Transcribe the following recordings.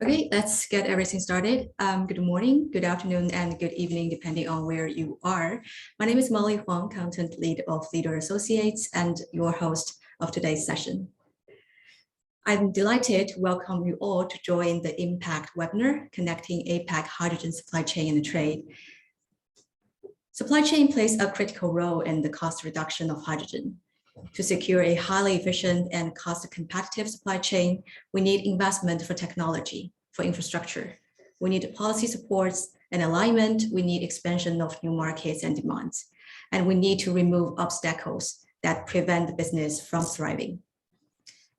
Okay, let's get everything started. Good morning, good afternoon, and good evening, depending on where you are. My name is Molly Huang, Content Lead of Leader Associates and your host of today's session. I'm delighted to welcome you all to join the Impact webinar, Connecting APAC Hydrogen Supply Chain and Trade. Supply chain plays a critical role in the cost reduction of hydrogen. To secure a highly efficient and cost-competitive supply chain, we need investment for technology, for infrastructure. We need policy supports and alignment. We need expansion of new markets and demands. And we need to remove obstacles that prevent the business from thriving.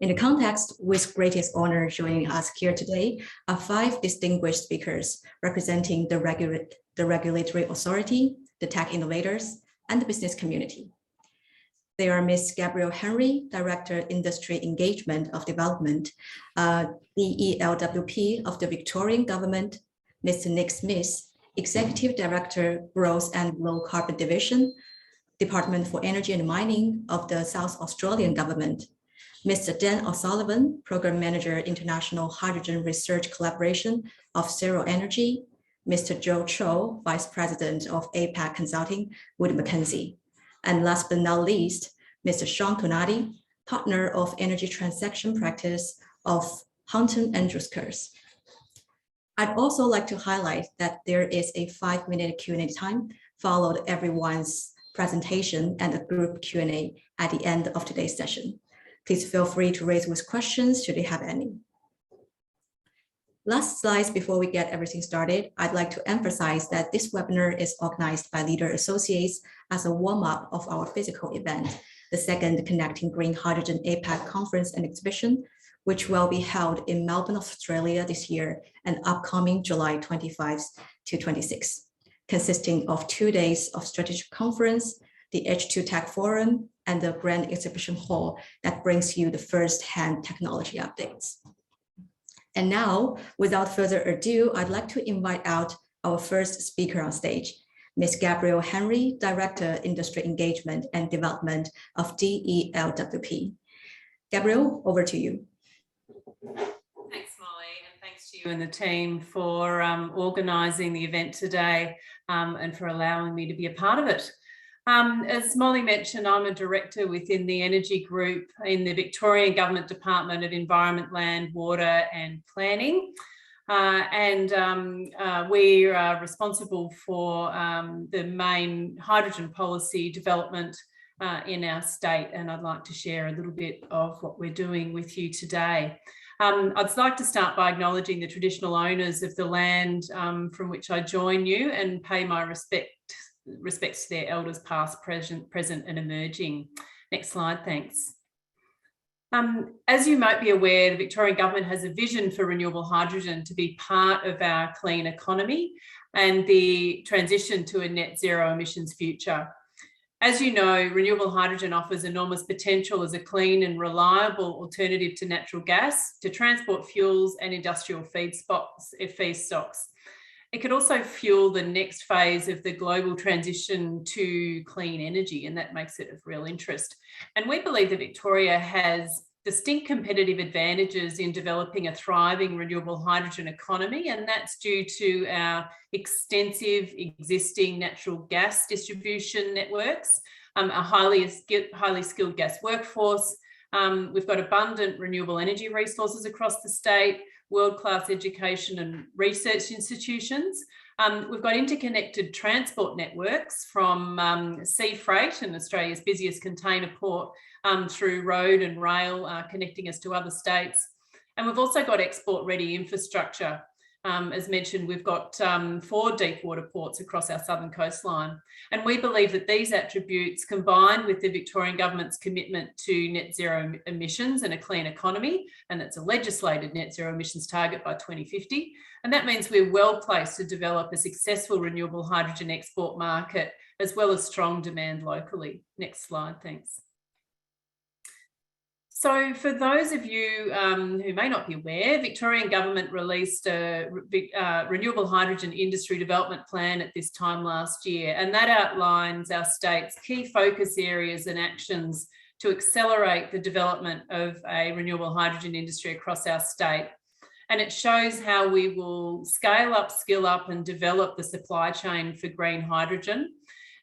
In the context, with greatest honor joining us here today are 5 distinguished speakers representing the regulatory authority, the tech innovators, and the business community. They are Ms. Gabrielle Henry, Director, Industry Engagement of Development, DELWP of the Victorian Government, Mr. Nick Smith, Executive Director, Growth and Low Carbon Division, Department for Energy and Mining of the South Australian Government, Mr. Dan OSullivan, Program Manager, International Hydrogen Research Collaboration of CSIRO Energy, Mr. Joe Chow, Vice President of APAC Consulting with Mackenzie. And last but not least, Mr. Conaty, Partner of Energy Transaction Practice of Hunton and Kurth. I'd also like to highlight that there is a 5-minute Q&A time, followed everyone's presentation and a group Q&A at the end of today's session. Please feel free to raise with questions should you have any. Last slides before we get everything started, I'd like to emphasize that this webinar is organized by Leader Associates as a warm-up of our physical event, the second Connecting Green Hydrogen APAC Conference and Exhibition, which will be held in Melbourne, Australia this year and upcoming July 25 to 26, consisting of 2 days of strategic conference, the H2 Tech Forum, and the Grand Exhibition Hall that brings you the first-hand technology updates. And now, without further ado, I'd like to invite out our first speaker on stage, Ms. Gabrielle Henry, Director, Industry Engagement and Development of DELWP. Gabrielle, over to you. Thanks, Molly, and thanks to you and the team for organising the event today and for allowing me to be a part of it. As Molly mentioned, I'm a director within the Energy Group in the Victorian Government Department of Environment, Land, Water and Planning. We are responsible for the main hydrogen policy development in our state, and I'd like to share a little bit of what we're doing with you today. I'd like to start by acknowledging the traditional owners of the land from which I join you and pay my respects to their elders past, present and emerging. Next slide, thanks. As you might be aware, the Victorian Government has a vision for renewable hydrogen to be part of our clean economy and the transition to a net zero emissions future. As you know, renewable hydrogen offers enormous potential as a clean and reliable alternative to natural gas, to transport fuels and industrial feedstocks. It could also fuel the next phase of the global transition to clean energy, and that makes it of real interest. And we believe that Victoria has distinct competitive advantages in developing a thriving renewable hydrogen economy, and that's due to our extensive existing natural gas distribution networks, a highly skilled gas workforce. We've got abundant renewable energy resources across the state, world-class education and research institutions. We've got interconnected transport networks from sea freight and Australia's busiest container port through road and rail connecting us to other states. And we've also got export-ready infrastructure. As mentioned, we've got 4 deep water ports across our southern coastline. And we believe that these attributes, combined with the Victorian Government's commitment to net zero emissions and a clean economy, and it's a legislated net zero emissions target by 2050, and that means we're well placed to develop a successful renewable hydrogen export market, as well as strong demand locally. Next slide, thanks. So for those of you who may not be aware, Victorian Government released a renewable hydrogen industry development plan at this time last year, and that outlines our state's key focus areas and actions to accelerate the development of a renewable hydrogen industry across our state. And it shows how we will scale up, skill up, and develop the supply chain for green hydrogen.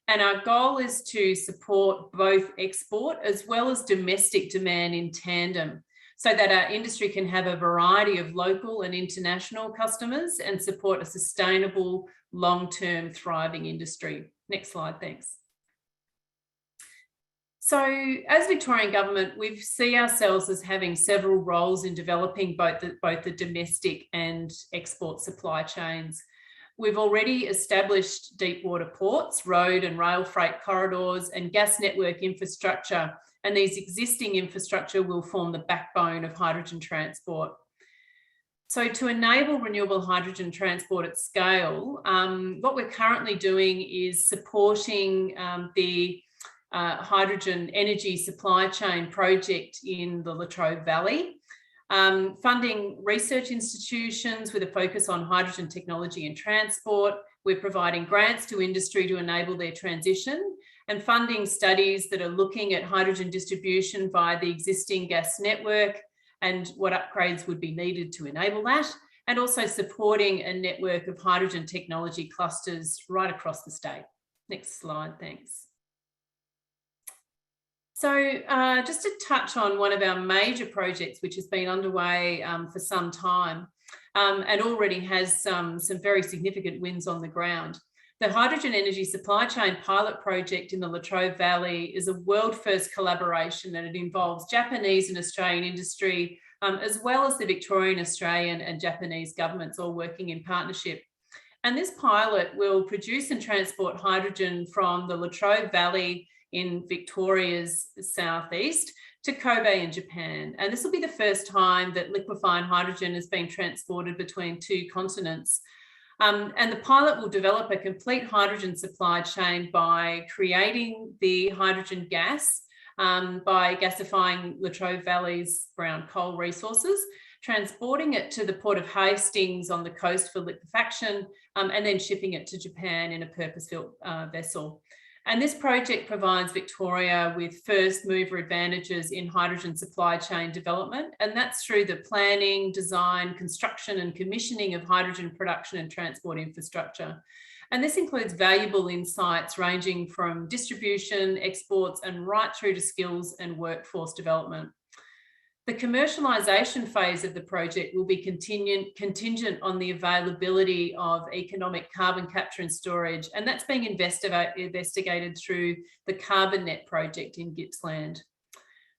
And our goal is to support both export as well as domestic demand in tandem, so that our industry can have a variety of local and international customers and support a sustainable, long-term thriving industry. Next slide, thanks. So as Victorian government, we see ourselves as having several roles in developing both the domestic and export supply chains. We've already established deep water ports, road and rail freight corridors, and gas network infrastructure. And these existing infrastructure will form the backbone of hydrogen transport. So to enable renewable hydrogen transport at scale, what we're currently doing is supporting the hydrogen energy supply chain project in the Latrobe Valley, funding research institutions with a focus on hydrogen technology and transport. We're providing grants to industry to enable their transition, and funding studies that are looking at hydrogen distribution via the existing gas network and what upgrades would be needed to enable that, and also supporting a network of hydrogen technology clusters right across the state. Next slide, thanks. So just to touch on one of our major projects, which has been underway for some time and already has some very significant wins on the ground. The Hydrogen Energy Supply Chain Pilot Project in the Latrobe Valley is a world-first collaboration, and it involves Japanese and Australian industry, as well as the Victorian, Australian and Japanese governments all working in partnership. And this pilot will produce and transport hydrogen from the Latrobe Valley in Victoria's southeast to Kobe in Japan. And this will be the first time that liquefying hydrogen has been transported between two continents. And the pilot will develop a complete hydrogen supply chain by creating the hydrogen gas, by gasifying Latrobe Valley's brown coal resources, transporting it to the port of Hastings on the coast for liquefaction, and then shipping it to Japan in a purpose-built vessel. And this project provides Victoria with first mover advantages in hydrogen supply chain development, and that's through the planning, design, construction and commissioning of hydrogen production and transport infrastructure. And this includes valuable insights ranging from distribution, exports, and right through to skills and workforce development. The commercialisation phase of the project will be contingent on the availability of economic carbon capture and storage, and that's being investigated through the CarbonNet project in Gippsland.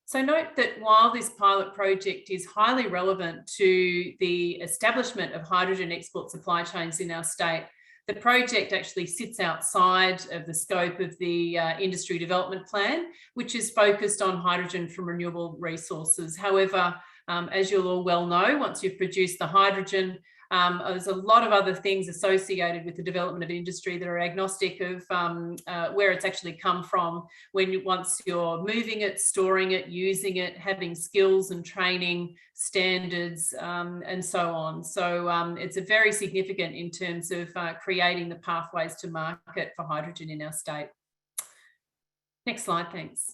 So note that while this pilot project is highly relevant to the establishment of hydrogen export supply chains in our state, the project actually sits outside of the scope of the industry development plan, which is focused on hydrogen from renewable resources. However, as you'll all well know, once you've produced the hydrogen, there's a lot of other things associated with the development of industry that are agnostic of where it's actually come from once you're moving it, storing it, using it, having skills and training, standards, and so on. So it's a very significant in terms of creating the pathways to market for hydrogen in our state. Next slide, thanks.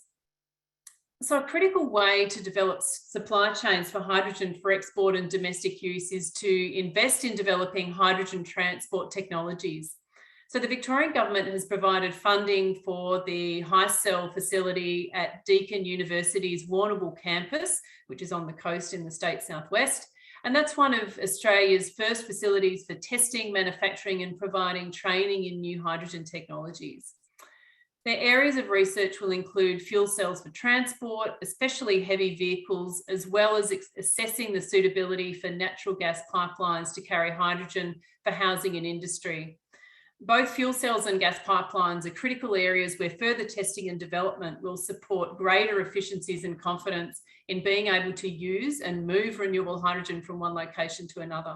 So a critical way to develop supply chains for hydrogen for export and domestic use is to invest in developing hydrogen transport technologies. So the Victorian government has provided funding for the HyCell facility at Deakin University's Renewables campus, which is on the coast in the state southwest. And that's one of Australia's first facilities for testing, manufacturing and providing training in new hydrogen technologies. Their areas of research will include fuel cells for transport, especially heavy vehicles, as well as assessing the suitability for natural gas pipelines to carry hydrogen for housing and industry. Both fuel cells and gas pipelines are critical areas where further testing and development will support greater efficiencies and confidence in being able to use and move renewable hydrogen from one location to another.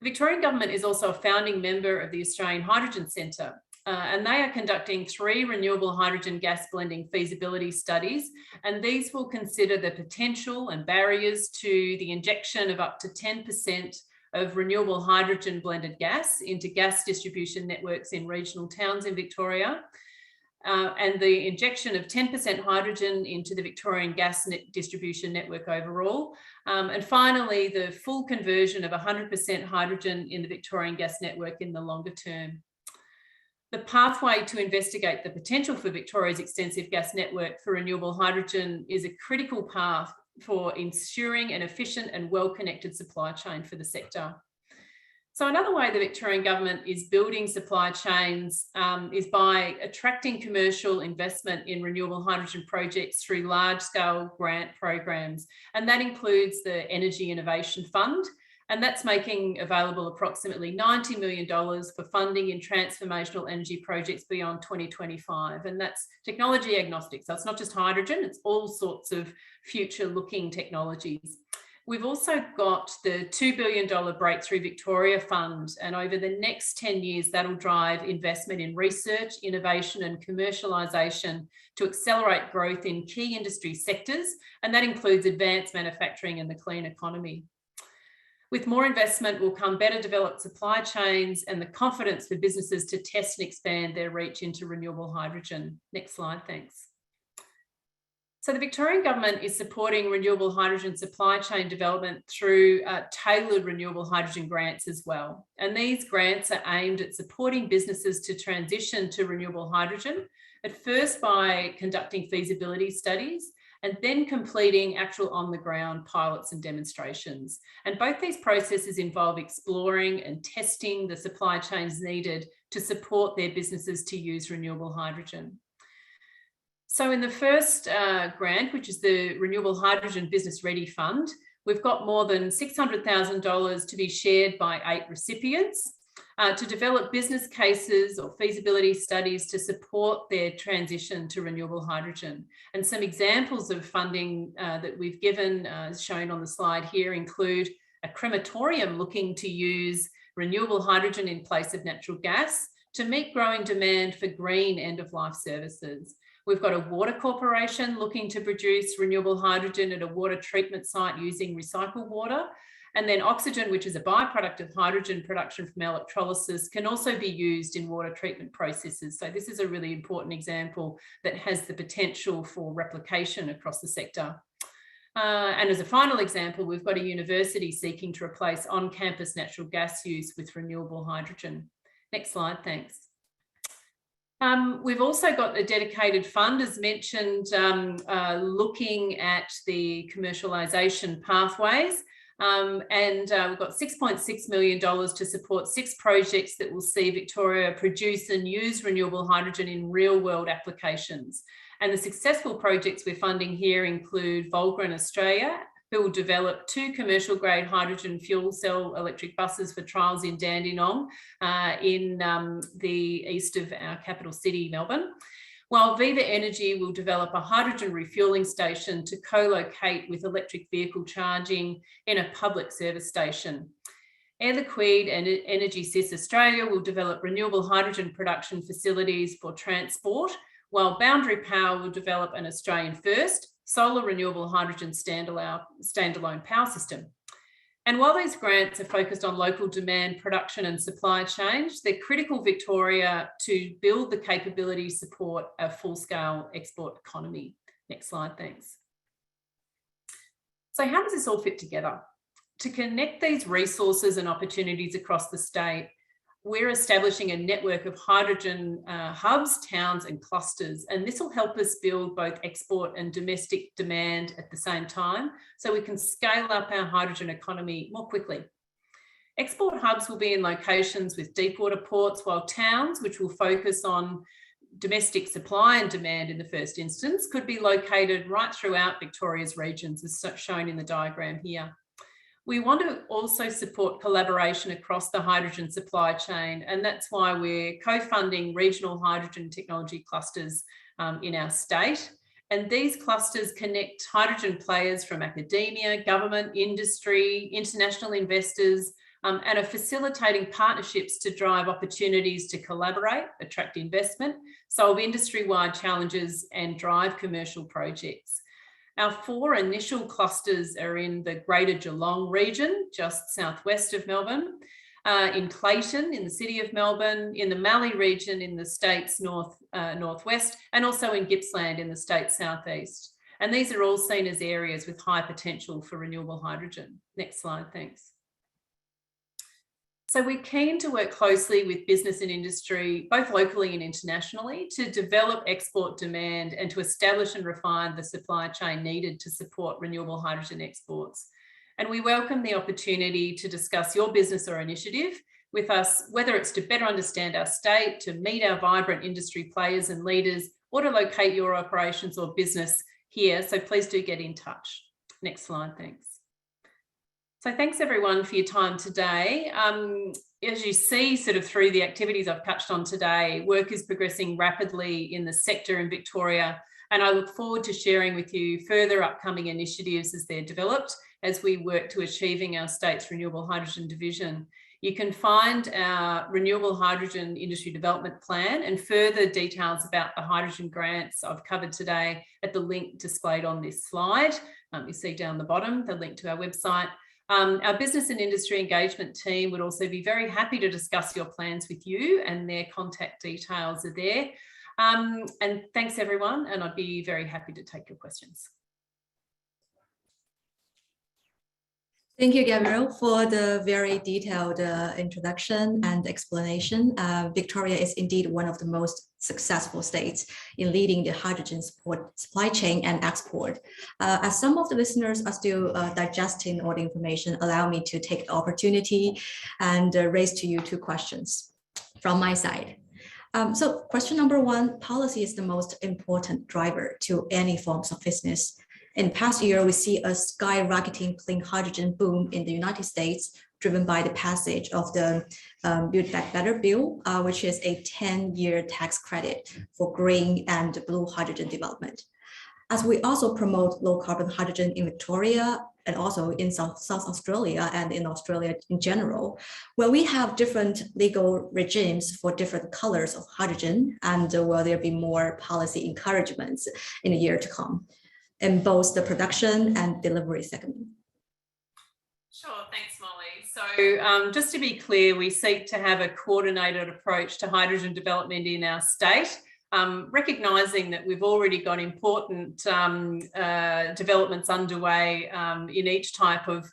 The Victorian government is also a founding member of the Australian Hydrogen Centre. And they are conducting 3 renewable hydrogen gas blending feasibility studies, and these will consider the potential and barriers to the injection of up to 10% of renewable hydrogen blended gas into gas distribution networks in regional towns in Victoria, and the injection of 10% hydrogen into the Victorian gas distribution network overall. And finally, the full conversion of 100% hydrogen in the Victorian gas network in the longer term. The pathway to investigate the potential for Victoria's extensive gas network for renewable hydrogen is a critical path for ensuring an efficient and well-connected supply chain for the sector. So another way the Victorian government is building supply chains is by attracting commercial investment in renewable hydrogen projects through large-scale grant programs. And that includes the Energy Innovation Fund, and that's making available approximately $90 million for funding in transformational energy projects beyond 2025. And that's technology agnostic. So it's not just hydrogen, it's all sorts of future-looking technologies. We've also got the $2 billion Breakthrough Victoria Fund, and over the next 10 years, that'll drive investment in research, innovation and commercialisation to accelerate growth in key industry sectors, and that includes advanced manufacturing and the clean economy. With more investment will come better developed supply chains and the confidence for businesses to test and expand their reach into renewable hydrogen. Next slide, thanks. So the Victorian government is supporting renewable hydrogen supply chain development through tailored renewable hydrogen grants as well. And these grants are aimed at supporting businesses to transition to renewable hydrogen, at first by conducting feasibility studies and then completing actual on-the-ground pilots and demonstrations. And both these processes involve exploring and testing the supply chains needed to support their businesses to use renewable hydrogen. So in the first grant, which is the Renewable Hydrogen Business Ready Fund, we've got more than $600,000 to be shared by 8 recipients to develop business cases or feasibility studies to support their transition to renewable hydrogen. And some examples of funding that we've given, as shown on the slide here, include a crematorium looking to use renewable hydrogen in place of natural gas to meet growing demand for green end-of-life services. We've got a water corporation looking to produce renewable hydrogen at a water treatment site using recycled water. And then oxygen, which is a byproduct of hydrogen production from electrolysis, can also be used in water treatment processes. So this is a really important example that has the potential for replication across the sector. And as a final example, we've got a university seeking to replace on-campus natural gas use with renewable hydrogen. Next slide, thanks. We've also got a dedicated fund, as mentioned, looking at the commercialisation pathways. We've got $6.6 million to support 6 projects that will see Victoria produce and use renewable hydrogen in real-world applications. And the successful projects we're funding here include Volgren Australia, who will develop 2 commercial-grade hydrogen fuel cell electric buses for trials in Dandenong in the east of our capital city, Melbourne. While Viva Energy will develop a hydrogen refuelling station to co-locate with electric vehicle charging in a public service station. Air Liquide and Energy Sys Australia will develop renewable hydrogen production facilities for transport, while Boundary Power will develop an Australian first solar renewable hydrogen standalone power system. And while these grants are focused on local demand, production and supply chains, they're critical Victoria to build the capability to support a full-scale export economy. Next slide, thanks. So how does this all fit together? To connect these resources and opportunities across the state, we're establishing a network of hydrogen hubs, towns and clusters, and this will help us build both export and domestic demand at the same time, so we can scale up our hydrogen economy more quickly. Export hubs will be in locations with deep water ports, while towns, which will focus on domestic supply and demand in the first instance, could be located right throughout Victoria's regions, as shown in the diagram here. We want to also support collaboration across the hydrogen supply chain, and that's why we're co-funding regional hydrogen technology clusters in our state. And these clusters connect hydrogen players from academia, government, industry, international investors, and are facilitating partnerships to drive opportunities to collaborate, attract investment, solve industry-wide challenges, and drive commercial projects. Our 4 initial clusters are in the Greater Geelong region, just southwest of Melbourne. in Clayton, in the city of Melbourne, in the Mallee region, in the state's northwest, and also in Gippsland in the state's southeast. And these are all seen as areas with high potential for renewable hydrogen. Next slide, thanks. So we're keen to work closely with business and industry, both locally and internationally, to develop export demand and to establish and refine the supply chain needed to support renewable hydrogen exports. And we welcome the opportunity to discuss your business or initiative with us, whether it's to better understand our state, to meet our vibrant industry players and leaders, or to locate your operations or business here. So please do get in touch. Next slide, thanks. So thanks everyone for your time today. As you see sort of through the activities I've touched on today, work is progressing rapidly in the sector in Victoria, and I look forward to sharing with you further upcoming initiatives as they're developed as we work to achieving our state's renewable hydrogen division. You can find our renewable hydrogen industry development plan and further details about the hydrogen grants I've covered today at the link displayed on this slide. You see down the bottom, the link to our website. Our business and industry engagement team would also be very happy to discuss your plans with you, and their contact details are there. And thanks everyone, and I'd be very happy to take your questions. Thank you, Gabrielle, for the very detailed introduction and explanation. Victoria is indeed one of the most successful states in leading the hydrogen supply chain and export. As some of the listeners are still digesting all the information, allow me to take the opportunity and raise to you 2 questions from my side. So question number 1, policy is the most important driver to any forms of business. In the past year, we see a skyrocketing clean hydrogen boom in the United States, driven by the passage of the Build Back Better bill, which is a 10-year tax credit for green and blue hydrogen development. As we also promote low carbon hydrogen in Victoria and also in South Australia and in Australia in general, where we have different legal regimes for different colors of hydrogen, and will there be more policy encouragements in the year to come in both the production and delivery segment? Sure, thanks, Molly. So just to be clear, we seek to have a coordinated approach to hydrogen development in our state, recognising that we've already got important developments underway in each type of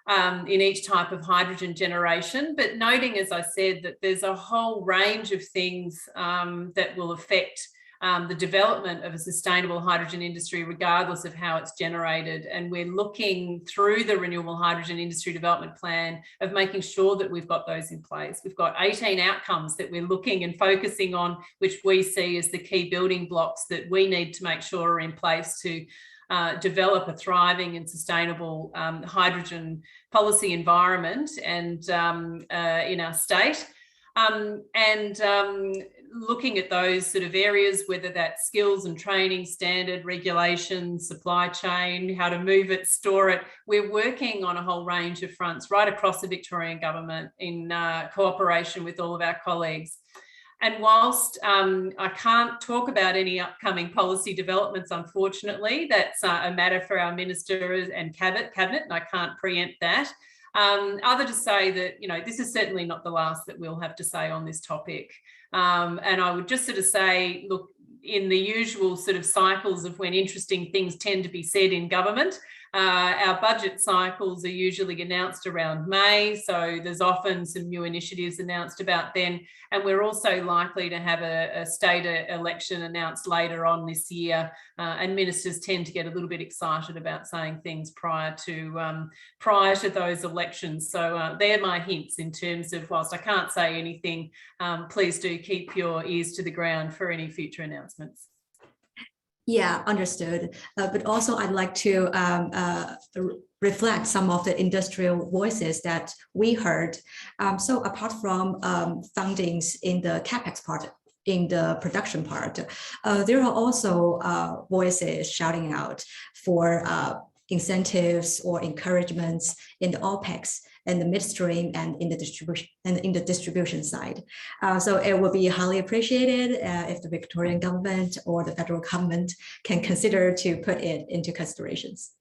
hydrogen generation, but noting, as I said, that there's a whole range of things that will affect the development of a sustainable hydrogen industry, regardless of how it's generated. And we're looking through the Renewable Hydrogen Industry Development Plan of making sure that we've got those in place. We've got 18 outcomes that we're looking and focusing on, which we see as the key building blocks that we need to make sure are in place to develop a thriving and sustainable hydrogen policy environment and in our state. Looking at those sort of areas, whether that's skills and training, standard, regulation, supply chain, how to move it, store it. We're working on a whole range of fronts right across the Victorian government in cooperation with all of our colleagues. And whilst I can't talk about any upcoming policy developments, unfortunately, that's a matter for our ministers and cabinet, and I can't preempt that. Other to say that, you know, this is certainly not the last that we'll have to say on this topic. And I would just sort of say, look, in the usual sort of cycles of when interesting things tend to be said in government, our budget cycles are usually announced around May, so there's often some new initiatives announced about then, and we're also likely to have a state election announced later on this year, and ministers tend to get a little bit excited about saying things prior to those elections. So they're my hints in terms of, whilst I can't say anything, please do keep your ears to the ground for any future announcements. Yeah, understood. But also I'd like to reflect some of the industrial voices that we heard. So apart from fundings in the CapEx part, in the production part, there are also voices shouting out for incentives or encouragements in the OPEX and the midstream and in the distribution side. So it would be highly appreciated if the Victorian government or the federal government can consider to put it into considerations.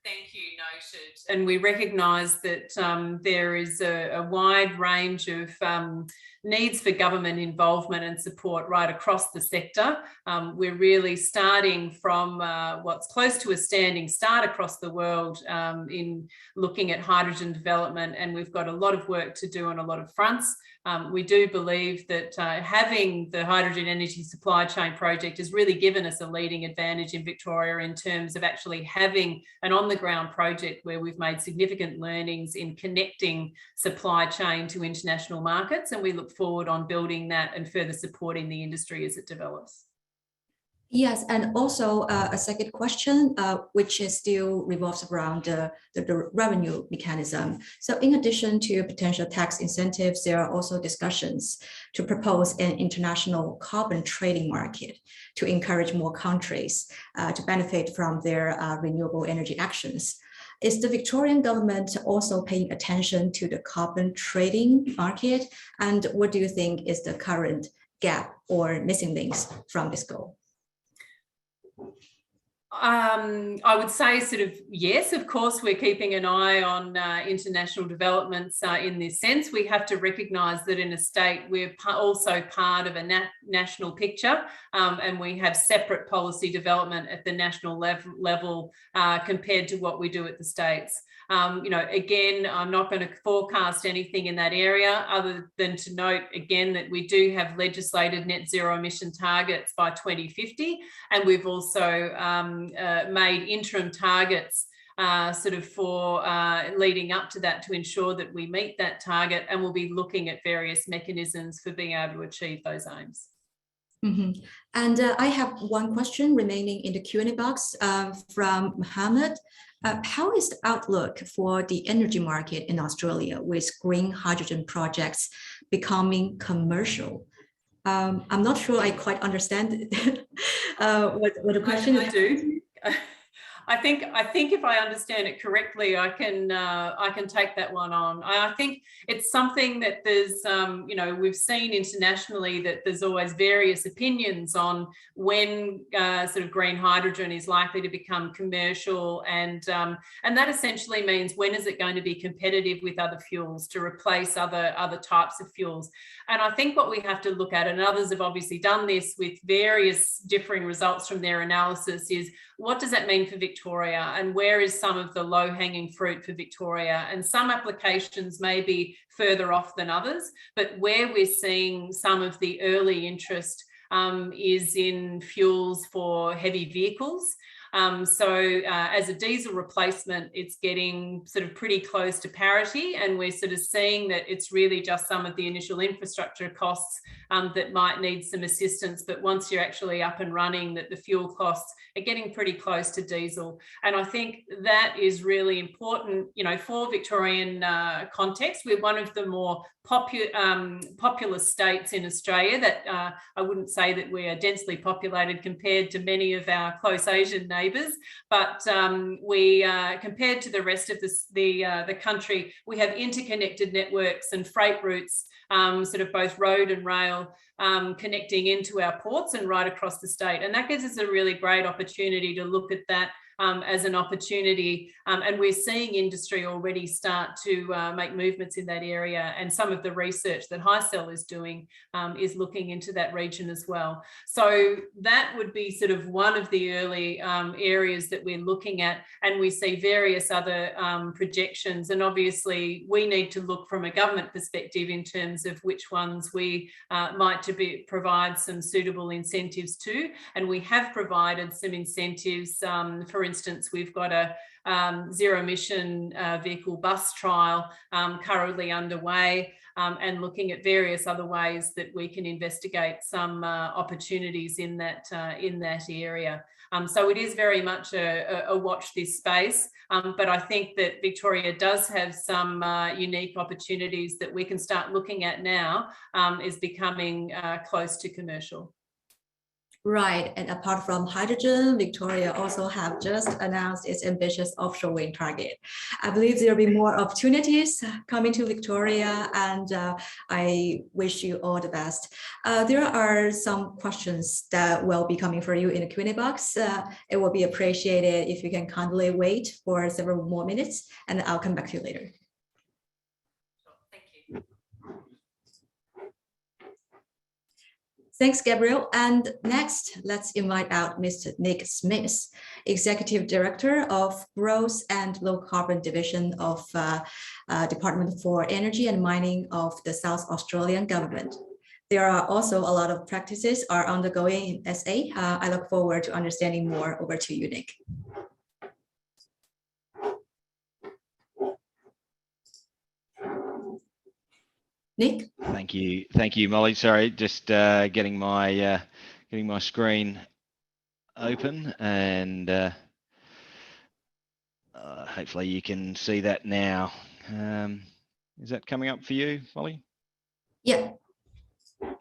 Thank you. and we recognise that there is a wide range of needs for government involvement and support right across the sector. We're really starting from what's close to a standing start across the world in looking at hydrogen development, and we've got a lot of work to do on a lot of fronts. We do believe that having the hydrogen energy supply chain project has really given us a leading advantage in Victoria in terms of actually having an on-the-ground project where we've made significant learnings in connecting supply chain to international markets, and we look forward on building that and further supporting the industry as it develops. Yes, and also a second question, which is still revolves around the revenue mechanism. So in addition to potential tax incentives, there are also discussions to propose an international carbon trading market to encourage more countries to benefit from their renewable energy actions. Is the Victorian government also paying attention to the carbon trading market? And what do you think is the current gap or missing links from this goal? I would say sort of yes, of course, we're keeping an eye on international developments in this sense. We have to recognise that in a state we're also part of a national picture, and we have separate policy development at the national level compared to what we do at the states. You know, again, I'm not going to forecast anything in that area other than to note again that we do have legislated net zero emission targets by 2050, and we've also made interim targets sort of for leading up to that to ensure that we meet that target, and we'll be looking at various mechanisms for being able to achieve those aims. Mm-hmm. And I have one question remaining in the Q&A box from Mohammed. How is the outlook for the energy market in Australia with green hydrogen projects becoming commercial? I'm not sure I quite understand what the question is. I do. I think if I understand it correctly, I can take that one on. I think it's something that there's, you know, we've seen internationally that there's always various opinions on when sort of green hydrogen is likely to become commercial, and that essentially means when is it going to be competitive with other fuels to replace other types of fuels. And I think what we have to look at, and others have obviously done this with various differing results from their analysis, is what does that mean for Victoria, and where is some of the low-hanging fruit for Victoria? And some applications may be further off than others, but where we're seeing some of the early interest is in fuels for heavy vehicles. So as a diesel replacement, it's getting sort of pretty close to parity, and we're sort of seeing that it's really just some of the initial infrastructure costs that might need some assistance, but once you're actually up and running, that the fuel costs are getting pretty close to diesel. And I think that is really important, you know, for Victorian context. We're one of the more populous states in Australia that I wouldn't say that we are densely populated compared to many of our close Asian neighbours, but we compared to the rest of the country, we have interconnected networks and freight routes, sort of both road and rail, connecting into our ports and right across the state. And that gives us a really great opportunity to look at that as an opportunity, and we're seeing industry already start to make movements in that area, and some of the research that HyCell is doing is looking into that region as well. So that would be sort of one of the early areas that we're looking at, and we see various other projections, and obviously we need to look from a government perspective in terms of which ones we might provide some suitable incentives to, and we have provided some incentives. For instance, we've got a zero emission vehicle bus trial currently underway, and looking at various other ways that we can investigate some opportunities in that area. So it is very much a watch this space, but I think that Victoria does have some unique opportunities that we can start looking at now, is becoming close to commercial. Right, and apart from hydrogen, Victoria also have just announced its ambitious offshore wind target. I believe there will be more opportunities coming to Victoria, and I wish you all the best. There are some questions that will be coming for you in the Q&A box. It will be appreciated if you can kindly wait for several more minutes, and I'll come back to you later. Thank you. Thanks, Gabrielle. And next, let's invite out Mr. Nick Smith, Executive Director of Growth and Low Carbon Division of Department for Energy and Mining of the South Australian Government. There are also a lot of practices are undergoing in SA. I look forward to understanding more. Over to you, Nick. Nick? Thank you, Molly. Sorry, just getting my screen open, and hopefully you can see that now. Is that coming up for you, Molly? Yeah.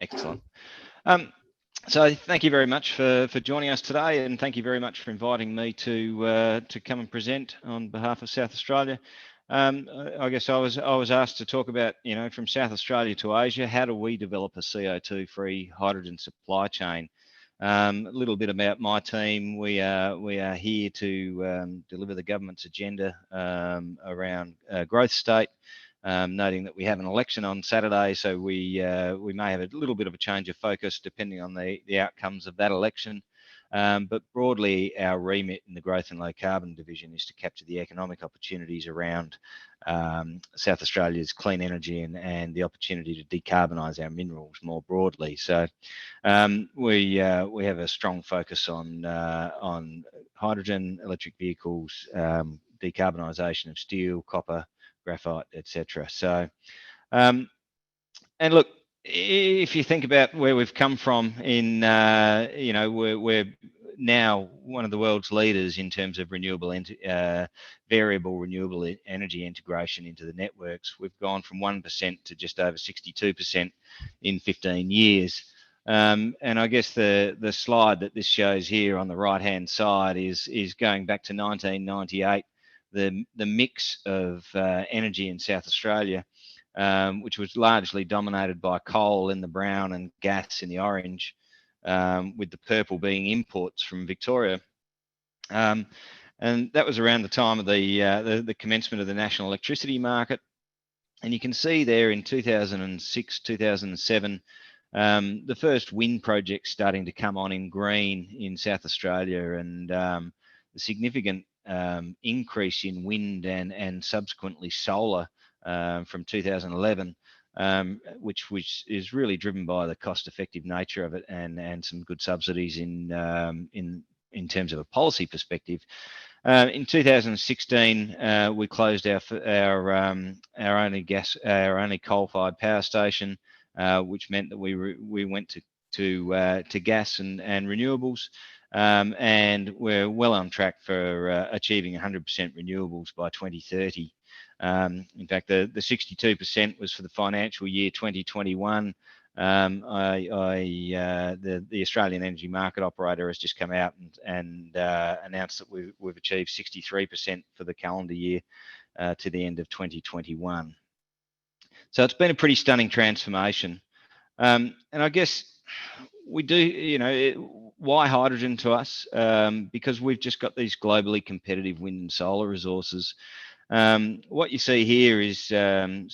Excellent. So thank you very much for joining us today, and thank you very much for inviting me to come and present on behalf of South Australia. I guess I was asked to talk about, from South Australia to Asia, how do we develop a CO2-free hydrogen supply chain? A little bit about my team. We are here to deliver the government's agenda around growth state. Noting that we have an election on Saturday, so we may have a little bit of a change of focus depending on the outcomes of that election. But broadly, our remit in the Growth and Low Carbon Division is to capture the economic opportunities around South Australia's clean energy and the opportunity to decarbonise our minerals more broadly. So we have a strong focus on hydrogen, electric vehicles, decarbonisation of steel, copper, graphite, etc. So, and look, if you think about where we've come from in, we're now one of the world's leaders in terms of variable renewable energy integration into the networks. We've gone from 1% to just over 62% in 15 years. And I guess the slide that this shows here on the right-hand side is going back to 1998. The mix of energy in South Australia, which was largely dominated by coal in the brown and gas in the orange, with the purple being imports from Victoria. And that was around the time of the commencement of the national electricity market. And you can see there in 2006, 2007, the first wind projects starting to come on in green in South Australia, and the significant increase in wind and subsequently solar from 2011, which is really driven by the cost-effective nature of it and some good subsidies in terms of a policy perspective. In 2016, we closed our only coal-fired power station, which meant that we went to gas and renewables. And we're well on track for achieving 100% renewables by 2030. In fact, the 62% was for the financial year 2021. The Australian Energy Market Operator has just come out and announced that we've achieved 63% for the calendar year to the end of 2021. So it's been a pretty stunning transformation. And I guess we do, why hydrogen to us? Because we've just got these globally competitive wind and solar resources. What you see here is some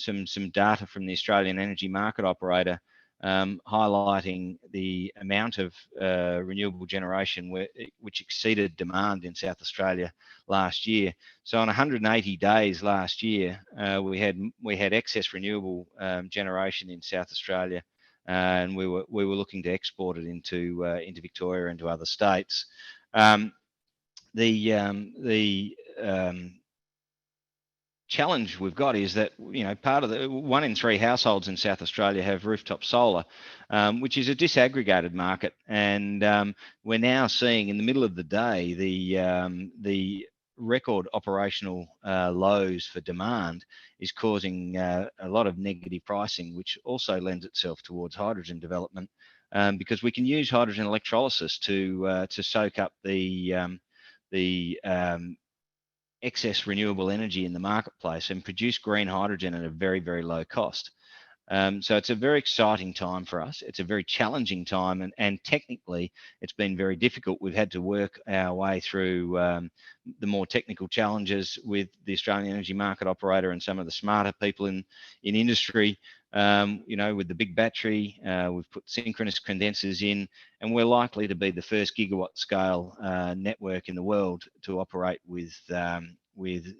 data from the Australian Energy Market Operator highlighting the amount of renewable generation which exceeded demand in South Australia last year. So on 180 days last year, we had excess renewable generation in South Australia. And we were looking to export it into Victoria and to other states. The challenge we've got is that part of the 1 in 3 households in South Australia have rooftop solar, which is a disaggregated market, and we're now seeing in the middle of the day the record operational lows for demand is causing a lot of negative pricing, which also lends itself towards hydrogen development, because we can use hydrogen electrolysis to soak up the excess renewable energy in the marketplace and produce green hydrogen at a very, very low cost. So it's a very exciting time for us. It's a very challenging time, and technically it's been very difficult. We've had to work our way through the more technical challenges with the Australian Energy Market Operator and some of the smarter people in industry. With the big battery, we've put synchronous condensers in, and we're likely to be the first gigawatt scale network in the world to operate with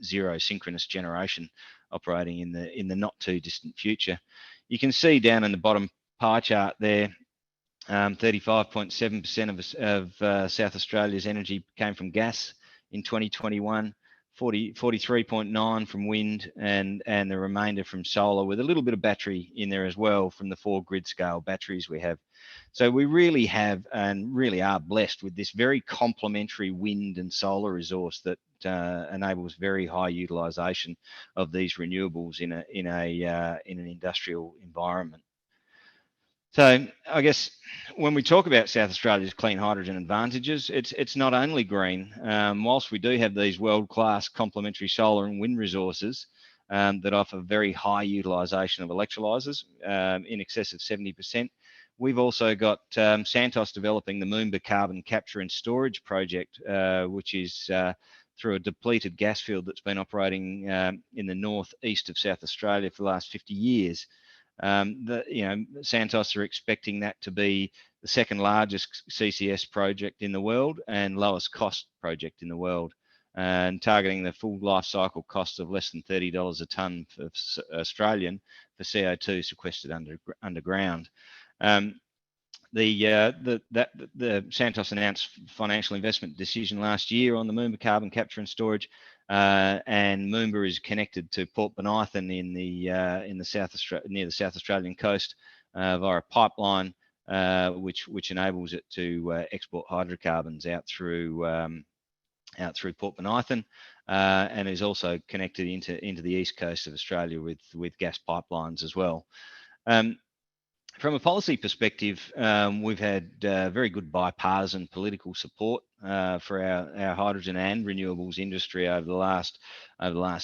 zero synchronous generation operating in the not too distant future. You can see down in the bottom pie chart there, 35.7% of South Australia's energy came from gas in 2021, 43.9% from wind, and the remainder from solar, with a little bit of battery in there as well from the 4 grid scale batteries we have. So we really have and really are blessed with this very complementary wind and solar resource that enables very high utilisation of these renewables in an industrial environment. So I guess when we talk about South Australia's clean hydrogen advantages, it's not only green. Whilst we do have these world-class complementary solar and wind resources that offer very high utilisation of electrolyzers, in excess of 70%, we've also got Santos developing the Moomba Carbon Capture and Storage Project, which is through a depleted gas field that's been operating in the northeast of South Australia for the last 50 years. Santos are expecting that to be the second largest CCS project in the world and lowest cost project in the world, and targeting the full life cycle cost of less than $30 a tonne for Australian for CO2 sequestered underground. The Santos announced financial investment decision last year on the Moomba Carbon Capture and Storage, and Moomba is connected to Port Bonython near the South Australian coast via a pipeline, which enables it to export hydrocarbons out through Port Bonython, and is also connected into the east coast of Australia with gas pipelines as well. From a policy perspective, we've had very good bipartisan political support for our hydrogen and renewables industry over the last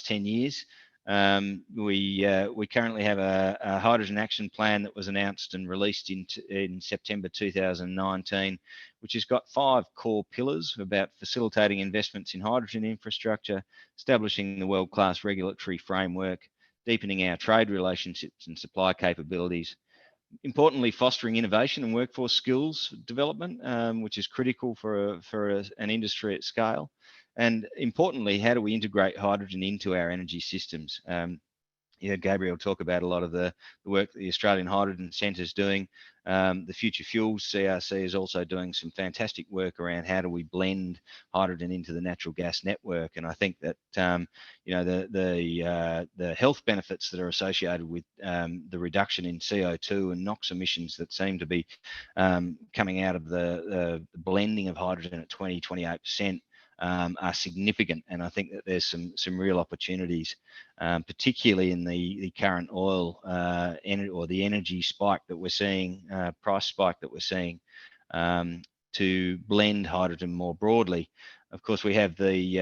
10 years. We currently have a hydrogen action plan that was announced and released in September 2019, which has got 5 core pillars about facilitating investments in hydrogen infrastructure, establishing the world-class regulatory framework, deepening our trade relationships and supply capabilities. Importantly, fostering innovation and workforce skills development, which is critical for an industry at scale. And importantly, how do we integrate hydrogen into our energy systems? Gabrielle talk about a lot of the work that the Australian Hydrogen Centre is doing. The Future Fuels CRC is also doing some fantastic work around how do we blend hydrogen into the natural gas network. And I think that the health benefits that are associated with the reduction in CO2 and NOx emissions that seem to be coming out of the blending of hydrogen at 28% are significant, and I think that there's some real opportunities, particularly in the current oil or the energy spike that we're seeing, price spike that we're seeing, to blend hydrogen more broadly. Of course, we have the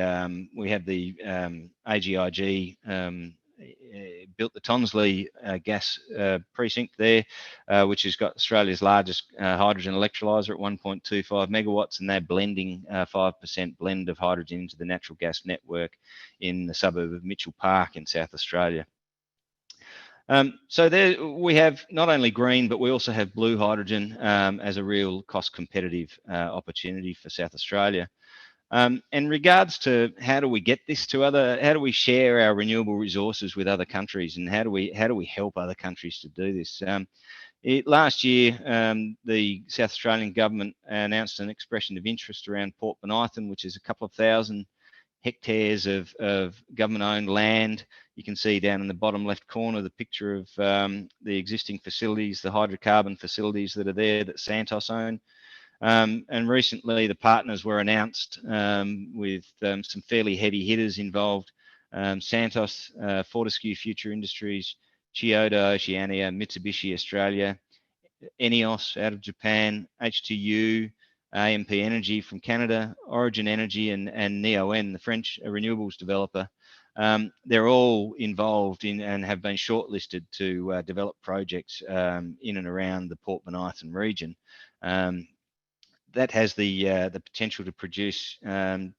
AGIG built the Tonsley gas precinct there, which has got Australia's largest hydrogen electrolyser at 1.25 megawatts, and they're blending 5% blend of hydrogen into the natural gas network in the suburb of Mitchell Park in South Australia. So there we have not only green, but we also have blue hydrogen as a real cost competitive opportunity for South Australia. In regards to how do we get this to how do we share our renewable resources with other countries, and how do we help other countries to do this? Last year, the South Australian government announced an expression of interest around Port Bonython, which is a couple of thousand hectares of government-owned land. You can see down in the bottom left corner the picture of the existing facilities, the hydrocarbon facilities that are there that Santos own. And recently the partners were announced with some fairly heavy hitters involved: Santos, Fortescue Future Industries, Chiyoda Oceania, Mitsubishi Australia, ENEOS out of Japan, H2U, AMP Energy from Canada, Origin Energy, and Neoen, the French renewables developer. They're all involved in and have been shortlisted to develop projects in and around the Port Bonython region. That has the potential to produce in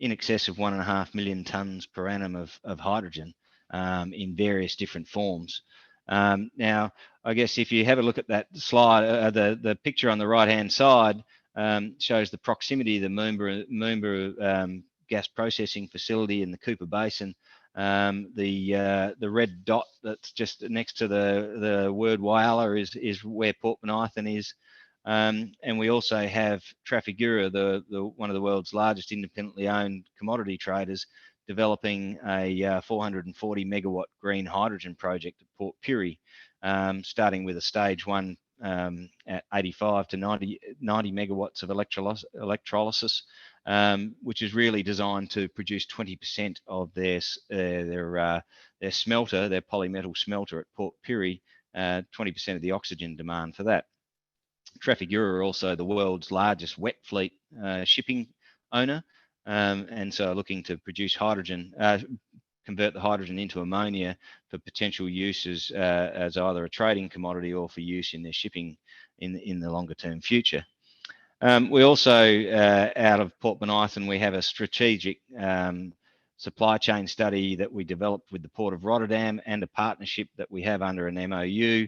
excess of 1.5 million tonnes per annum of hydrogen in various different forms. Now, I guess if you have a look at that slide, the picture on the right-hand side shows the proximity of the Moomba gas processing facility in the Cooper Basin. The red dot that's just next to the word Whyalla is where Port Bonython is. And we also have Trafigura, one of the world's largest independently owned commodity traders, developing a 440 megawatt green hydrogen project at Port Pirie, starting with a stage one at 85 to 90 megawatts of electrolysis, which is really designed to produce 20% of their smelter, their polymetal smelter at Port Pirie, 20% of the oxygen demand for that. Trafigura are also the world's largest wet fleet shipping owner, and so looking to produce hydrogen, convert the hydrogen into ammonia for potential uses as either a trading commodity or for use in their shipping in the longer term future. We also, out of Port Bonython, we have a strategic supply chain study that we developed with the Port of Rotterdam and a partnership that we have under an MOU.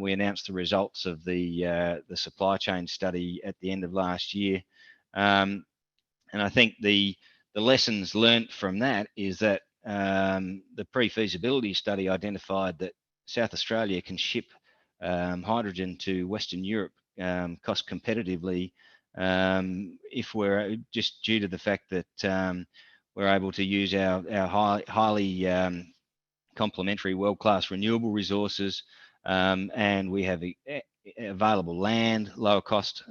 We announced the results of the supply chain study at the end of last year. And I think the lessons learnt from that is that the pre-feasibility study identified that South Australia can ship hydrogen to Western Europe cost competitively if we're just due to the fact that we're able to use our highly complementary world-class renewable resources, and we have available land, lower cost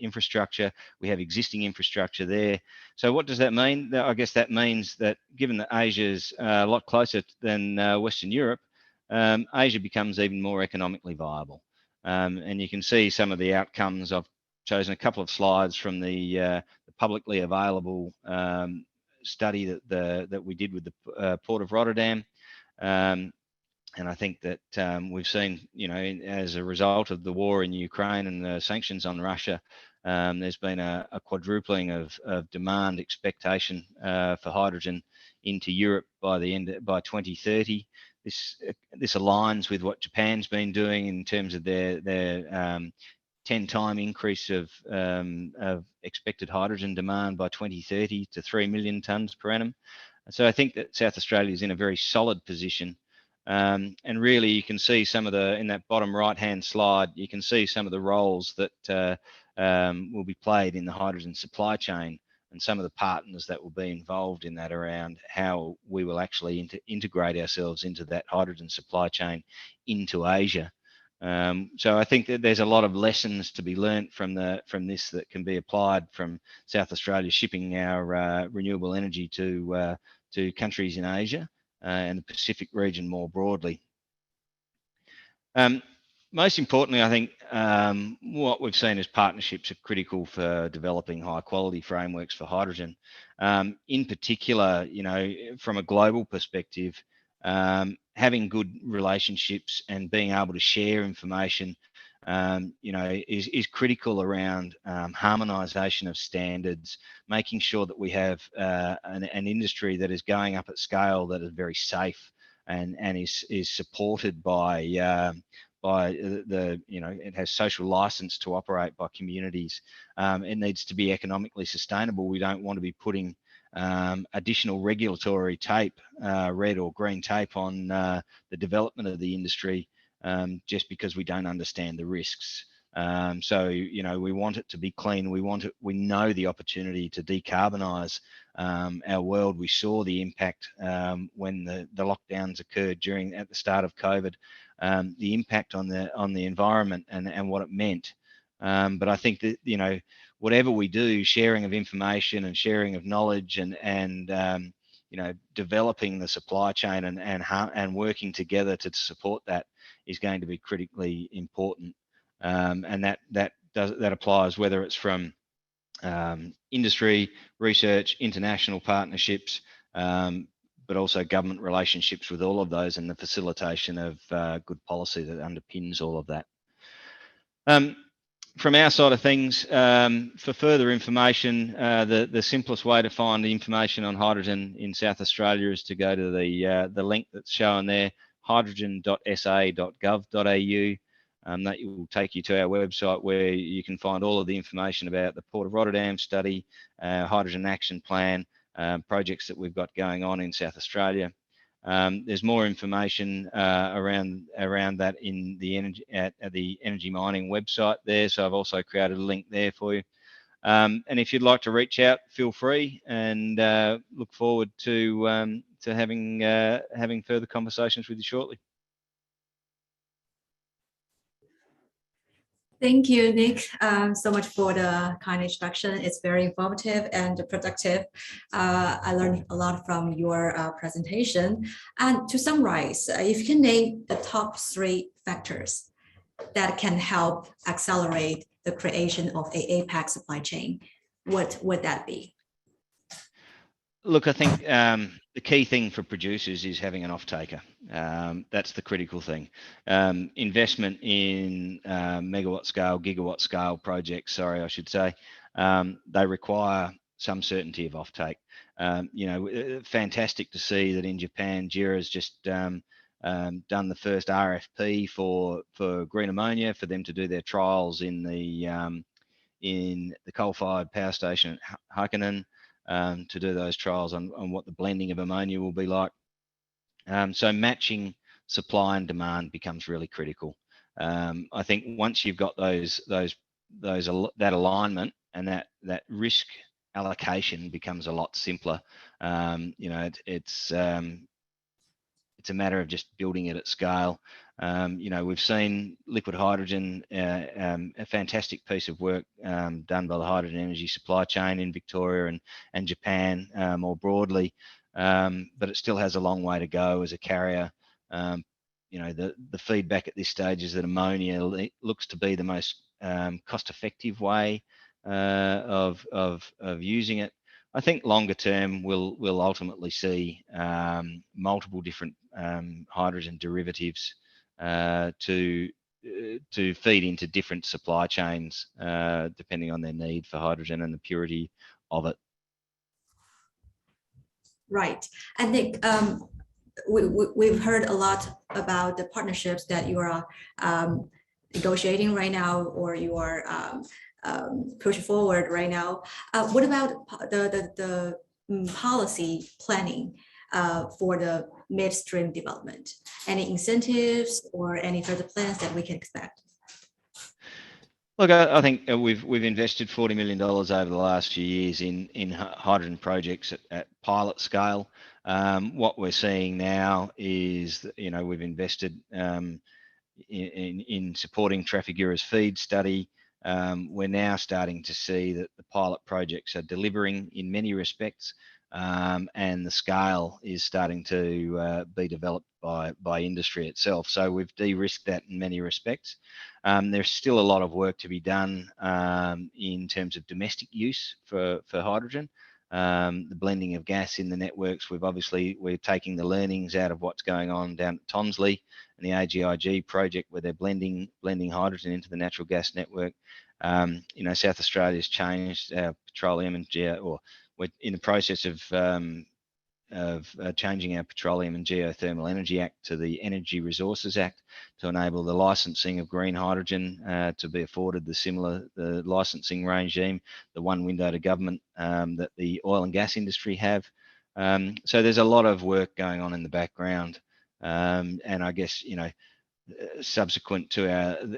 infrastructure. We have existing infrastructure there. So what does that mean? I guess that means that given that Asia's a lot closer than Western Europe, Asia becomes even more economically viable. And you can see some of the outcomes. I've chosen a couple of slides from the publicly available study that we did with the Port of Rotterdam. And I think that we've seen, as a result of the war in Ukraine and the sanctions on Russia, there's been a quadrupling of demand expectation for hydrogen into Europe by 2030. This aligns with what Japan's been doing in terms of their 10-time increase of expected hydrogen demand by 2030 to 3 million tonnes per annum. So I think that South Australia is in a very solid position. And really, you can see some of in that bottom right-hand slide, you can see some of the roles that will be played in the hydrogen supply chain and some of the partners that will be involved in that around how we will actually integrate ourselves into that hydrogen supply chain into Asia. So I think that there's a lot of lessons to be learnt from this that can be applied from South Australia shipping our renewable energy to countries in Asia and the Pacific region more broadly. Most importantly, I think what we've seen as partnerships are critical for developing high quality frameworks for hydrogen. In particular, from a global perspective, having good relationships and being able to share information, is critical around harmonisation of standards, making sure that we have an industry that is going up at scale that is very safe and is supported by it has social license to operate by communities. It needs to be economically sustainable. We don't want to be putting additional regulatory tape, red or green tape on the development of the industry just because we don't understand the risks. So, we want it to be clean. We know the opportunity to decarbonise our world. We saw the impact when the lockdowns occurred at the start of COVID, the impact on the environment and what it meant. But I think that, whatever we do, sharing of information and sharing of knowledge and developing the supply chain and working together to support that is going to be critically important. And that applies whether it's from industry, research, international partnerships, but also government relationships with all of those, and the facilitation of good policy that underpins all of that. From our side of things, for further information, the simplest way to find the information on hydrogen in South Australia is to go to the link that's shown there, hydrogen.sa.gov.au. That will take you to our website, where you can find all of the information about the Port of Rotterdam study, hydrogen action plan, projects that we've got going on in South Australia. There's more information around that in the energy mining website there. So I've also created a link there for you. And if you'd like to reach out, feel free, and look forward to having further conversations with you shortly. Thank you, Nick, so much for the kind introduction. It's very informative and productive. I learned a lot from your presentation. And to summarize, if you can name the top 3 factors that can help accelerate the creation of an APAC supply chain, what would that be? Look, I think the key thing for producers is having an off-taker. That's the critical thing. Investment in megawatt scale, gigawatt scale projects, I should say, they require some certainty of off-take. Fantastic to see that in Japan, JERA has just done the first RFP for green ammonia for them to do their trials in the coal-fired power station at Hunton. To do those trials on what the blending of ammonia will be like. So matching supply and demand becomes really critical. I think once you've got that alignment, and that risk allocation becomes a lot simpler. It's a matter of just building it at scale. We've seen liquid hydrogen, a fantastic piece of work done by the hydrogen energy supply chain in Victoria and Japan more broadly, but it still has a long way to go as a carrier. The feedback at this stage is that ammonia looks to be the most cost-effective way of using it. I think longer term we'll ultimately see multiple different hydrogen derivatives to feed into different supply chains depending on their need for hydrogen and the purity of it. Right. I think we've heard a lot about the partnerships that you are negotiating right now, or you are pushing forward right now. What about the policy planning for the midstream development? Any incentives or any further plans that we can expect? Look, I think we've invested $40 million over the last few years in hydrogen projects at pilot scale. What we're seeing now is that, we've invested in supporting Trafigura's FEED study. We're now starting to see that the pilot projects are delivering in many respects, and the scale is starting to be developed by industry itself. So we've de-risked that in many respects. There's still a lot of work to be done in terms of domestic use for hydrogen. The blending of gas in the networks, we're taking the learnings out of what's going on down at Tonsley and the AGIG project, where they're blending hydrogen into the natural gas network. South Australia's changed our petroleum and we're in the process of changing our Petroleum and Geothermal Energy Act to the Energy Resources Act to enable the licensing of green hydrogen to be afforded the licensing regime, the one window to government that the oil and gas industry have. So there's a lot of work going on in the background, and I guess subsequent to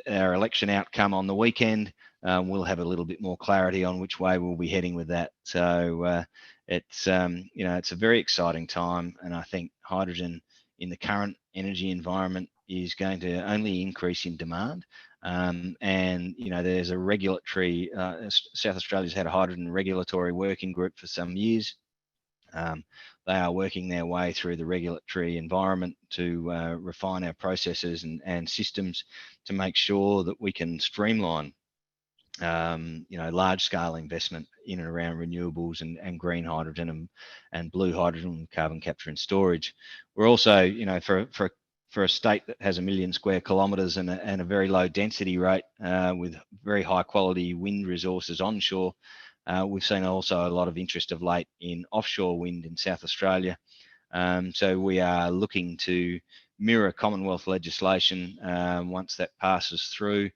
our election outcome on the weekend, we'll have a little bit more clarity on which way we'll be heading with that. So it's a very exciting time, and I think hydrogen in the current energy environment is going to only increase in demand. And there's a regulatory. South Australia's had a hydrogen regulatory working group for some years. They are working their way through the regulatory environment to refine our processes and systems to make sure that we can streamline large-scale investment in and around renewables and green hydrogen and blue hydrogen, carbon capture and storage. We're also, for a state that has 1 million square kilometres and a very low density rate with very high quality wind resources onshore, we've seen also a lot of interest of late in offshore wind in South Australia. So we are looking to mirror Commonwealth legislation once that passes through,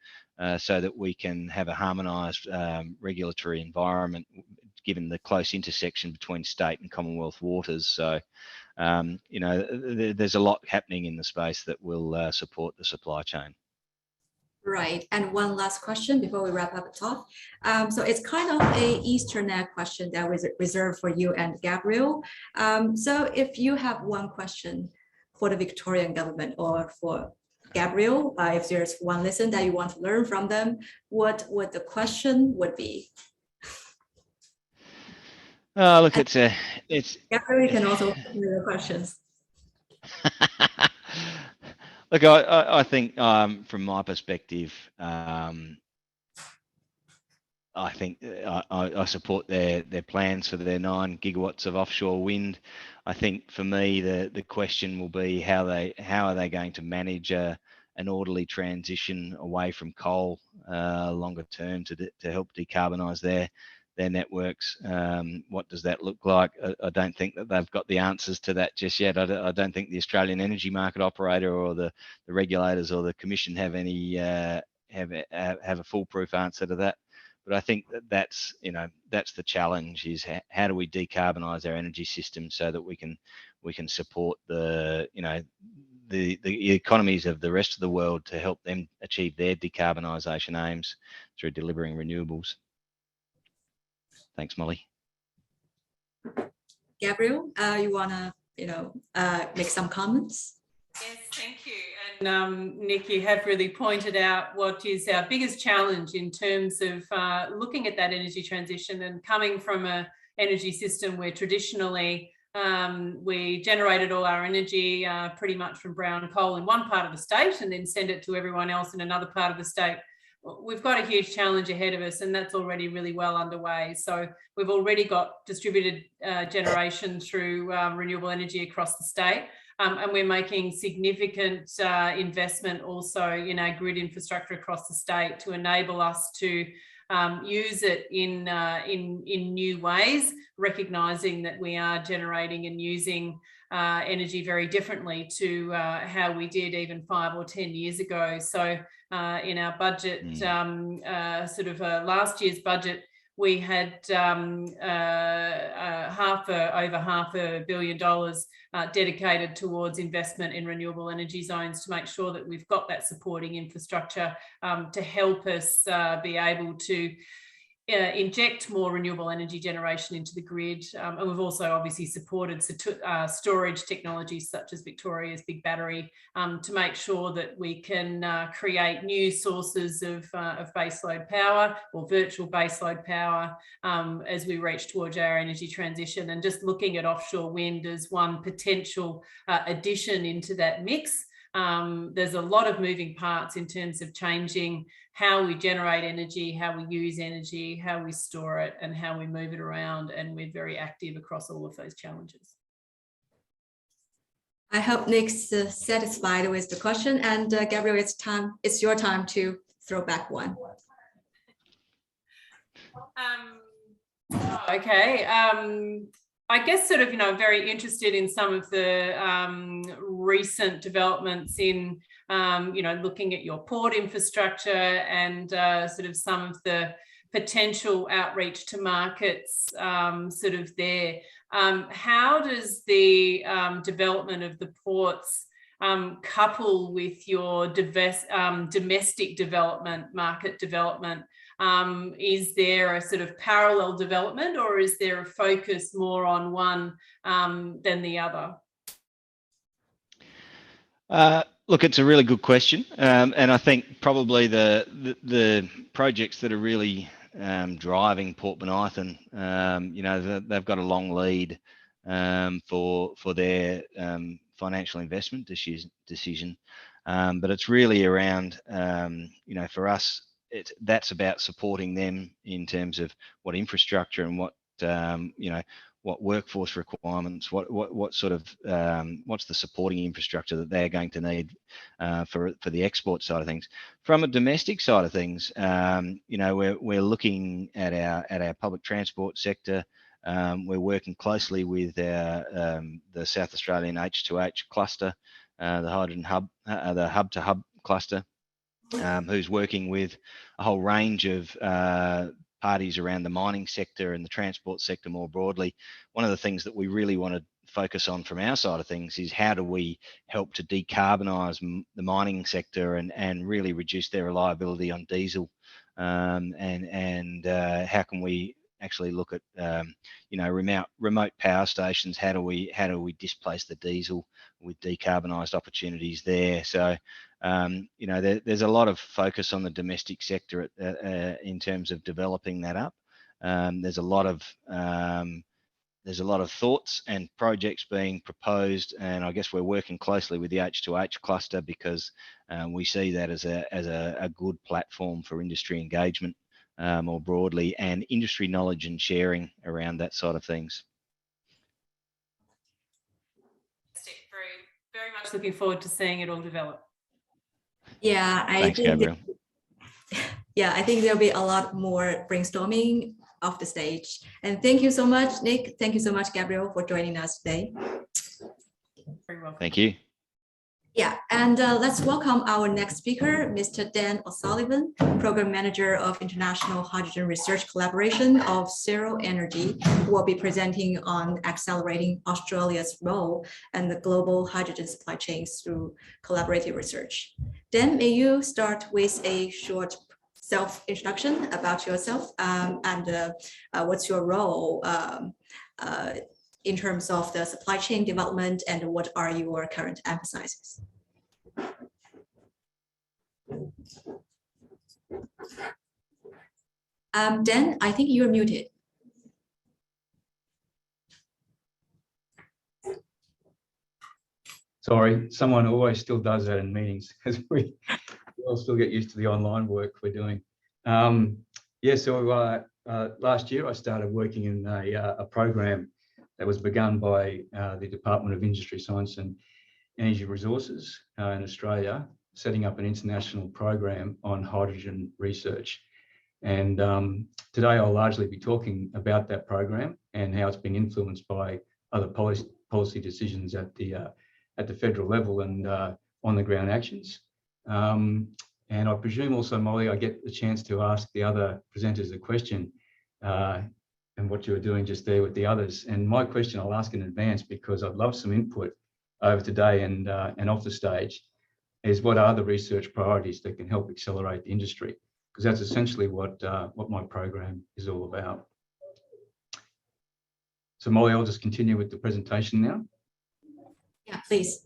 so that we can have a harmonised regulatory environment, given the close intersection between state and Commonwealth waters. So, there's a lot happening in the space that will support the supply chain. Right, and one last question before we wrap up the talk. So it's kind of a Eastern egg question that was reserved for you and Gabrielle. So if you have one question for the Victorian government or for Gabrielle, if there's one lesson that you want to learn from them, what would the question would be? Oh, look, it's Gabrielle, you can also hear your questions. Look, I think from my perspective, I think I support their plans for their 9 gigawatts of offshore wind. I think for me, the question will be how are they going to manage an orderly transition away from coal longer term to help decarbonise their networks. What does that look like? I don't think that they've got the answers to that just yet. I don't think the Australian Energy Market Operator or the regulators or the Commission have any have a foolproof answer to that. But I think that's the challenge: is how do we decarbonise our energy system so that we can support the economies of the rest of the world to help them achieve their decarbonisation aims through delivering renewables. Thanks, Molly. Gabrielle, you want to make some comments? Yes, thank you. And Nick, you have really pointed out what is our biggest challenge in terms of looking at that energy transition and coming from an energy system where traditionally we generated all our energy pretty much from brown coal in one part of the state and then send it to everyone else in another part of the state. We've got a huge challenge ahead of us, and that's already really well underway. So we've already got distributed generation through renewable energy across the state. And we're making significant investment also in our grid infrastructure across the state to enable us to use it in new ways, recognising that we are generating and using energy very differently to how we did even 5 or 10 years ago. So in our budget, last year's budget, we had over $500 million dedicated towards investment in renewable energy zones to make sure that we've got that supporting infrastructure to help us be able to inject more renewable energy generation into the grid. And we've also obviously supported storage technologies such as Victoria's big battery to make sure that we can create new sources of baseload power or virtual baseload power as we reach towards our energy transition. And just looking at offshore wind as one potential addition into that mix. There's a lot of moving parts in terms of changing how we generate energy, how we use energy, how we store it, and how we move it around. And we're very active across all of those challenges. I hope Nick's satisfied with the question. And Gabrielle, it's your time to throw back one. Okay. I guess I'm very interested in some of the recent developments in, looking at your port infrastructure and some of the potential outreach to markets there. How does the development of the ports couple with your domestic development, market development? Is there a sort of parallel development, or is there a focus more on one than the other? Look, it's a really good question, and I think probably the projects that are really driving Port Bonython, they've got a long lead for their financial investment decision. But it's really around, for us, that's about supporting them in terms of what infrastructure and what, what workforce requirements, what sort of, what's the supporting infrastructure that they're going to need for the export side of things. From a domestic side of things, we're looking at our public transport sector. We're working closely with the South Australian H2H cluster, the hydrogen hub, the hub-to-hub cluster, who's working with a whole range of parties around the mining sector and the transport sector more broadly. One of the things that we really want to focus on from our side of things is how do we help to decarbonise the mining sector and really reduce their reliability on diesel, and how can we actually look at remote power stations? How do we displace the diesel with decarbonised opportunities there? So there's a lot of focus on the domestic sector in terms of developing that up. There's a lot of thoughts and projects being proposed, and I guess we're working closely with the H2H cluster because we see that as a good platform for industry engagement more broadly, and industry knowledge and sharing around that side of things. Very much looking forward to seeing it all develop. Yeah, Thanks, Gabrielle. I think there'll be a lot more brainstorming off the stage. And thank you so much, Nick. Thank you so much, Gabrielle, for joining us today. Very welcome. Thank you. Yeah, and let's welcome our next speaker, Mr. Dan OSullivan, Program Manager of International Hydrogen Research Collaboration of CSIRO Energy, who will be presenting on accelerating Australia's role in the global hydrogen supply chains through collaborative research. Dan, may you start with a short self-introduction about yourself and what's your role in terms of the supply chain development, and what are your current emphases? Dan, I think you're muted. Sorry, someone always still does that in meetings because we all still get used to the online work we're doing. So last year I started working in a program that was begun by the Department of Industry, Science and Energy Resources in Australia, setting up an international program on hydrogen research. And today I'll largely be talking about that program and how it's been influenced by other policy decisions at the federal level and on the ground actions. And I presume also, Molly, I get the chance to ask the other presenters a question and what you were doing just there with the others. And my question I'll ask in advance, because I'd love some input over today and off the stage, is what are the research priorities that can help accelerate the industry? Because that's essentially what my program is all about. So Molly, I'll just continue with the presentation now. Yeah, please.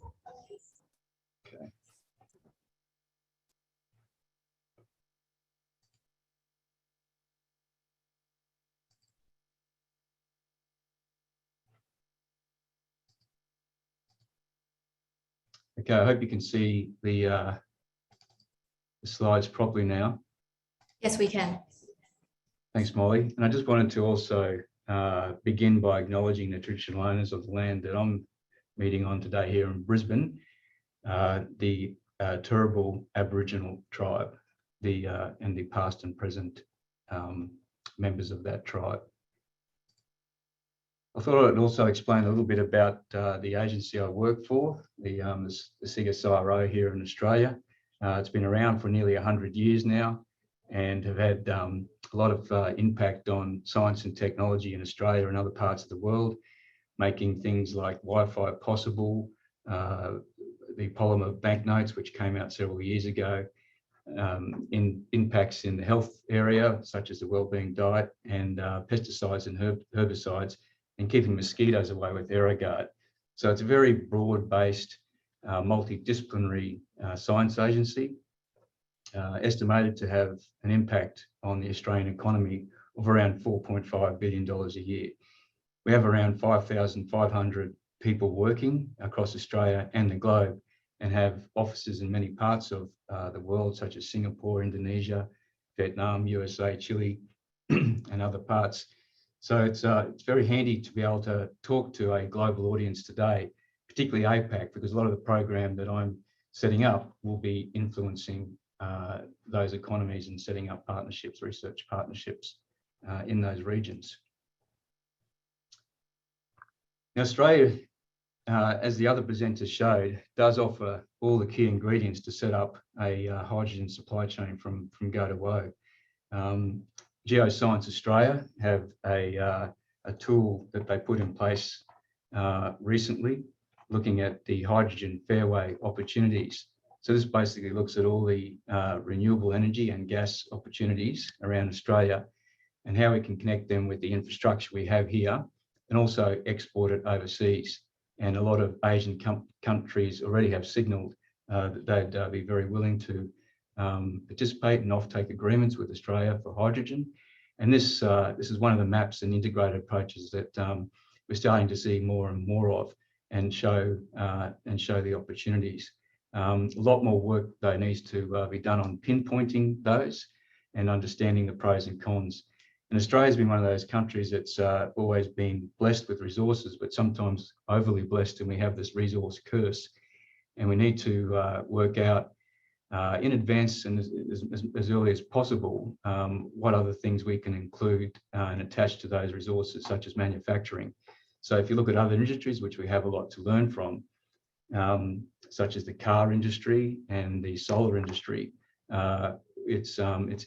Okay, I hope you can see the slides properly now. Yes, we can. Thanks, Molly. And I just wanted to also begin by acknowledging the traditional owners of the land that I'm meeting on today here in Brisbane, the Turrbal Aboriginal tribe, and the past and present members of that tribe. I thought I'd also explain a little bit about the agency I work for, the CSIRO here in Australia. It's been around for nearly 100 years now and have had a lot of impact on science and technology in Australia and other parts of the world, making things like Wi-Fi possible, the polymer banknotes, which came out several years ago, in impacts in the health area, such as the wellbeing diet and pesticides and herbicides, and keeping mosquitoes away with AeroGuard. So it's a very broad-based, multidisciplinary science agency, estimated to have an impact on the Australian economy of around $4.5 billion a year. We have around 5,500 people working across Australia and the globe, and have offices in many parts of the world, such as Singapore, Indonesia, Vietnam, USA, Chile, and other parts. So it's very handy to be able to talk to a global audience today, particularly APAC, because a lot of the program that I'm setting up will be influencing those economies and setting up partnerships, research partnerships in those regions. Now, Australia, as the other presenters showed, does offer all the key ingredients to set up a hydrogen supply chain from go to woe. Geoscience Australia have a tool that they put in place recently, looking at the hydrogen fairway opportunities. So this basically looks at all the renewable energy and gas opportunities around Australia and how we can connect them with the infrastructure we have here and also export it overseas. And a lot of Asian countries already have signalled that they'd be very willing to participate in offtake agreements with Australia for hydrogen. And this is one of the maps and integrated approaches that we're starting to see more and more of, and show the opportunities. A lot more work though needs to be done on pinpointing those and understanding the pros and cons. And Australia's been one of those countries that's always been blessed with resources, but sometimes overly blessed, and we have this resource curse. And we need to work out in advance and as early as possible what other things we can include and attach to those resources, such as manufacturing. So if you look at other industries, which we have a lot to learn from, such as the car industry and the solar industry, it's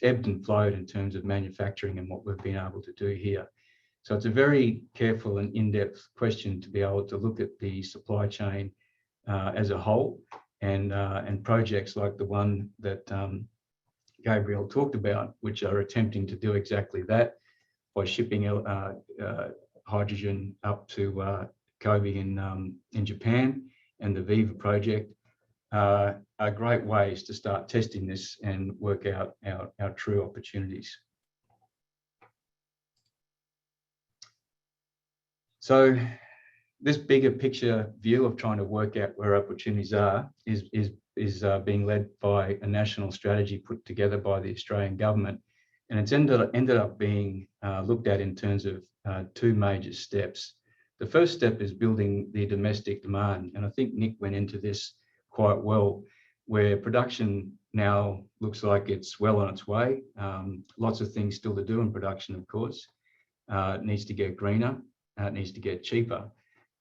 ebbed and flowed in terms of manufacturing and what we've been able to do here. So it's a very careful and in-depth question to be able to look at the supply chain as a whole, and projects like the one that Gabrielle talked about, which are attempting to do exactly that by shipping hydrogen up to Kobe in Japan, and the Viva project are great ways to start testing this and work out our true opportunities. So this bigger picture view of trying to work out where opportunities are is being led by a national strategy put together by the Australian government, and it's ended up being looked at in terms of two major steps. The first step is building the domestic demand, and I think Nick went into this quite well, where production now looks like it's well on its way. Lots of things still to do in production, of course. It needs to get greener, it needs to get cheaper.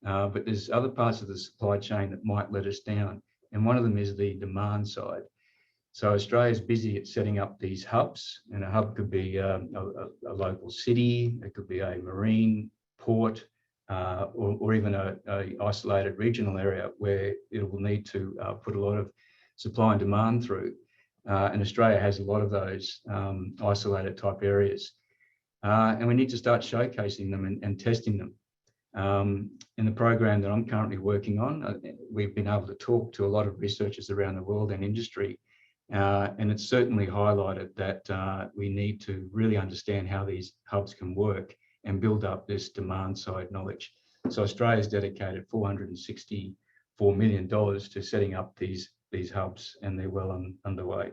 But there's other parts of the supply chain that might let us down, and one of them is the demand side. So Australia's busy at setting up these hubs, and a hub could be a local city, it could be a marine port, or even a isolated regional area where it will need to put a lot of supply and demand through. And Australia has a lot of those isolated type areas. And we need to start showcasing them and testing them. In the program that I'm currently working on, we've been able to talk to a lot of researchers around the world and industry, and it's certainly highlighted that we need to really understand how these hubs can work and build up this demand side knowledge. So Australia's dedicated $464 million to setting up these hubs, and they're well underway.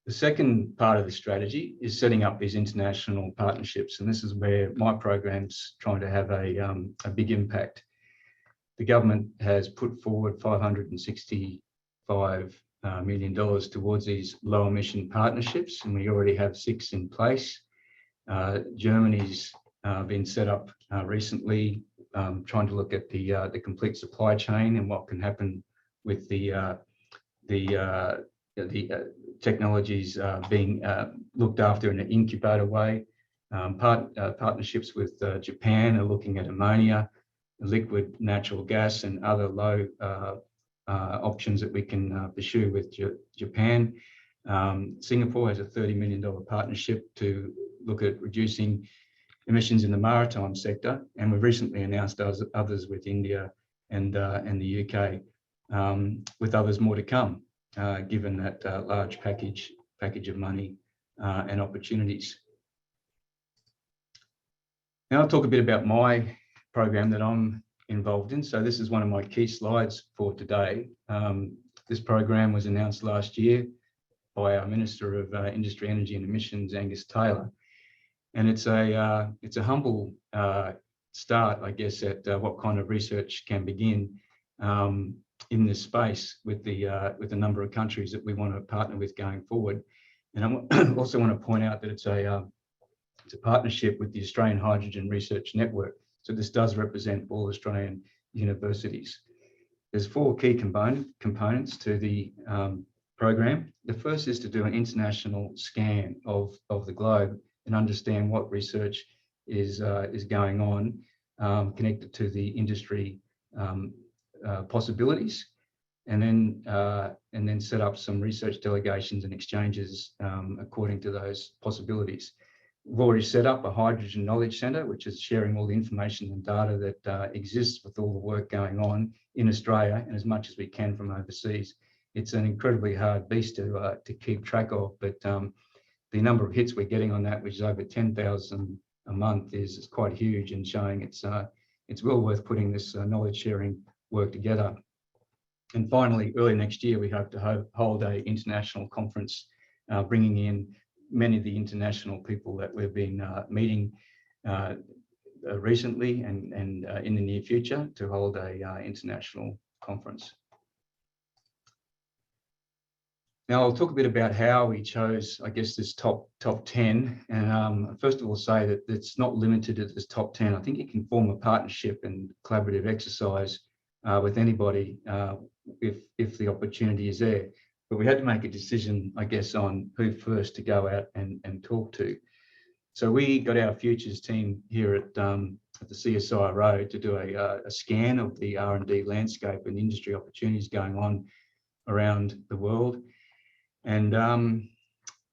The second part of the strategy is setting up these international partnerships, and this is where my program's trying to have a big impact. The government has put forward $565 million towards these low emission partnerships, and we already have 6 in place. Germany's been set up recently, trying to look at the complete supply chain and what can happen with the technologies being looked after in an incubator way. Partnerships with Japan are looking at ammonia, liquid natural gas, and other low options that we can pursue with Japan. Singapore has a $30 million partnership to look at reducing emissions in the maritime sector, and we've recently announced others with India and the UK, with others more to come, given that large package of money and opportunities. Now I'll talk a bit about my program that I'm involved in. So this is one of my key slides for today. This program was announced last year by our Minister of Industry, Energy and Emissions, Angus Taylor. And it's a humble start, I guess, at what kind of research can begin in this space with the number of countries that we want to partner with going forward. And I also want to point out that it's a partnership with the Australian Hydrogen Research Network. So this does represent all Australian universities. There's 4 key components to the program. The first is to do an international scan of the globe and understand what research is going on connected to the industry possibilities, and then set up some research delegations and exchanges according to those possibilities. We've already set up a hydrogen knowledge centre, which is sharing all the information and data that exists with all the work going on in Australia and as much as we can from overseas. It's an incredibly hard beast to keep track of, but the number of hits we're getting on that, which is over 10,000 a month, is quite huge, and showing it's well worth putting this knowledge sharing work together. And finally, early next year, we hope to hold an international conference, bringing in many of the international people that we've been meeting recently and in the near future, to hold a international conference. Now I'll talk a bit about how we chose, I guess, this top 10. And first of all, say that it's not limited to this top 10. I think it can form a partnership and collaborative exercise with anybody if the opportunity is there. But we had to make a decision, I guess, on who first to go out and talk to. So we got our futures team here at the CSIRO to do a scan of the R&D landscape and industry opportunities going on around the world, and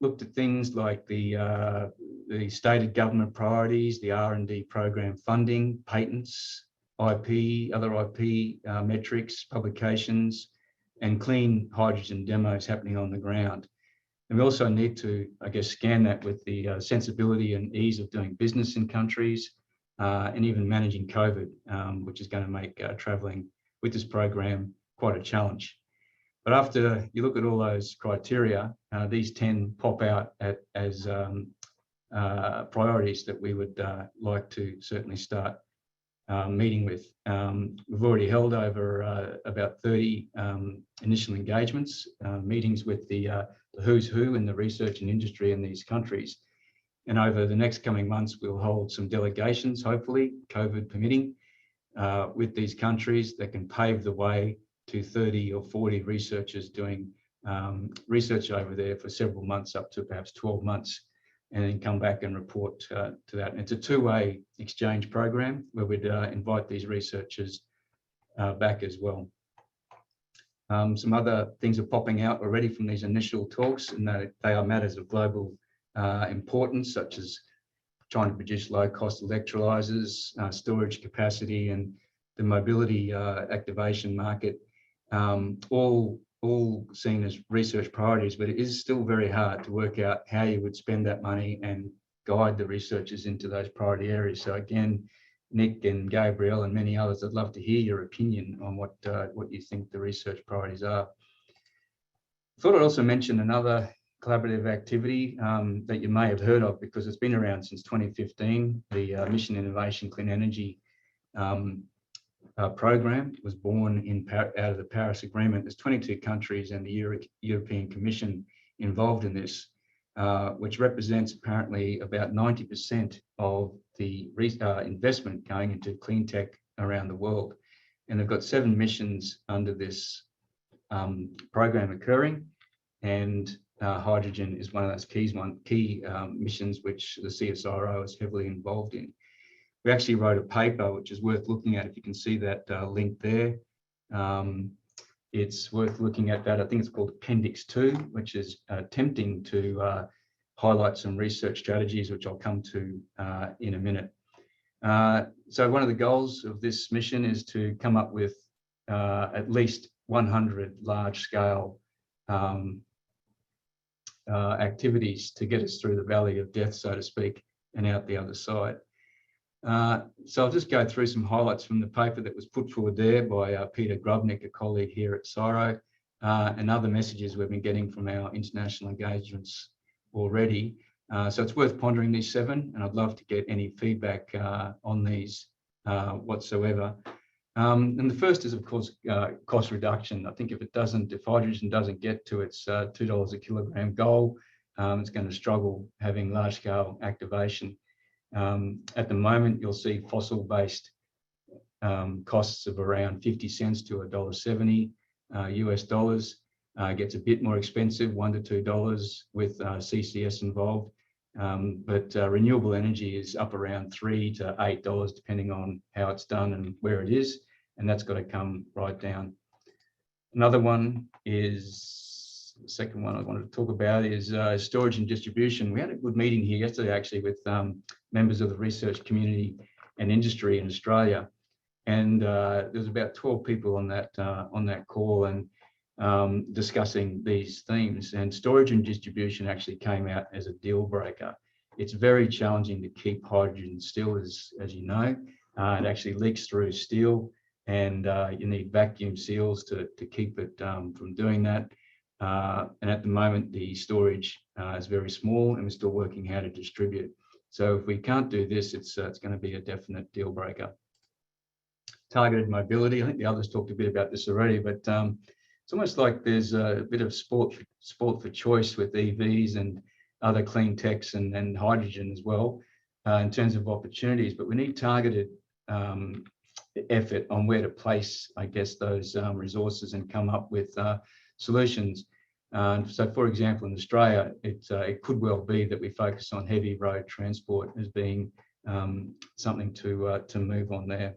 looked at things like the stated government priorities, the R&D program funding, patents, IP, other IP metrics, publications, and clean hydrogen demos happening on the ground. And we also need to, I guess, scan that with the sensibility and ease of doing business in countries, and even managing COVID, which is going to make travelling with this program quite a challenge. But after you look at all those criteria, these 10 pop out as priorities that we would like to certainly start meeting with. We've already held over about 30 initial engagements, meetings with the who's who in the research and industry in these countries. And over the next coming months, we'll hold some delegations, hopefully, COVID permitting, with these countries that can pave the way to 30 or 40 researchers doing research over there for several months, up to perhaps 12 months, and then come back and report to that. And it's a 2-way exchange program where we'd invite these researchers back as well. Some other things are popping out already from these initial talks, and they are matters of global importance, such as trying to produce low-cost electrolyzers, storage capacity, and the mobility activation market, all seen as research priorities, but it is still very hard to work out how you would spend that money and guide the researchers into those priority areas. So again, Nick and Gabrielle and many others, I'd love to hear your opinion on what you think the research priorities are. I thought I'd also mention another collaborative activity that you may have heard of, because it's been around since 2015. The Mission Innovation Clean Energy program was born out of the Paris Agreement. There's 22 countries and the European Commission involved in this, which represents apparently about 90% of the investment going into clean tech around the world. And they've got 7 missions under this program occurring, and hydrogen is one of those key missions which the CSIRO is heavily involved in. We actually wrote a paper which is worth looking at. If you can see that link there, it's worth looking at that. I think it's called Appendix 2, which is attempting to highlight some research strategies, which I'll come to in a minute. So one of the goals of this mission is to come up with at least 100 large-scale activities to get us through the valley of death, so to speak, and out the other side. So I'll just go through some highlights from the paper that was put forward there by Peter Grubnick, a colleague here at CSIRO, and other messages we've been getting from our international engagements already. So it's worth pondering these 7, and I'd love to get any feedback on these whatsoever. And the first is, of course, cost reduction. I think if hydrogen doesn't get to its $2 a kilogram goal, it's going to struggle having large-scale activation. At the moment, you'll see fossil-based costs of around 50 cents to $1.70 US dollars. Gets a bit more expensive, $1 to $2 with CCS involved. But renewable energy is up around $3 to $8, depending on how it's done and where it is, and that's got to come right down. Another one is, the second one I wanted to talk about is storage and distribution. We had a good meeting here yesterday, actually, with members of the research community and industry in Australia, and there was about 12 people on that call and discussing these themes, and storage and distribution actually came out as a deal breaker. It's very challenging to keep hydrogen still, as you know. It actually leaks through steel, and you need vacuum seals to keep it from doing that. And at the moment, the storage is very small, and we're still working how to distribute. So if we can't do this, it's going to be a definite deal breaker. Targeted mobility. I think the others talked a bit about this already, but it's almost like there's a bit of sport for choice with EVs and other clean techs and hydrogen as well in terms of opportunities. But we need targeted effort on where to place, I guess, those resources and come up with solutions. So, for example, in Australia, it could well be that we focus on heavy road transport as being something to move on there.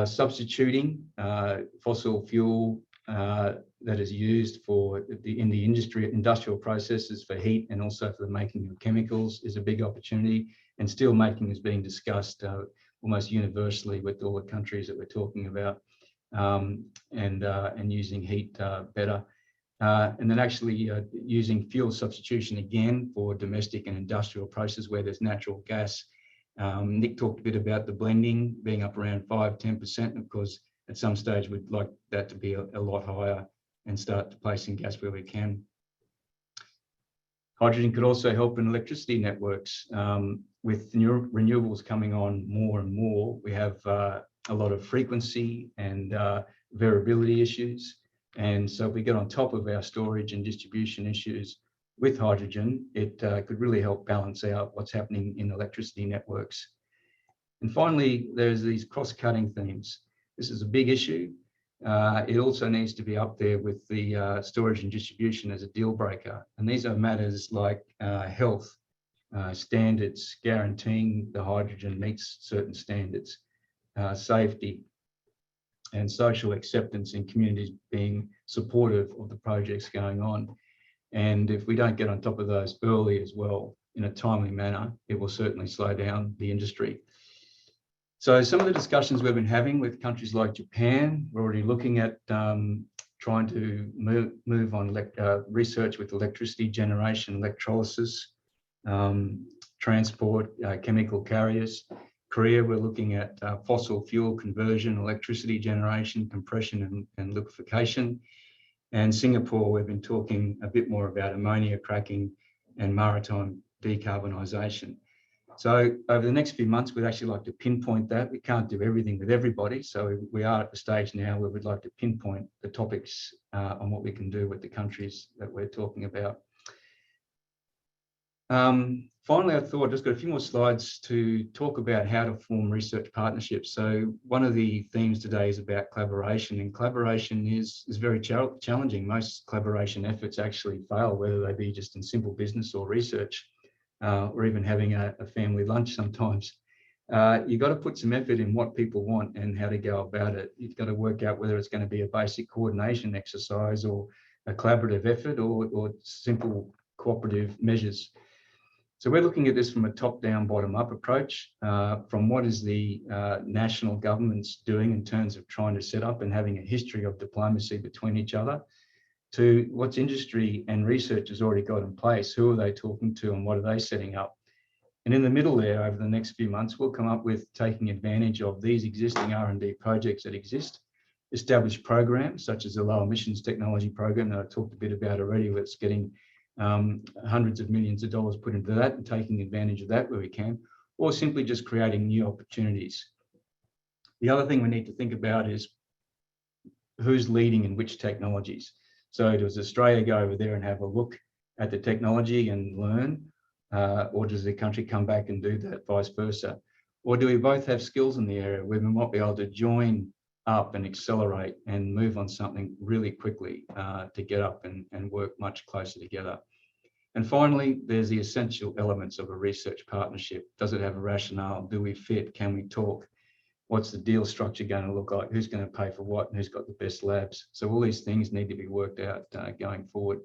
Substituting fossil fuel that is used in the industrial processes for heat and also for the making of chemicals is a big opportunity, and steel making is being discussed almost universally with all the countries that we're talking about, and using heat better. And then actually using fuel substitution again for domestic and industrial processes where there's natural gas. Nick talked a bit about the blending being up around 5–10%. Of course, at some stage, we'd like that to be a lot higher and start placing gas where we can. Hydrogen could also help in electricity networks. With renewables coming on more and more, we have a lot of frequency and variability issues. And so if we get on top of our storage and distribution issues with hydrogen, it could really help balance out what's happening in electricity networks. And finally, there's these cross-cutting themes. This is a big issue. It also needs to be up there with the storage and distribution as a deal breaker. And these are matters like health standards, guaranteeing the hydrogen meets certain standards, safety, and social acceptance in communities being supportive of the projects going on. And if we don't get on top of those early as well, in a timely manner, it will certainly slow down the industry. So some of the discussions we've been having with countries like Japan, we're already looking at trying to move on research with electricity generation, electrolysis, transport, chemical carriers. Korea, we're looking at fossil fuel conversion, electricity generation, compression and liquefaction. And Singapore, we've been talking a bit more about ammonia cracking and maritime decarbonisation. So over the next few months, we'd actually like to pinpoint that. We can't do everything with everybody. So we are at the stage now where we'd like to pinpoint the topics on what we can do with the countries that we're talking about. Finally, I thought I've just got a few more slides to talk about how to form research partnerships. So one of the themes today is about collaboration, and collaboration is very challenging. Most collaboration efforts actually fail, whether they be just in simple business or research, or even having a family lunch sometimes. You've got to put some effort in what people want and how to go about it. You've got to work out whether it's going to be a basic coordination exercise or a collaborative effort or simple cooperative measures. So we're looking at this from a top-down, bottom-up approach, from what is the national governments doing in terms of trying to set up and having a history of diplomacy between each other, to what's industry and research has already got in place. Who are they talking to and what are they setting up? And in the middle there, over the next few months, we'll come up with taking advantage of these existing R&D projects that exist, established programs such as the low emissions technology program that I talked a bit about already, where it's getting hundreds of millions of dollars put into that and taking advantage of that where we can, or simply just creating new opportunities. The other thing we need to think about is who's leading in which technologies. So does Australia go over there and have a look at the technology and learn, or does the country come back and do that, vice versa? Or do we both have skills in the area where we might be able to join up and accelerate and move on something really quickly to get up and work much closer together? And finally, there's the essential elements of a research partnership. Does it have a rationale? Do we fit? Can we talk? What's the deal structure going to look like? Who's going to pay for what and who's got the best labs? So all these things need to be worked out going forward.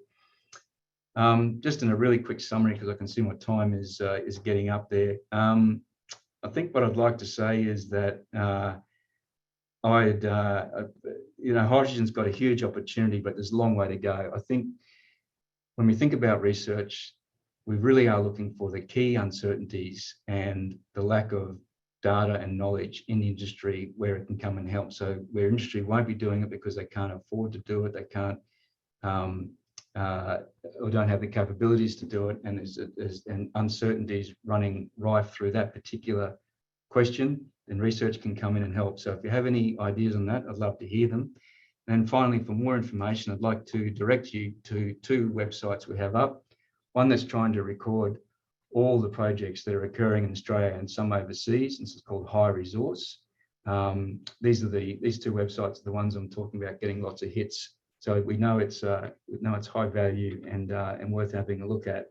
Just in a really quick summary, because I can see my time is getting up there. I think what I'd like to say is that hydrogen's got a huge opportunity, but there's a long way to go. I think when we think about research, we really are looking for the key uncertainties and the lack of data and knowledge in the industry where it can come and help. So where industry won't be doing it because they can't afford to do it, they can't or don't have the capabilities to do it, and there's uncertainties running rife through that particular question, then research can come in and help. So if you have any ideas on that, I'd love to hear them. And finally, for more information, I'd like to direct you to 2 websites we have up. One that's trying to record all the projects that are occurring in Australia and some overseas. This is called High Resource. These 2 websites are the ones I'm talking about getting lots of hits. So we know it's high value and worth having a look at.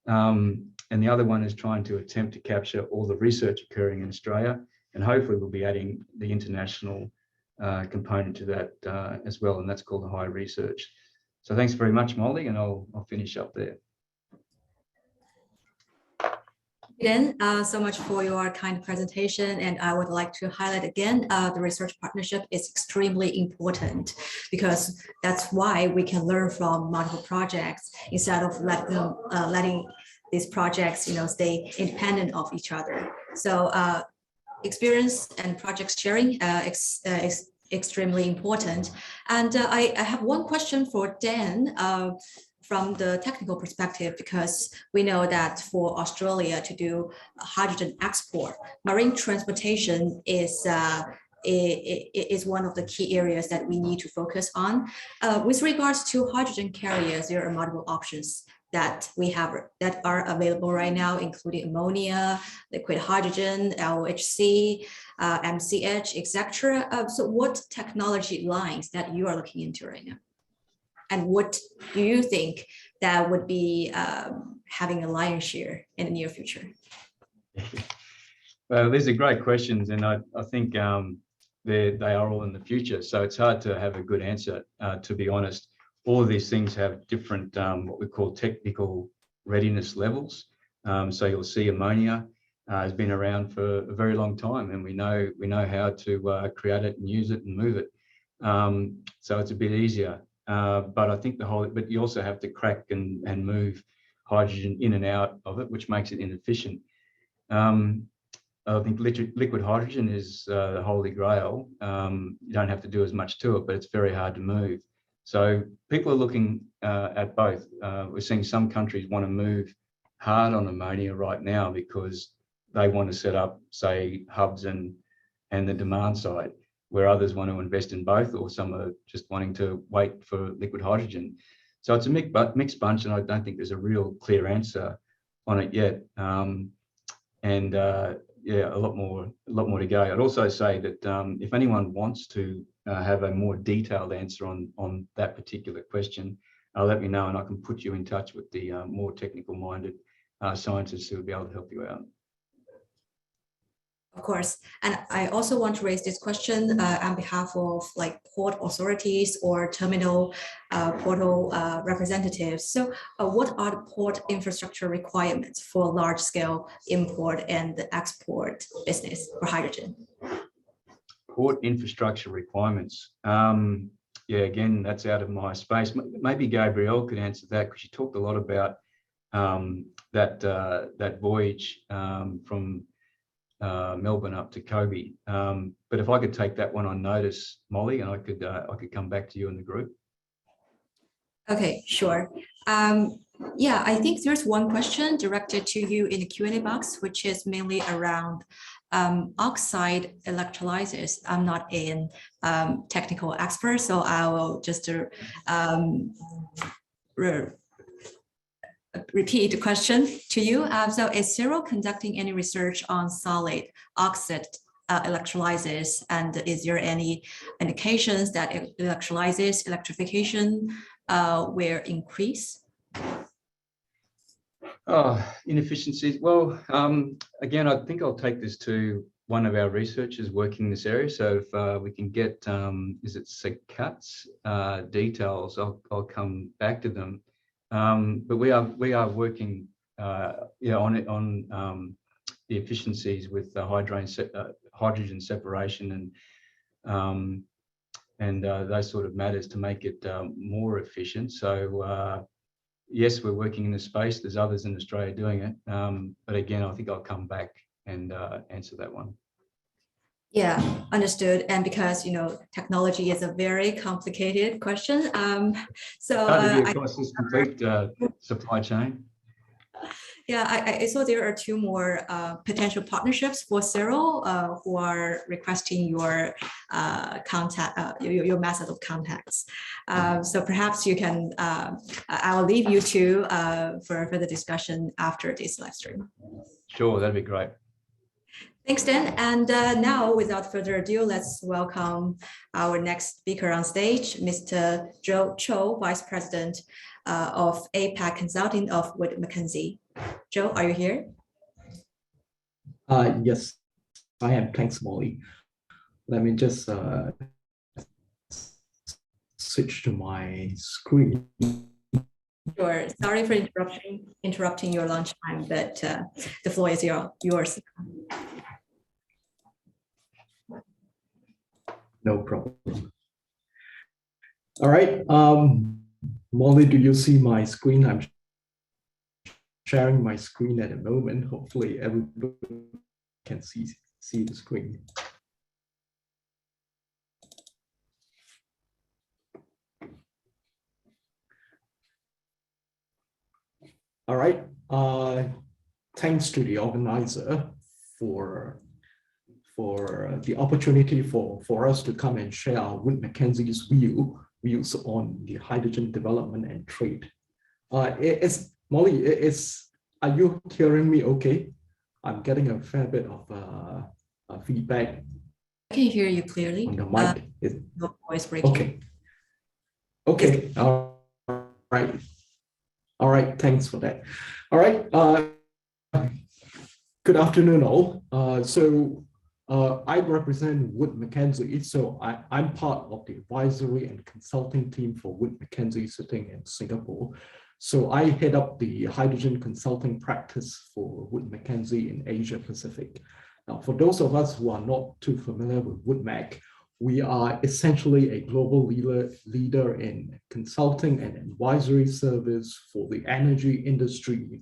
And the other one is trying to attempt to capture all the research occurring in Australia, and hopefully we'll be adding the international component to that as well, and that's called High Research. So thanks very much, Molly, and I'll finish up there. Again, so much for your kind presentation, and I would like to highlight again, the research partnership is extremely important because that's why we can learn from multiple projects instead of letting these projects, stay independent of each other. So experience and project sharing is extremely important. And I have one question for Dan. From the technical perspective, because we know that for Australia to do hydrogen export, marine transportation is one of the key areas that we need to focus on. With regards to hydrogen carriers, there are multiple options that we have that are available right now, including ammonia, liquid hydrogen, LOHC, MCH, etc. So what technology lines that you are looking into right now? And what do you think that would be having a lion's share in the near future? Well, these are great questions, and I think they are all in the future. So it's hard to have a good answer, to be honest. All of these things have different, what we call technical readiness levels. So you'll see ammonia has been around for a very long time, and we know how to create it and use it and move it. So it's a bit easier. But I think but you also have to crack and move hydrogen in and out of it, which makes it inefficient. I think liquid hydrogen is the holy grail. You don't have to do as much to it, but it's very hard to move. So people are looking at both. We're seeing some countries want to move hard on ammonia right now because they want to set up, say, hubs and the demand side, where others want to invest in both, or some are just wanting to wait for liquid hydrogen. So it's a mixed bunch, and I don't think there's a real clear answer on it yet. Yeah, a lot more to go. I'd also say that if anyone wants to have a more detailed answer on that particular question, let me know, and I can put you in touch with the more technical-minded scientists who will be able to help you out. Of course, and I also want to raise this question on behalf of port authorities or terminal portal representatives. So what are the port infrastructure requirements for large-scale import and export business for hydrogen? Port infrastructure requirements. Yeah, again, that's out of my space. Maybe Gabrielle could answer that, because she talked a lot about that voyage from Melbourne up to Kobe. But if I could take that one on notice, Molly, and I could come back to you in the group. Okay, sure. Yeah, I think there's one question directed to you in the Q&A box, which is mainly around oxide electrolyzers. I'm not a technical expert, so I will just repeat the question to you. So is CSIRO conducting any research on solid oxide electrolyzers, and is there any indications that electrification will increase? Inefficiencies. Well, again, I think I'll take this to one of our researchers working in this area. So if we can get, is it Sakat's details, I'll come back to them. But we are working, on the efficiencies with the hydrogen separation and those sort of matters to make it more efficient. So yes, we're working in the space. There's others in Australia doing it. But again, I think I'll come back and answer that one. Yeah, understood. And because, technology is a very complicated question. So across this complete supply chain. Yeah, I saw there are two more potential partnerships for CSIRO who are requesting your contact, your method of contacts. So perhaps you can, I will leave you two for further discussion after this live stream. Sure, that'd be great. Thanks, Dan. And now, without further ado, let's welcome our next speaker on stage, Mr. Chow, Vice President of APAC Consulting of Mackenzie. Joe, are you here? Yes, I am. Thanks, Molly. Let me just switch to my screen. Sure. Sorry for interrupting your lunchtime, but the floor is yours. No problem. All right. Molly, do you see my screen? I'm sharing my screen at the moment. Hopefully everybody can see the screen. All right. Thanks to the organizer for the opportunity for us to come and share with Mackenzie's views on the hydrogen development and trade. Molly, are you hearing me okay? I'm getting a fair bit of feedback. I can hear you clearly. On the mic. No voice breaking. Okay. Okay. All right. All right. Thanks for that. All right. Good afternoon, all. I represent Wood Mackenzie. So I'm part of the advisory and consulting team for Wood Mackenzie sitting in Singapore. So I head up the hydrogen consulting practice for Wood Mackenzie in Asia Pacific. Now, for those of us who are not too familiar with Wood Mac, we are essentially a global leader in consulting and advisory service for the energy industry,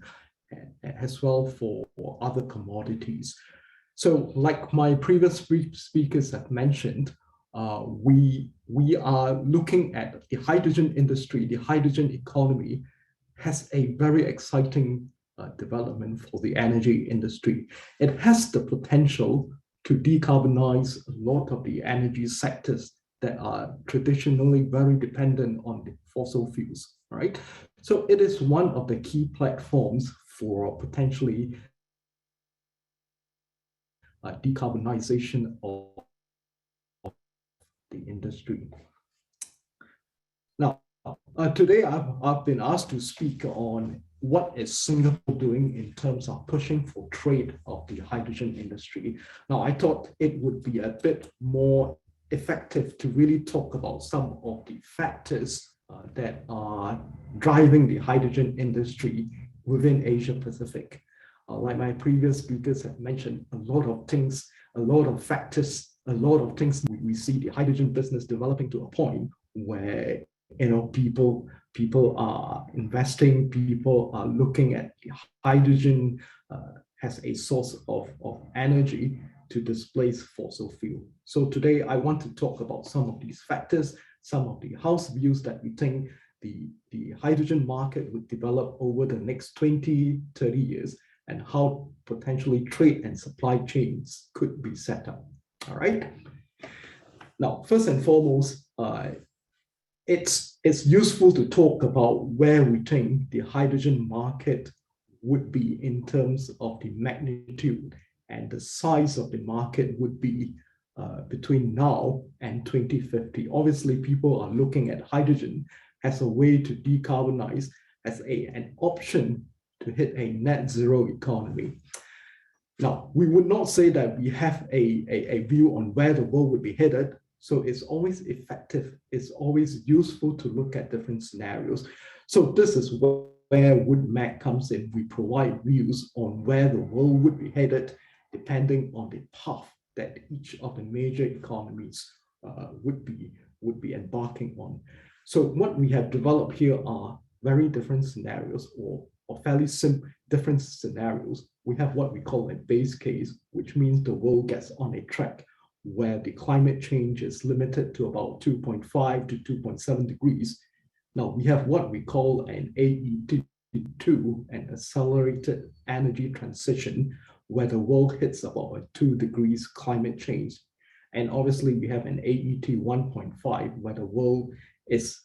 as well for other commodities. So like my previous speakers have mentioned, we are looking at the hydrogen industry. The hydrogen economy has a very exciting development for the energy industry. It has the potential to decarbonize a lot of the energy sectors that are traditionally very dependent on the fossil fuels, right? So it is one of the key platforms for potentially decarbonization of the industry. Now, today I've been asked to speak on what is Singapore doing in terms of pushing for trade of the hydrogen industry. Now, I thought it would be a bit more effective to really talk about some of the factors that are driving the hydrogen industry within Asia Pacific. Like my previous speakers have mentioned, a lot of things, a lot of factors, a lot of things. We see the hydrogen business developing to a point where people are investing, people are looking at hydrogen as a source of energy to displace fossil fuel. So today I want to talk about some of these factors, some of the house views that we think the hydrogen market would develop over the next 20, 30 years, and how potentially trade and supply chains could be set up. All right. Now, first and foremost, it's useful to talk about where we think the hydrogen market would be in terms of the magnitude and the size of the market would be between now and 2050. Obviously, people are looking at hydrogen as a way to decarbonize, as an option to hit a net zero economy. Now, we would not say that we have a view on where the world would be headed. So it's always effective. It's always useful to look at different scenarios. So this is where WoodMac comes in. We provide views on where the world would be headed, depending on the path that each of the major economies would be embarking on. So what we have developed here are very different scenarios, or fairly different scenarios. We have what we call a base case, which means the world gets on a track where the climate change is limited to about 2.5 to 2.7 degrees. Now we have what we call an AET2, an accelerated energy transition, where the world hits about a 2 degrees climate change. And obviously we have an AET 1.5, where the world is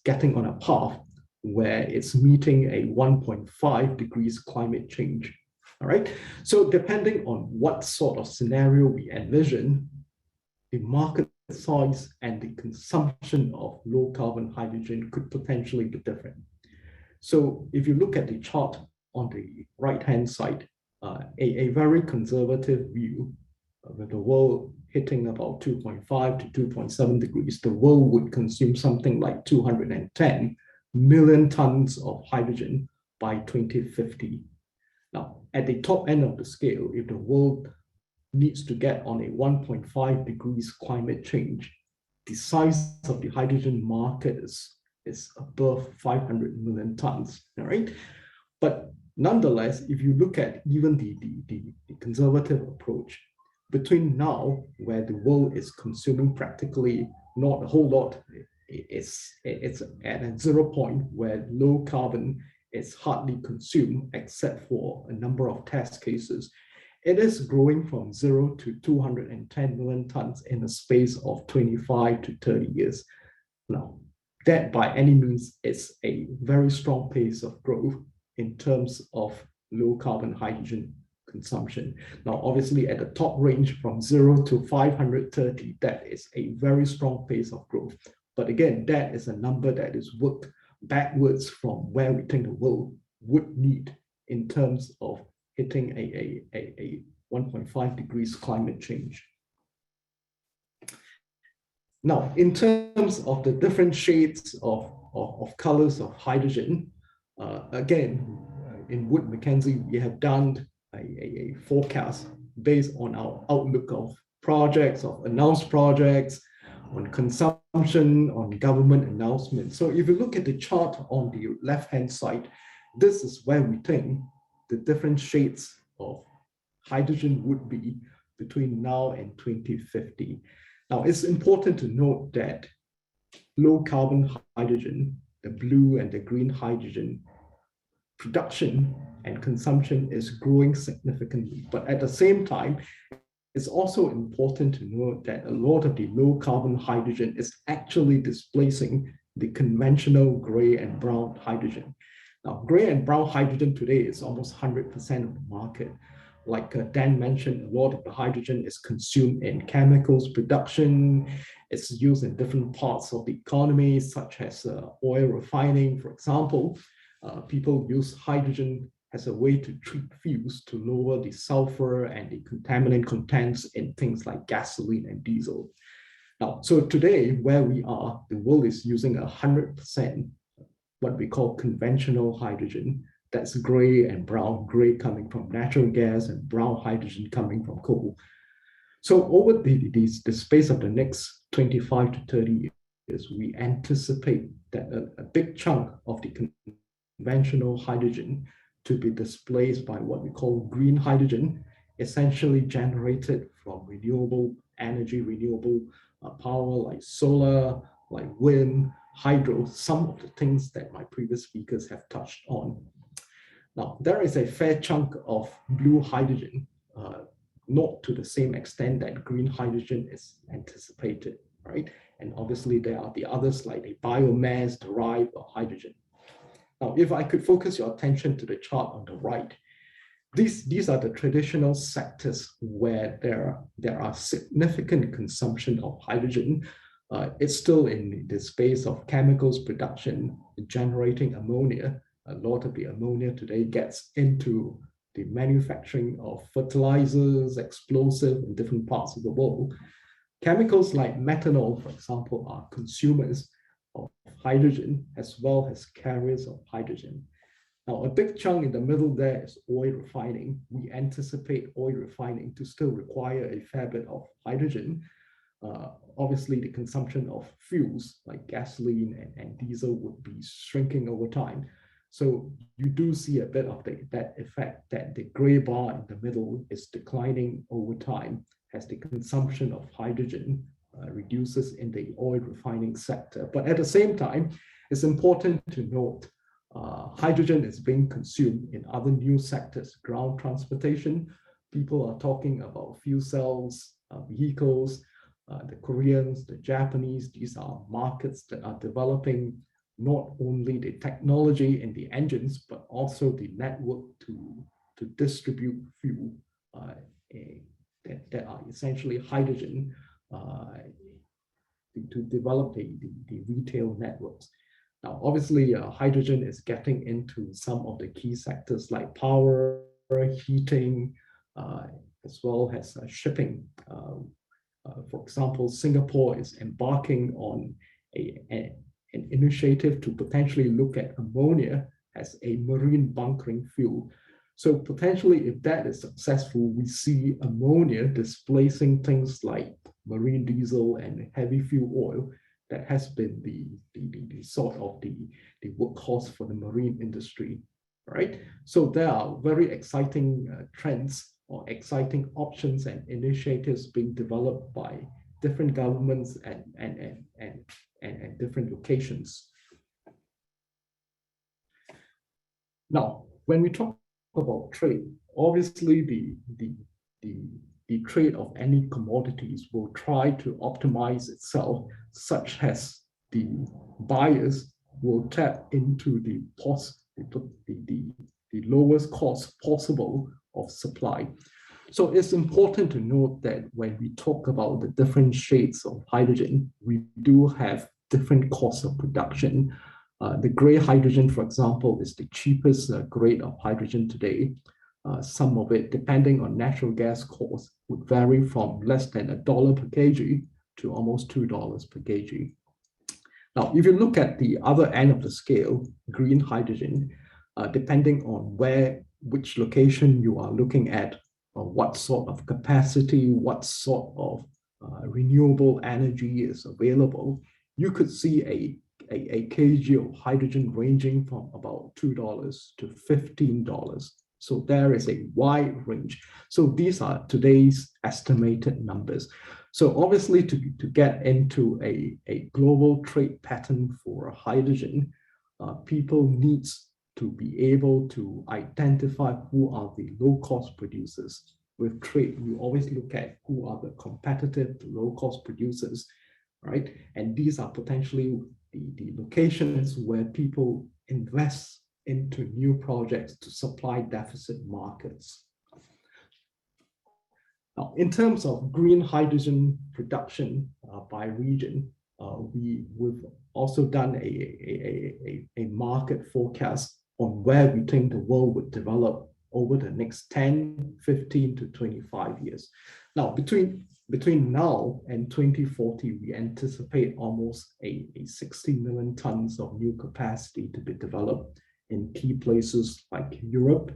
getting on a path where it's meeting a 1.5 degrees climate change. All right. So depending on what sort of scenario we envision, the market size and the consumption of low carbon hydrogen could potentially be different. So if you look at the chart on the right-hand side, a very conservative view with the world hitting about 2.5 to 2.7 degrees, the world would consume something like 210 million tons of hydrogen by 2050. Now, at the top end of the scale, if the world needs to get on a 1.5 degrees climate change, the size of the hydrogen market is above 500 million tons, all right? But nonetheless, if you look at even the conservative approach, between now, where the world is consuming practically not a whole lot, it's at a 0 point where low carbon is hardly consumed except for a number of test cases. It is growing from 0 to 210 million tons in a space of 25 to 30 years. Now, that by any means is a very strong pace of growth in terms of low carbon hydrogen consumption. Now, obviously at the top range from 0 to 530, that is a very strong pace of growth. But again, that is a number that is worked backwards from where we think the world would need in terms of hitting a 1.5 degrees climate change. Now, in terms of the different shades of colors of hydrogen, again, in Wood Mackenzie, we have done a forecast based on our outlook of projects, of announced projects, on consumption, on government announcements. So if you look at the chart on the left-hand side, this is where we think the different shades of hydrogen would be between now and 2050. Now, it's important to note that low carbon hydrogen, the blue and the green hydrogen, production and consumption is growing significantly. But at the same time, it's also important to note that a lot of the low carbon hydrogen is actually displacing the conventional gray and brown hydrogen. Now, gray and brown hydrogen today is almost 100% of the market. Like Dan mentioned, a lot of the hydrogen is consumed in chemicals production. It's used in different parts of the economy, such as oil refining, for example. People use hydrogen as a way to treat fuels to lower the sulfur and the contaminant contents in things like gasoline and diesel. Now, so today, where we are, the world is using 100% what we call conventional hydrogen. That's gray and brown, gray coming from natural gas and brown hydrogen coming from coal. So over the space of the next 25 to 30 we anticipate that a big chunk of the conventional hydrogen to be displaced by what we call green hydrogen, essentially generated from renewable energy, renewable power like solar, like wind, hydro, some of the things that my previous speakers have touched on. Now, there is a fair chunk of blue hydrogen, not to the same extent that green hydrogen is anticipated, right? And obviously there are the others like the biomass derived hydrogen. Now, if I could focus your attention to the chart on the right, these are the traditional sectors where there are significant consumption of hydrogen. It's still in the space of chemicals production, generating ammonia. A lot of the ammonia today gets into the manufacturing of fertilizers, explosives in different parts of the world. Chemicals like methanol, for example, are consumers of hydrogen as well as carriers of hydrogen. Now, a big chunk in the middle there is oil refining. We anticipate oil refining to still require a fair bit of hydrogen. Obviously, the consumption of fuels like gasoline and diesel would be shrinking over time. So you do see a bit of that effect that the gray bar in the middle is declining over time as the consumption of hydrogen reduces in the oil refining sector. But at the same time, it's important to note hydrogen is being consumed in other new sectors, ground transportation. People are talking about fuel cells, vehicles, the Koreans, the Japanese. These are markets that are developing not only the technology in the engines, but also the network to distribute fuel that are essentially hydrogen to develop the retail networks. Now, obviously, hydrogen is getting into some of the key sectors like power, heating, as well as shipping. For example, Singapore is embarking on an initiative to potentially look at ammonia as a marine bunkering fuel. So potentially, if that is successful, we see ammonia displacing things like marine diesel and heavy fuel oil that has been the sort of the workhorse for the marine industry, right? So there are very exciting trends or exciting options and initiatives being developed by different governments and different locations. Now, when we talk about trade, obviously the trade of any commodities will try to optimize itself such as the buyers will tap into the lowest cost possible of supply. So it's important to note that when we talk about the different shades of hydrogen, we do have different costs of production. The gray hydrogen, for example, is the cheapest grade of hydrogen today. Some of it, depending on natural gas costs, would vary from less than $1 per kg to almost $2 per kg. Now, if you look at the other end of the scale, green hydrogen, depending on which location you are looking at, or what sort of capacity, what sort of renewable energy is available, you could see a kg of hydrogen ranging from about $2 to $15. So there is a wide range. So these are today's estimated numbers. So obviously to get into a global trade pattern for hydrogen, people need to be able to identify who are the low-cost producers. With trade, we always look at who are the competitive low-cost producers, right? And these are potentially the locations where people invest into new projects to supply deficit markets. Now, in terms of green hydrogen production by region, we've also done a market forecast on where we think the world would develop over the next 10, 15 to 25 years. Now, between now and 2040, we anticipate almost a 60 million tons of new capacity to be developed in key places like Europe,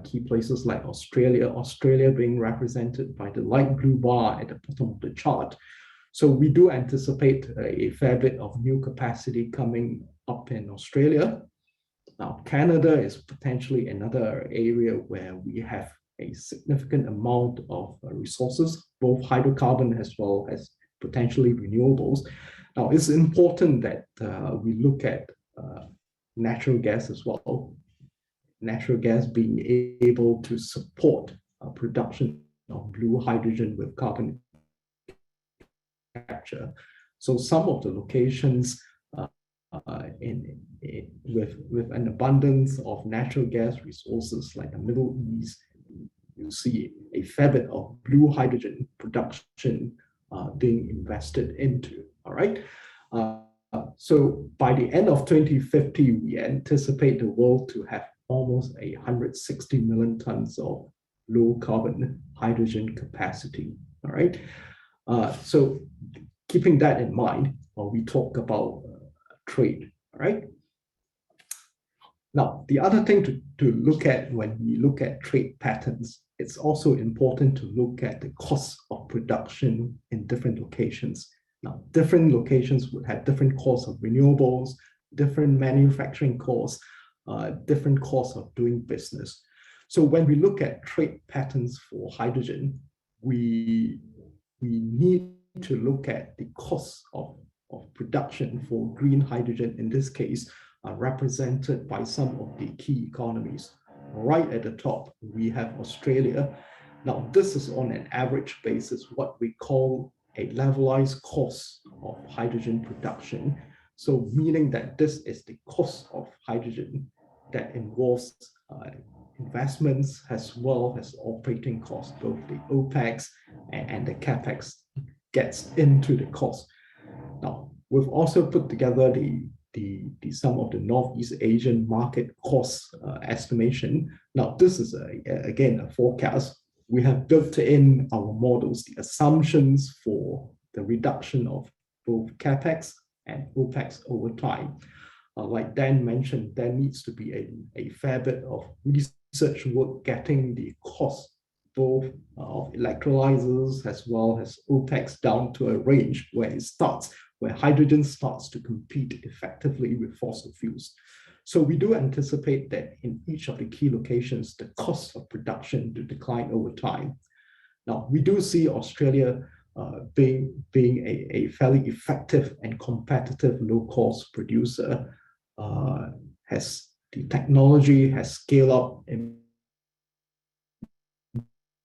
key places like Australia being represented by the light blue bar at the bottom of the chart. So we do anticipate a fair bit of new capacity coming up in Australia. Now, Canada is potentially another area where we have a significant amount of resources, both hydrocarbon as well as potentially renewables. Now, it's important that we look at natural gas as well. Natural gas being able to support production of blue hydrogen with carbon capture. So some of the locations with an abundance of natural gas resources like the Middle East, you see a fair bit of blue hydrogen production being invested into, all right? So by the end of 2050, we anticipate the world to have almost 160 million tons of low carbon hydrogen capacity, all right? So keeping that in mind, we talk about trade, all right? Now, the other thing to look at when we look at trade patterns, it's also important to look at the cost of production in different locations. Now, different locations would have different costs of renewables, different manufacturing costs, different costs of doing business. So when we look at trade patterns for hydrogen, we need to look at the cost of production for green hydrogen, in this case, represented by some of the key economies. Right at the top, we have Australia. Now, this is on an average basis, what we call a levelized cost of hydrogen production. So meaning that this is the cost of hydrogen that involves investments as well as operating costs, both the OPEX and the CAPEX gets into the cost. Now, we've also put together the sum of the Northeast Asian market cost estimation. Now, this is again a forecast. We have built in our models the assumptions for the reduction of both CAPEX and OPEX over time. Like Dan mentioned, there needs to be a fair bit of research work getting the cost both of electrolyzers as well as OPEX down to a range where hydrogen starts to compete effectively with fossil fuels. So we do anticipate that in each of the key locations, the cost of production to decline over time. Now, we do see Australia being a fairly effective and competitive low-cost producer, has the technology has scaled up and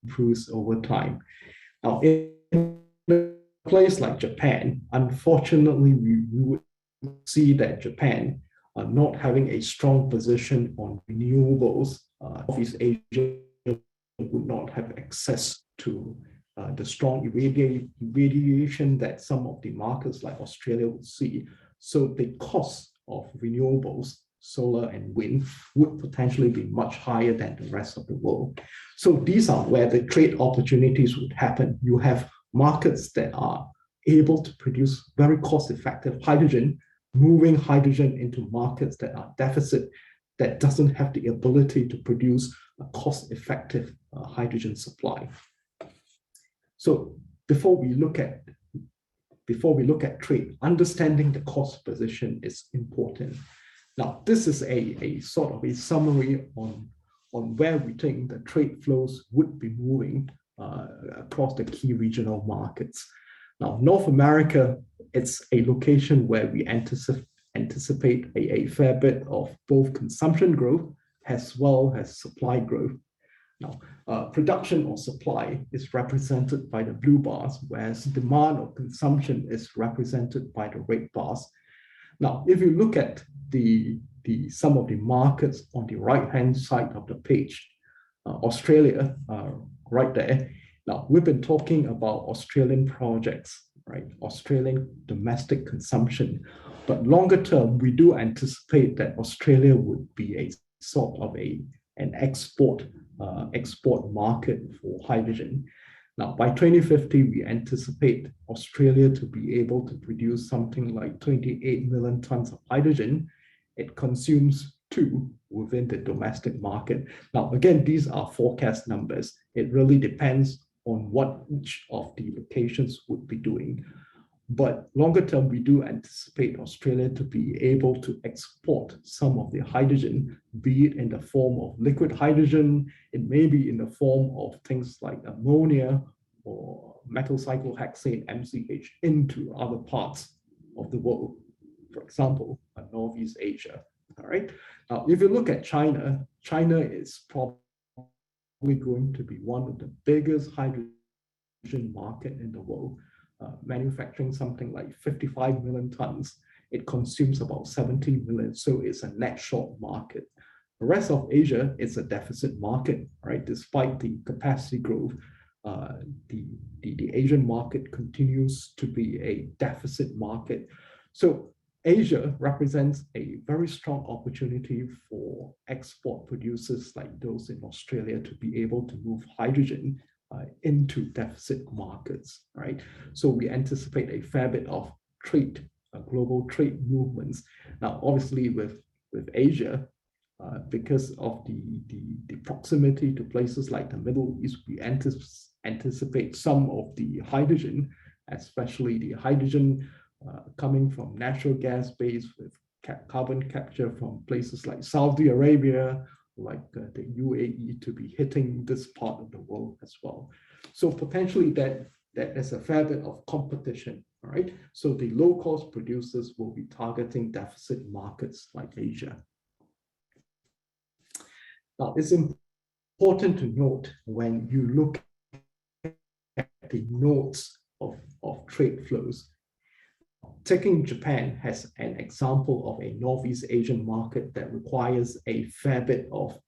improves over time. Now, in a place like Japan, unfortunately, we would see that Japan not having a strong position on renewables, Southeast Asia would not have access to the strong irradiation that some of the markets like Australia would see. So the cost of renewables, solar and wind, would potentially be much higher than the rest of the world. So these are where the trade opportunities would happen. You have markets that are able to produce very cost-effective hydrogen, moving hydrogen into markets that are deficit, that doesn't have the ability to produce a cost-effective hydrogen supply. So before we look at trade, understanding the cost position is important. Now, this is a sort of a summary on where we think the trade flows would be moving across the key regional markets. Now, North America, it's a location where we anticipate a fair bit of both consumption growth as well as supply growth. Now, production or supply is represented by the blue bars, whereas demand or consumption is represented by the red bars. Now, if you look at some of the markets on the right-hand side of the page, Australia, right there. Now, we've been talking about Australian projects, right? Australian domestic consumption. But longer term, we do anticipate that Australia would be a sort of an export market for hydrogen. Now, by 2050, we anticipate Australia to be able to produce something like 28 million tons of hydrogen. It consumes 2 within the domestic market. Now, again, these are forecast numbers. It really depends on what each of the locations would be doing. But longer term, we do anticipate Australia to be able to export some of the hydrogen, be it in the form of liquid hydrogen, it may be in the form of things like ammonia or methyl cyclohexane, MCH, into other parts of the world, for example, Northeast Asia. All right. Now, if you look at China, China is probably going to be one of the biggest hydrogen market in the world, manufacturing something like 55 million tons. It consumes about 70 million, so it's a net short market. The rest of Asia is a deficit market, right? Despite the capacity growth, the Asian market continues to be a deficit market. So Asia represents a very strong opportunity for export producers like those in Australia to be able to move hydrogen into deficit markets, right? So we anticipate a fair bit of trade, global trade movements. Now, obviously with Asia, because of the proximity to places like the Middle East, we anticipate some of the hydrogen, especially the hydrogen coming from natural gas base with carbon capture from places like Saudi Arabia, like the UAE, to be hitting this part of the world as well. So potentially that there's a fair bit of competition, all right? So the low-cost producers will be targeting deficit markets like Asia. Now, it's important to note when you look at the nodes of trade flows, taking Japan as an example of a Northeast Asian market that requires a fair bit of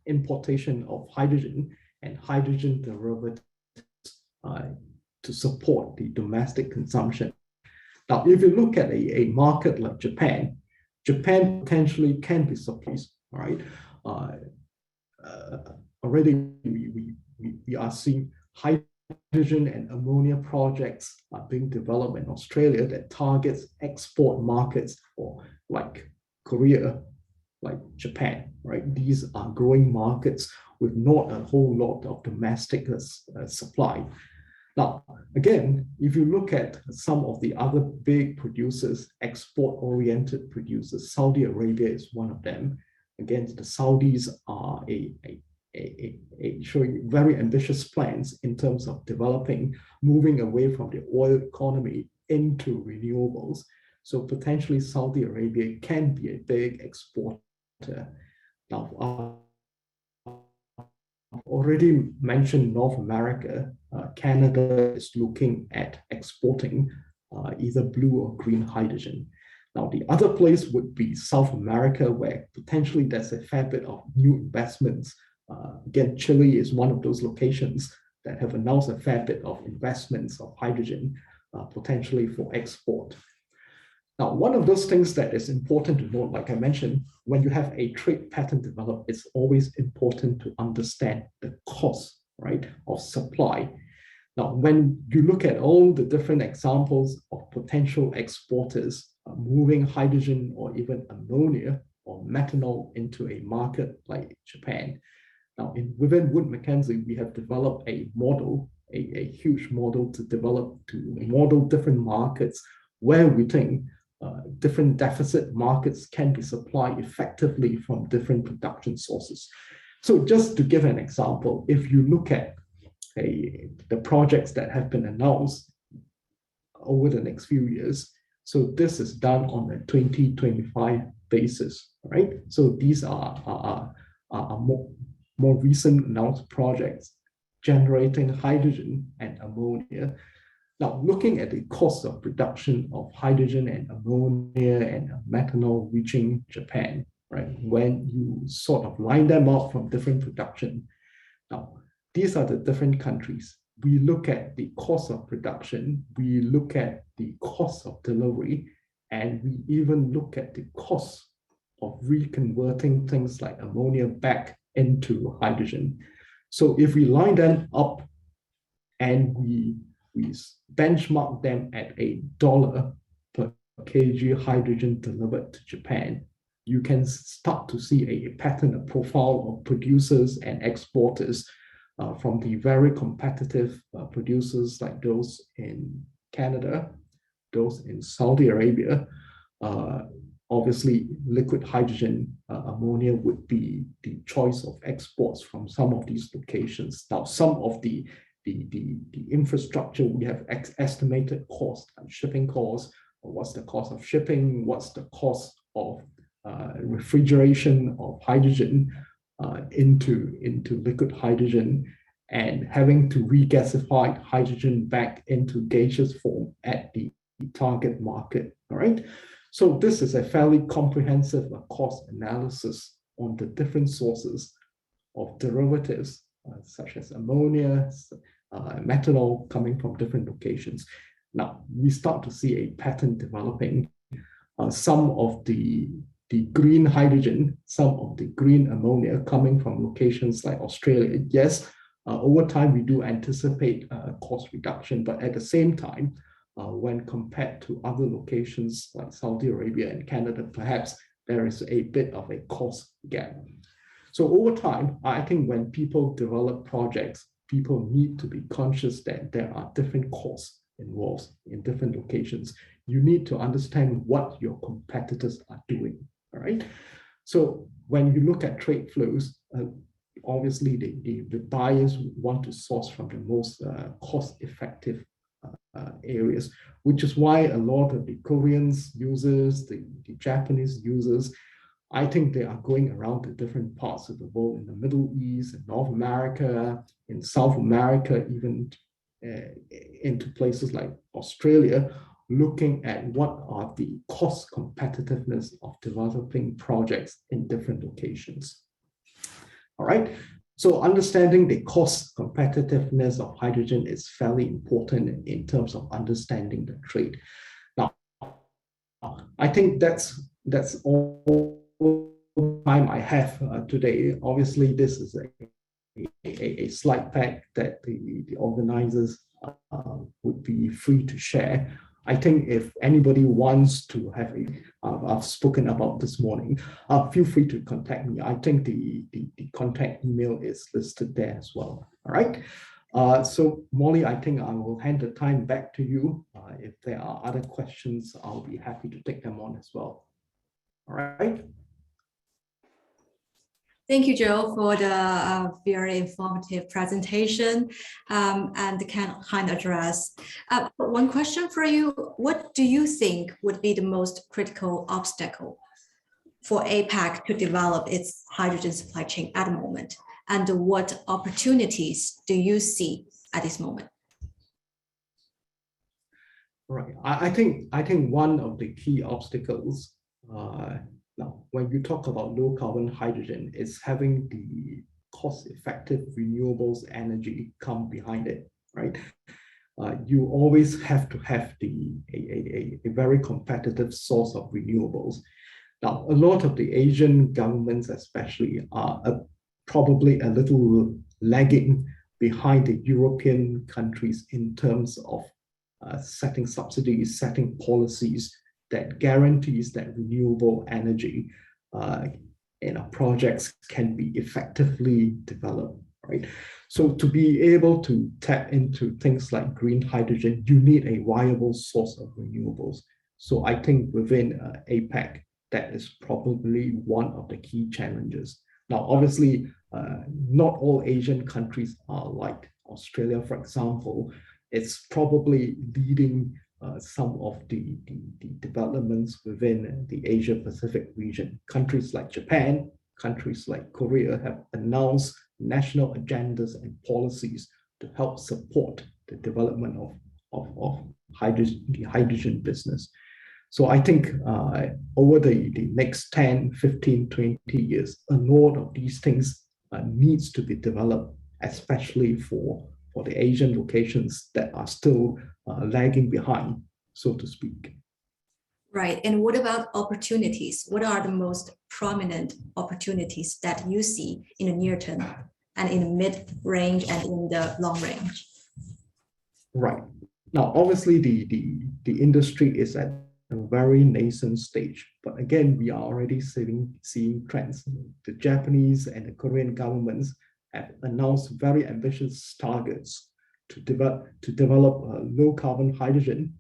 importation of hydrogen and hydrogen derivatives to support the domestic consumption. Now, if you look at a market like Japan, Japan potentially can be supplied, right? Already we are seeing hydrogen and ammonia projects are being developed in Australia that targets export markets for like Korea, like Japan, right? These are growing markets with not a whole lot of domestic supply. Now, again, if you look at some of the other big producers, export-oriented producers, Saudi Arabia is one of them. Again, the Saudis are showing very ambitious plans in terms of developing, moving away from the oil economy into renewables. So potentially Saudi Arabia can be a big exporter. Now, I've already mentioned North America. Canada is looking at exporting either blue or green hydrogen. Now, the other place would be South America, where potentially there's a fair bit of new investments. Again, Chile is one of those locations that have announced a fair bit of investments of hydrogen, potentially for export. Now, one of those things that is important to note, like I mentioned, when you have a trade pattern developed, it's always important to understand the cost, right, of supply. Now, when you look at all the different examples of potential exporters moving hydrogen or even ammonia or methanol into a market like Japan, now within Wood Mackenzie, we have developed a model, a huge model to model different markets where we think different deficit markets can be supplied effectively from different production sources. So just to give an example, if you look at the projects that have been announced over the next few years, so this is done on a 2025 basis, right? So these are more recent announced projects generating hydrogen and ammonia. Now, looking at the cost of production of hydrogen and ammonia and methanol reaching Japan, right? When you sort of line them up from different production. Now, these are the different countries. We look at the cost of production, we look at the cost of delivery, and we even look at the cost of reconverting things like ammonia back into hydrogen. So if we line them up and we benchmark them at $1 per kg hydrogen delivered to Japan, you can start to see a pattern, a profile of producers and exporters from the very competitive producers like those in Canada, those in Saudi Arabia. Obviously, liquid hydrogen ammonia would be the choice of exports from some of these locations. Now, some of the infrastructure, we have estimated costs, like shipping costs, or what's the cost of shipping, what's the cost of refrigeration of hydrogen into liquid hydrogen, and having to regasify hydrogen back into gaseous form at the target market, all right? So this is a fairly comprehensive cost analysis on the different sources of derivatives, such as ammonia, methanol coming from different locations. Now, we start to see a pattern developing. Some of the green hydrogen, some of the green ammonia coming from locations like Australia. Yes, over time, we do anticipate cost reduction, but at the same time, when compared to other locations like Saudi Arabia and Canada, perhaps there is a bit of a cost gap. So over time, I think when people develop projects, people need to be conscious that there are different costs involved in different locations. You need to understand what your competitors are doing, all right? So when you look at trade flows, obviously the buyers want to source from the most cost-effective areas, which is why a lot of the Koreans users, the Japanese users, I think they are going around to different parts of the world, in the Middle East, in North America, in South America, even into places like Australia, looking at what are the cost competitiveness of developing projects in different locations. All right. So understanding the cost competitiveness of hydrogen is fairly important in terms of understanding the trade. Now, I think that's all time I have today. Obviously, this is a slide pack that the organizers would be free to share. I think if anybody wants to have I've spoken about this morning, feel free to contact me. I think the contact email is listed there as well. All right. So Molly, I think I will hand the time back to you. If there are other questions, I'll be happy to take them on as well. All right. Thank you, Joe, for the very informative presentation and the kind address. One question for you: what do you think would be the most critical obstacle for APAC to develop its hydrogen supply chain at the moment? And what opportunities do you see at this moment? Right. I think one of the key obstacles now, when you talk about low carbon hydrogen, is having the cost-effective renewables energy come behind it, right? You always have to have a very competitive source of renewables. Now, a lot of the Asian governments especially are probably a little lagging behind the European countries in terms of setting subsidies, setting policies that guarantees that renewable energy projects can be effectively developed, right? So to be able to tap into things like green hydrogen, you need a viable source of renewables. So I think within APAC, that is probably one of the key challenges. Now, obviously, not all Asian countries are like Australia, for example. It's probably leading some of the developments within the Asia-Pacific region. Countries like Japan, countries like Korea have announced national agendas and policies to help support the development of the hydrogen business. So I think over the next 10, 15, 20 years, a lot of these things needs to be developed, especially for the Asian locations that are still lagging behind, so to speak. Right. And what about opportunities? What are the most prominent opportunities that you see in the near term and in the mid-range and in the long range? Right. Now, obviously, the industry is at a very nascent stage, but again, we are already seeing trends. The Japanese and the Korean governments have announced very ambitious targets to develop low carbon hydrogen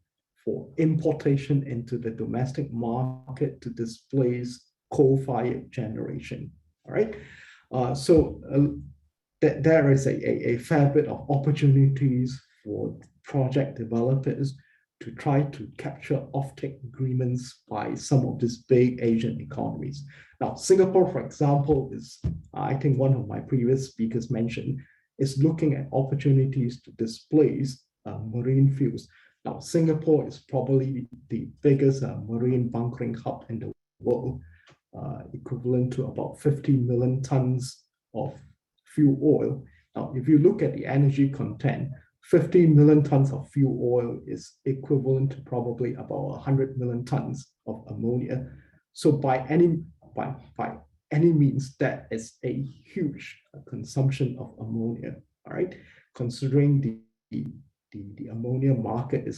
for importation into the domestic market to displace coal-fired generation. All right. There is a fair bit of opportunities for project developers to try to capture offtake agreements by some of these big Asian economies. Now, Singapore, for example, is, I think one of my previous speakers mentioned, is looking at opportunities to displace marine fuels. Now, Singapore is probably the biggest marine bunkering hub in the world, equivalent to about 50 million tons of fuel oil. Now, if you look at the energy content, 50 million tons of fuel oil is equivalent to probably about 100 million tons of ammonia. So by any means, that is a huge consumption of ammonia. All right, considering the ammonia market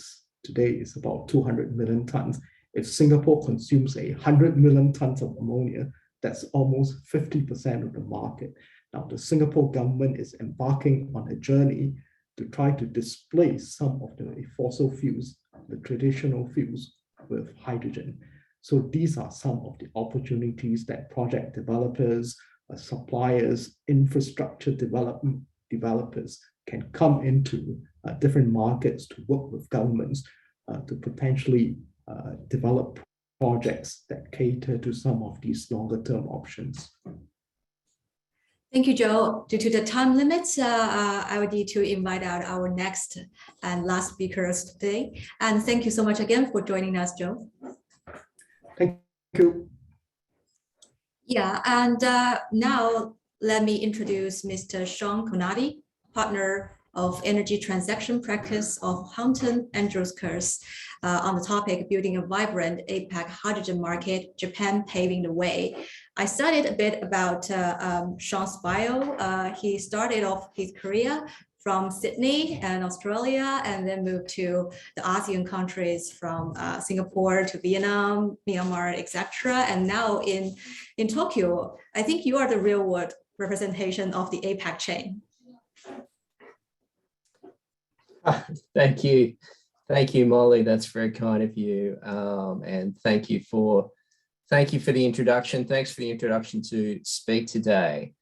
today is about 200 million tons. If Singapore consumes 100 million tons of ammonia, that's almost 50% of the market. Now, the Singapore government is embarking on a journey to try to displace some of the fossil fuels, the traditional fuels, with hydrogen. So these are some of the opportunities that project developers, suppliers, infrastructure developers can come into different markets to work with governments to potentially develop projects that cater to some of these longer term options. Thank you, Joe. Due to the time limits, I would need to invite out our next and last speakers today. And thank you so much again for joining us, Joe. Thank you. Yeah, and now let me introduce Mr. Sean Conaty, partner of energy transaction practice of Hunton and Kurth, on the topic building a vibrant APAC hydrogen market, Japan paving the way. I studied a bit about Sean's bio. He started off his career from Sydney and Australia, and then moved to the ASEAN countries from Singapore to Vietnam, Myanmar, etc. And now in Tokyo, I think you are the real world representation of the APAC chain. Thank you, Molly. That's very kind of you, and thank you for the introduction. Thanks for the introduction to speak today.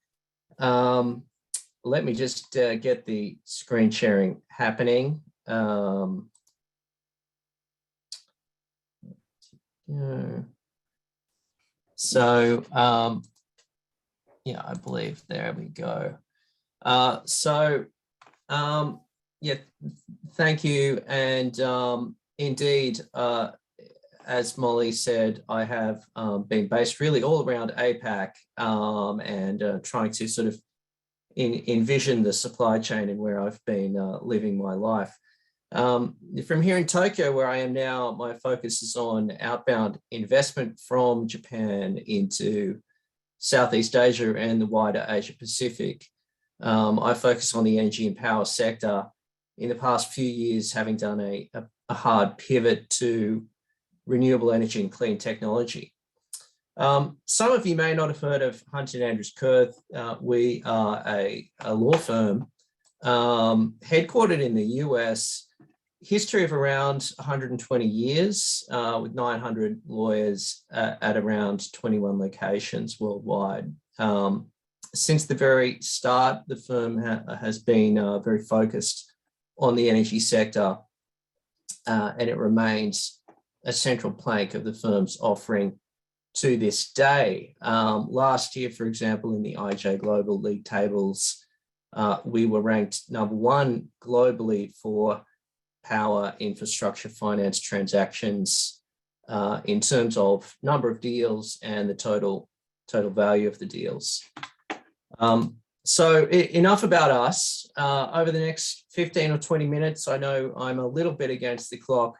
Let me just get the screen sharing happening. Yeah, I believe there we go. Yeah, thank you. And indeed, as Molly said, I have been based really all around APAC and trying to sort of envision the supply chain and where I've been living my life. From here in Tokyo, where I am now, my focus is on outbound investment from Japan into Southeast Asia and the wider Asia Pacific. I focus on the energy and power sector. In the past few years, having done a hard pivot to renewable energy and clean technology. Some of you may not have heard of Hunton Andrews Kurth. We are a law firm headquartered in the US, history of around 120 years with 900 lawyers at around 21 locations worldwide. Since the very start, the firm has been very focused on the energy sector, and it remains a central plank of the firm's offering to this day. Last year, for example, in the IJ Global League tables, we were ranked #1 globally for power infrastructure finance transactions in terms of number of deals and the total value of the deals. So enough about us. Over the next 15 or 20 minutes, I know I'm a little bit against the clock.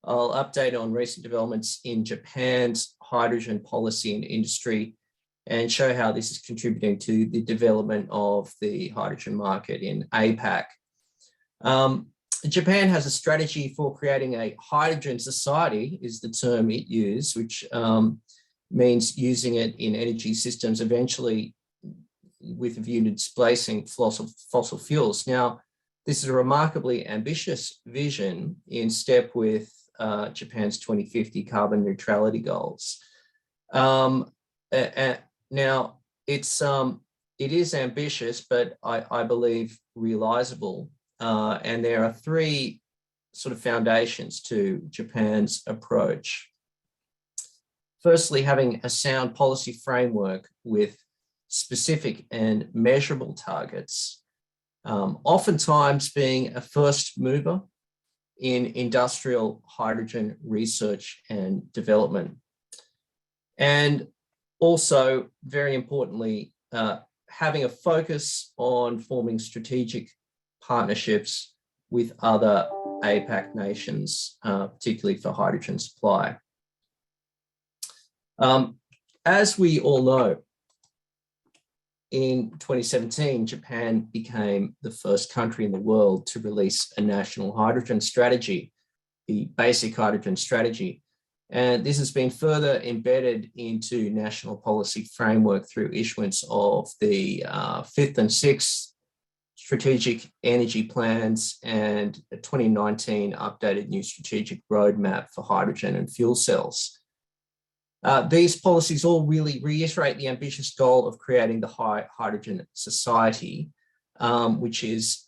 I'll update on recent developments in Japan's hydrogen policy and industry and show how this is contributing to the development of the hydrogen market in APAC. Japan has a strategy for creating a hydrogen society, is the term it used, which means using it in energy systems, eventually with a view to displacing fossil fuels. Now, this is a remarkably ambitious vision in step with Japan's 2050 carbon neutrality goals. Now, it is ambitious, but I believe realizable. And there are three sort of foundations to Japan's approach. Firstly, having a sound policy framework with specific and measurable targets, oftentimes being a first mover in industrial hydrogen research and development. And also, very importantly, having a focus on forming strategic partnerships with other APAC nations, particularly for hydrogen supply. As we all know, in 2017, Japan became the first country in the world to release a national hydrogen strategy, the Basic Hydrogen Strategy. And this has been further embedded into national policy framework through issuance of the 5th and 6th strategic energy plans and a 2019 updated new strategic roadmap for hydrogen and fuel cells. These policies all really reiterate the ambitious goal of creating the high hydrogen society, which is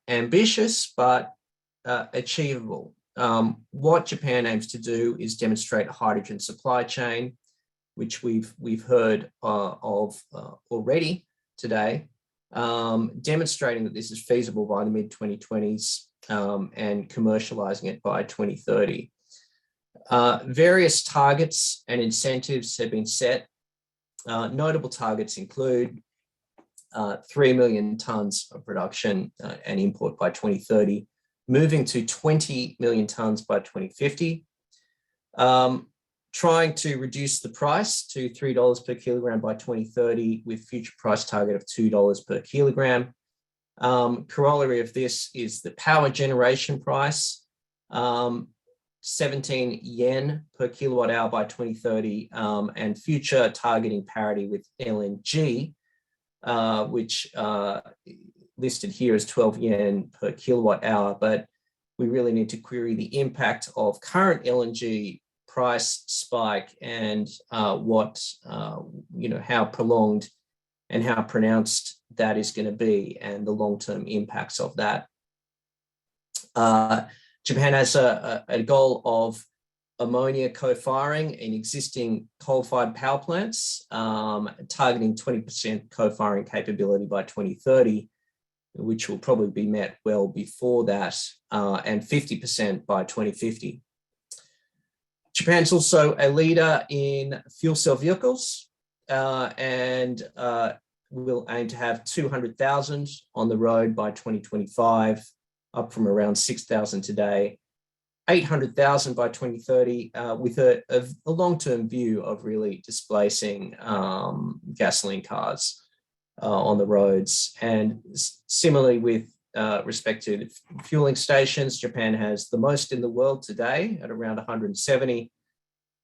ambitious but achievable. What Japan aims to do is demonstrate a hydrogen supply chain, which we've heard of already today, demonstrating that this is feasible by the mid-2020s and commercializing it by 2030. Various targets and incentives have been set. Notable targets include 3 million tonnes of production and import by 2030, moving to 20 million tonnes by 2050, trying to reduce the price to $3 per kilogram by 2030 with future price target of $2 per kilogram. Corollary of this is the power generation price, 17 yen per kilowatt hour by 2030, and future targeting parity with LNG, which listed here as 12 yen per kilowatt hour, but we really need to query the impact of current LNG price spike and how prolonged and how pronounced that is going to be and the long-term impacts of that. Japan has a goal of ammonia co-firing in existing coal-fired power plants, targeting 20% co-firing capability by 2030, which will probably be met well before that, and 50% by 2050. Japan's also a leader in fuel cell vehicles and will aim to have 200,000 on the road by 2025, up from around 6,000 today, 800,000 by 2030, with a long-term view of really displacing gasoline cars on the roads. And similarly with respect to the fueling stations, Japan has the most in the world today at around 170,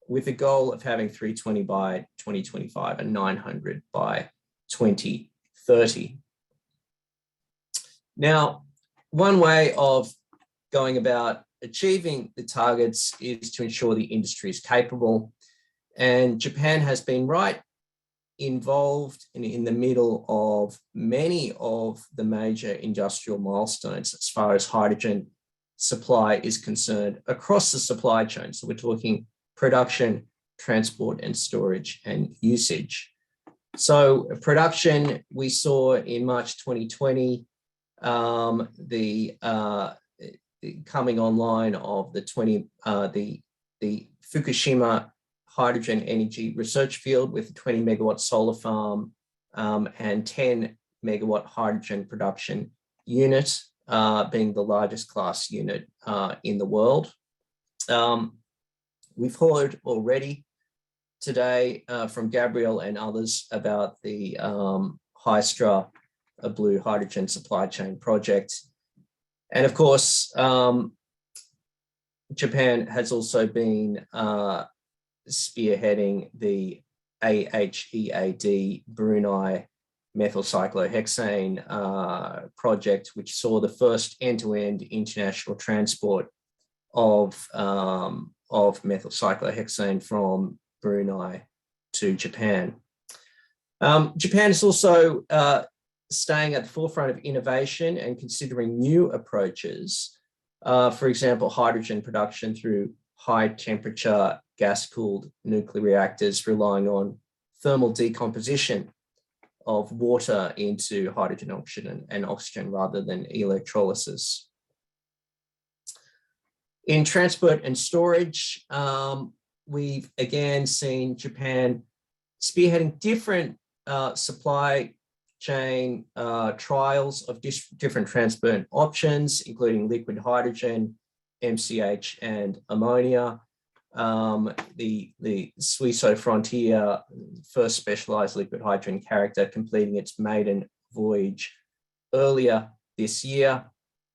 with a goal of having 320 by 2025 and 900 by 2030. Now, one way of going about achieving the targets is to ensure the industry is capable. And Japan has been right involved in the middle of many of the major industrial milestones as far as hydrogen supply is concerned across the supply chain. So we're talking production, transport, and storage and usage. So production, we saw in March 2020, the coming online of the Fukushima hydrogen energy research field with a 20 megawatt solar farm and 10 megawatt hydrogen production unit, being the largest class unit in the world. We've heard already today from Gabrielle and others about the Hystra Blue Hydrogen Supply Chain Project. And of course, Japan has also been spearheading the AHEAD Brunei methyl cyclohexane project, which saw the first end-to-end international transport of methyl cyclohexane from Brunei to Japan. Japan is also staying at the forefront of innovation and considering new approaches. For example, hydrogen production through high temperature gas-cooled nuclear reactors relying on thermal decomposition of water into hydrogen, oxygen, and oxygen rather than electrolysis. In transport and storage, we've again seen Japan spearheading different supply chain trials of different transport options, including liquid hydrogen, MCH, and ammonia. The Suiso Frontier, first specialized liquid hydrogen carrier, completing its maiden voyage earlier this year.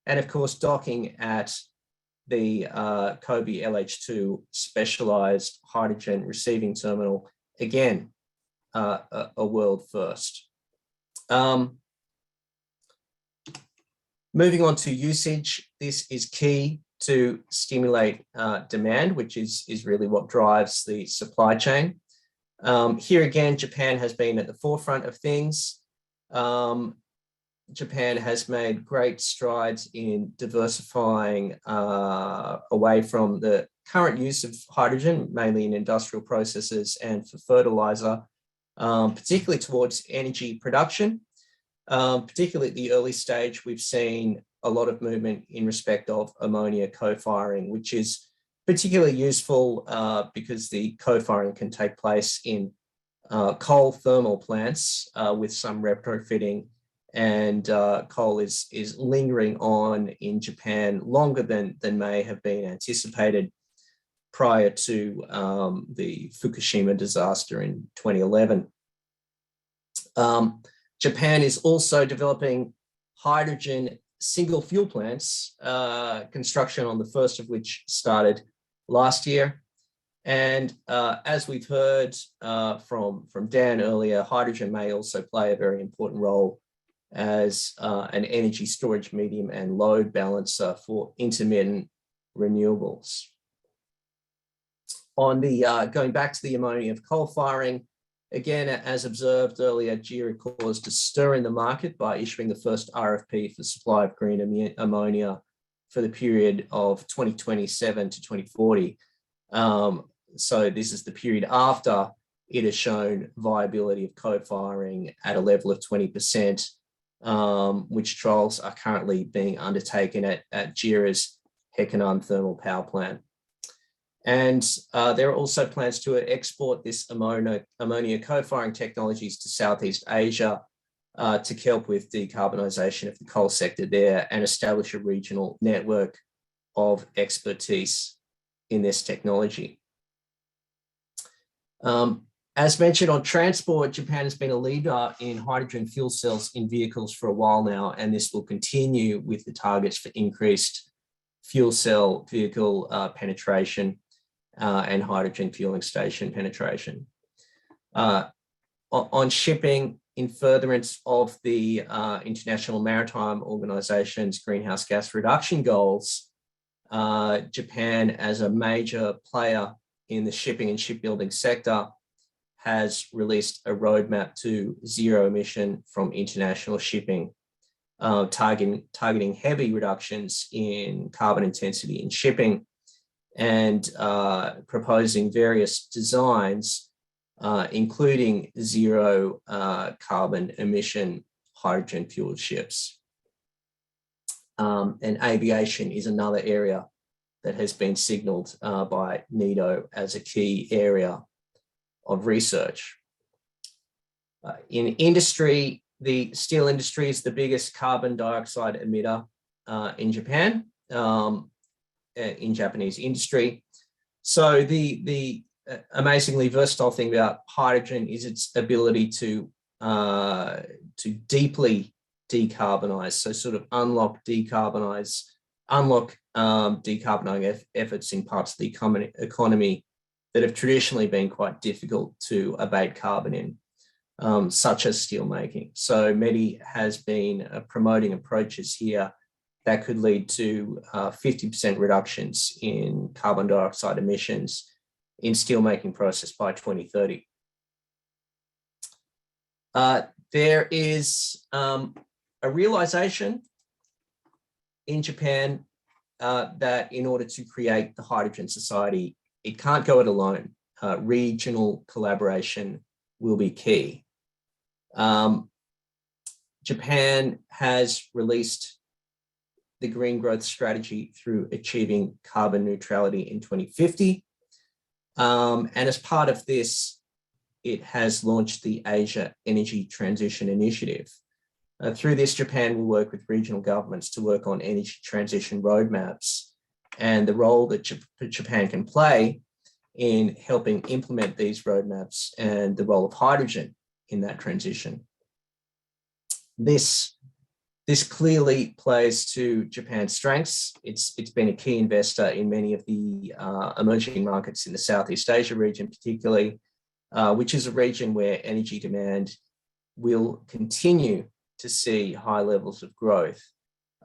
And of course, docking at the Kobe LH2 specialized hydrogen receiving terminal, again, a world first. Moving on to usage, this is key to stimulate demand, which is really what drives the supply chain. Here again, Japan has been at the forefront of things. Japan has made great strides in diversifying away from the current use of hydrogen, mainly in industrial processes and for fertilizer, particularly towards energy production. Particularly at the early stage, we've seen a lot of movement in respect of ammonia co-firing, which is particularly useful because the co-firing can take place in coal thermal plants with some retrofitting, and coal is lingering on in Japan longer than may have been anticipated prior to the Fukushima disaster in 2011. Japan is also developing hydrogen single fuel plants, construction on the first of which started last year. And as we've heard from Dan earlier, hydrogen may also play a very important role as an energy storage medium and load balancer for intermittent renewables. On the going back to the ammonia of coal firing, again, as observed earlier, JERA caused a stir in the market by issuing the first RFP for supply of green ammonia for the period of 2027 to 2040. So this is the period after it has shown viability of co-firing at a level of 20%, which trials are currently being undertaken at JERA's Hekinan thermal power plant. And there are also plans to export this ammonia co-firing technologies to Southeast Asia to help with decarbonisation of the coal sector there and establish a regional network of expertise in this technology. As mentioned on transport, Japan has been a leader in hydrogen fuel cells in vehicles for a while now, and this will continue with the targets for increased fuel cell vehicle penetration and hydrogen fueling station penetration. On shipping, in furtherance of the International Maritime Organization's greenhouse gas reduction goals, Japan, as a major player in the shipping and shipbuilding sector, has released a roadmap to zero emission from international shipping, targeting heavy reductions in carbon intensity in shipping, and proposing various designs, including zero carbon emission hydrogen fueled ships. And aviation is another area that has been signalled by NEDO as a key area of research. In industry, the steel industry is the biggest carbon dioxide emitter in Japan, in Japanese industry. So the amazingly versatile thing about hydrogen is its ability to deeply decarbonize, so sort of unlock decarbonizing efforts in parts of the economy that have traditionally been quite difficult to abate carbon in. such as steelmaking. So METI has been promoting approaches here that could lead to 50% reductions in carbon dioxide emissions in steelmaking process by 2030. There is a realization in Japan that in order to create the hydrogen society, it can't go it alone. Regional collaboration will be key. Japan has released the green growth strategy through achieving carbon neutrality in 2050. And as part of this, it has launched the Asia Energy Transition Initiative. Through this, Japan will work with regional governments to work on energy transition roadmaps and the role that Japan can play in helping implement these roadmaps and the role of hydrogen in that transition. This clearly plays to Japan's strengths. It's been a key investor in many of the emerging markets in the Southeast Asia region, particularly, which is a region where energy demand will continue to see high levels of growth,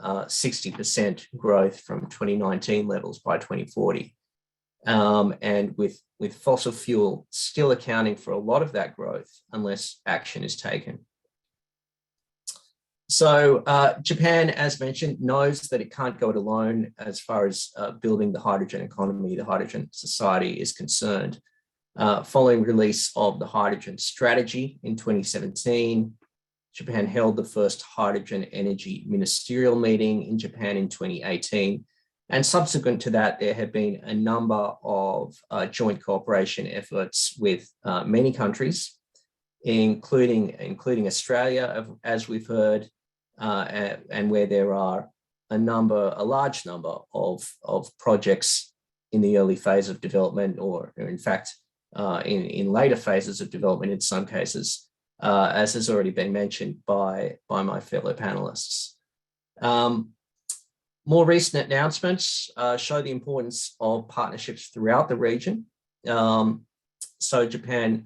60% growth from 2019 levels by 2040. And with fossil fuel still accounting for a lot of that growth unless action is taken. So Japan, as mentioned, knows that it can't go it alone as far as building the hydrogen economy, the hydrogen society is concerned. Following release of the hydrogen strategy in 2017, Japan held the first hydrogen energy ministerial meeting in Japan in 2018. And subsequent to that, there have been a number of joint cooperation efforts with many countries, including Australia, as we've heard, and where there are a large number of projects in the early phase of development, or in fact, in later phases of development in some cases, as has already been mentioned by my fellow panelists. More recent announcements show the importance of partnerships throughout the region. So Japan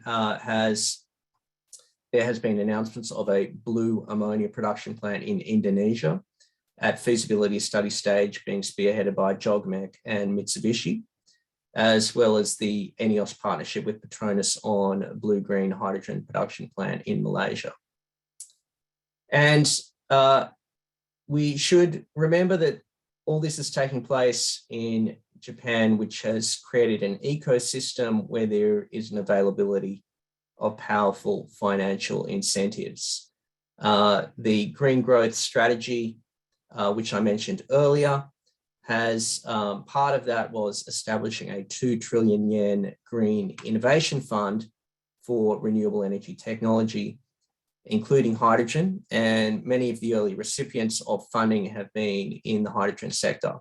there has been announcements of a blue ammonia production plant in Indonesia at feasibility study stage being spearheaded by JOGMEC and Mitsubishi, as well as the ENEOS partnership with Petronas on blue-green hydrogen production plant in Malaysia. And we should remember that all this is taking place in Japan, which has created an ecosystem where there is an availability of powerful financial incentives. The green growth strategy, which I mentioned earlier, has part of that was establishing a 2 trillion yen green innovation fund for renewable energy technology, including hydrogen, and many of the early recipients of funding have been in the hydrogen sector.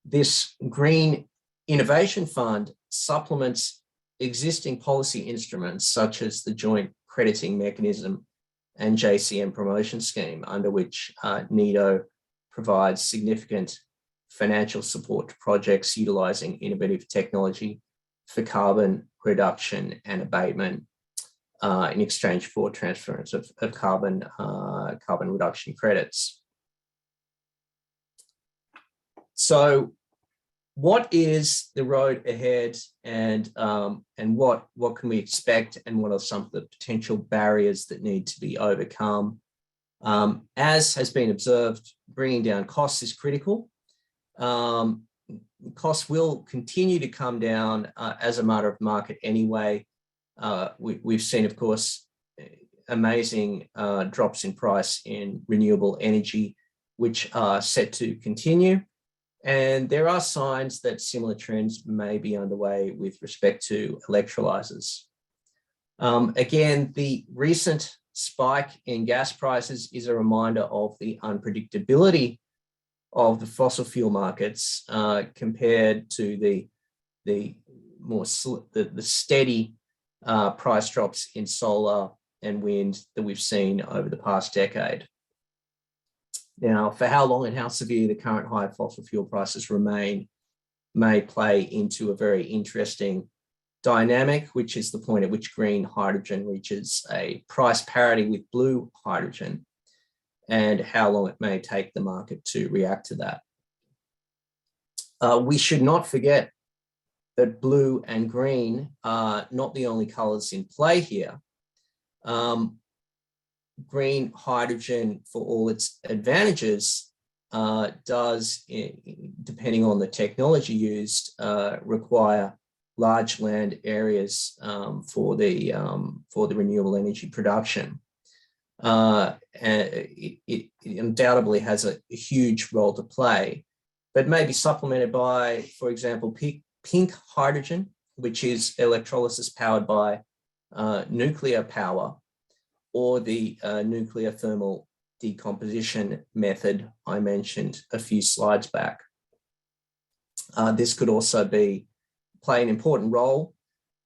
This Green Innovation Fund supplements existing policy instruments such as the Joint Crediting Mechanism and JCM Promotion Scheme, under which NEDO provides significant financial support to projects utilising innovative technology for carbon reduction and abatement in exchange for transference of carbon reduction credits. So what is the road ahead, and what can we expect, and what are some of the potential barriers that need to be overcome? As has been observed, bringing down costs is critical. Costs will continue to come down as a matter of market anyway. We've seen, of course, amazing drops in price in renewable energy, which are set to continue. And there are signs that similar trends may be underway with respect to electrolyzers. Again, the recent spike in gas prices is a reminder of the unpredictability of the fossil fuel markets compared to the steady price drops in solar and wind that we've seen over the past decade. Now, for how long and how severe the current high fossil fuel prices remain may play into a very interesting dynamic, which is the point at which green hydrogen reaches a price parity with blue hydrogen, and how long it may take the market to react to that. We should not forget that blue and green are not the only colors in play here. Green hydrogen, for all its advantages, does, depending on the technology used, require large land areas for the renewable energy production. And it undoubtedly has a huge role to play, but may be supplemented by, for example, pink hydrogen, which is electrolysis powered by nuclear power, or the nuclear thermal decomposition method I mentioned a few slides back. This could also play an important role.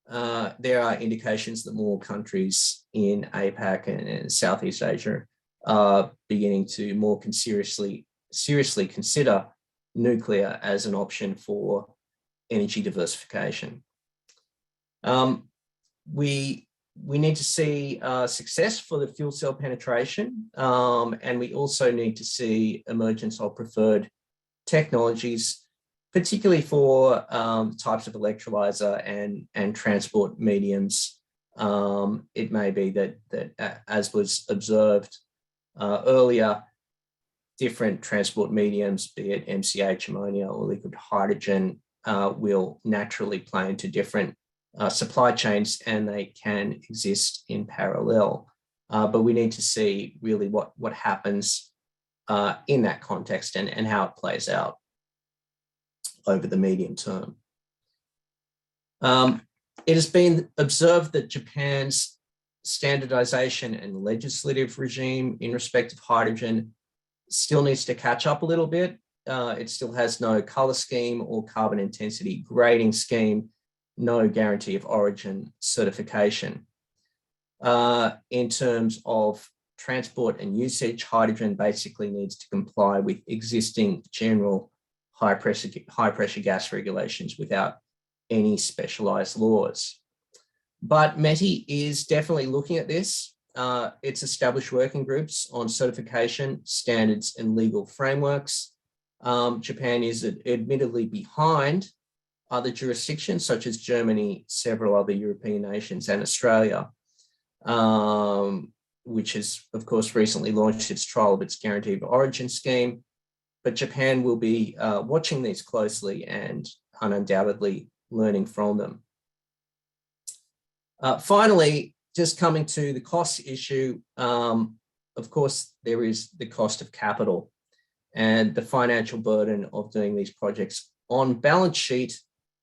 There are indications that more countries in APAC and Southeast Asia are beginning to more seriously consider nuclear as an option for energy diversification. We need to see success for the fuel cell penetration, and we also need to see emergence of preferred technologies, particularly for types of electrolyzer and transport mediums. It may be that as was observed earlier, different transport mediums, be it MCH, ammonia, or liquid hydrogen, will naturally play into different supply chains, and they can exist in parallel. But we need to see really what happens in that context and how it plays out over the medium term. It has been observed that Japan's standardization and legislative regime in respect of hydrogen still needs to catch up a little bit. It still has no color scheme or carbon intensity grading scheme, no guarantee of origin certification. In terms of transport and usage, hydrogen basically needs to comply with existing general high pressure gas regulations without any specialized laws. But METI is definitely looking at this. It's established working groups on certification, standards, and legal frameworks. Japan is admittedly behind other jurisdictions such as Germany, several other European nations, and Australia, which has, of course, recently launched its trial of its guarantee of origin scheme. But Japan will be watching these closely and undoubtedly learning from them. Finally, just coming to the cost issue, of course, there is the cost of capital and the financial burden of doing these projects on balance sheet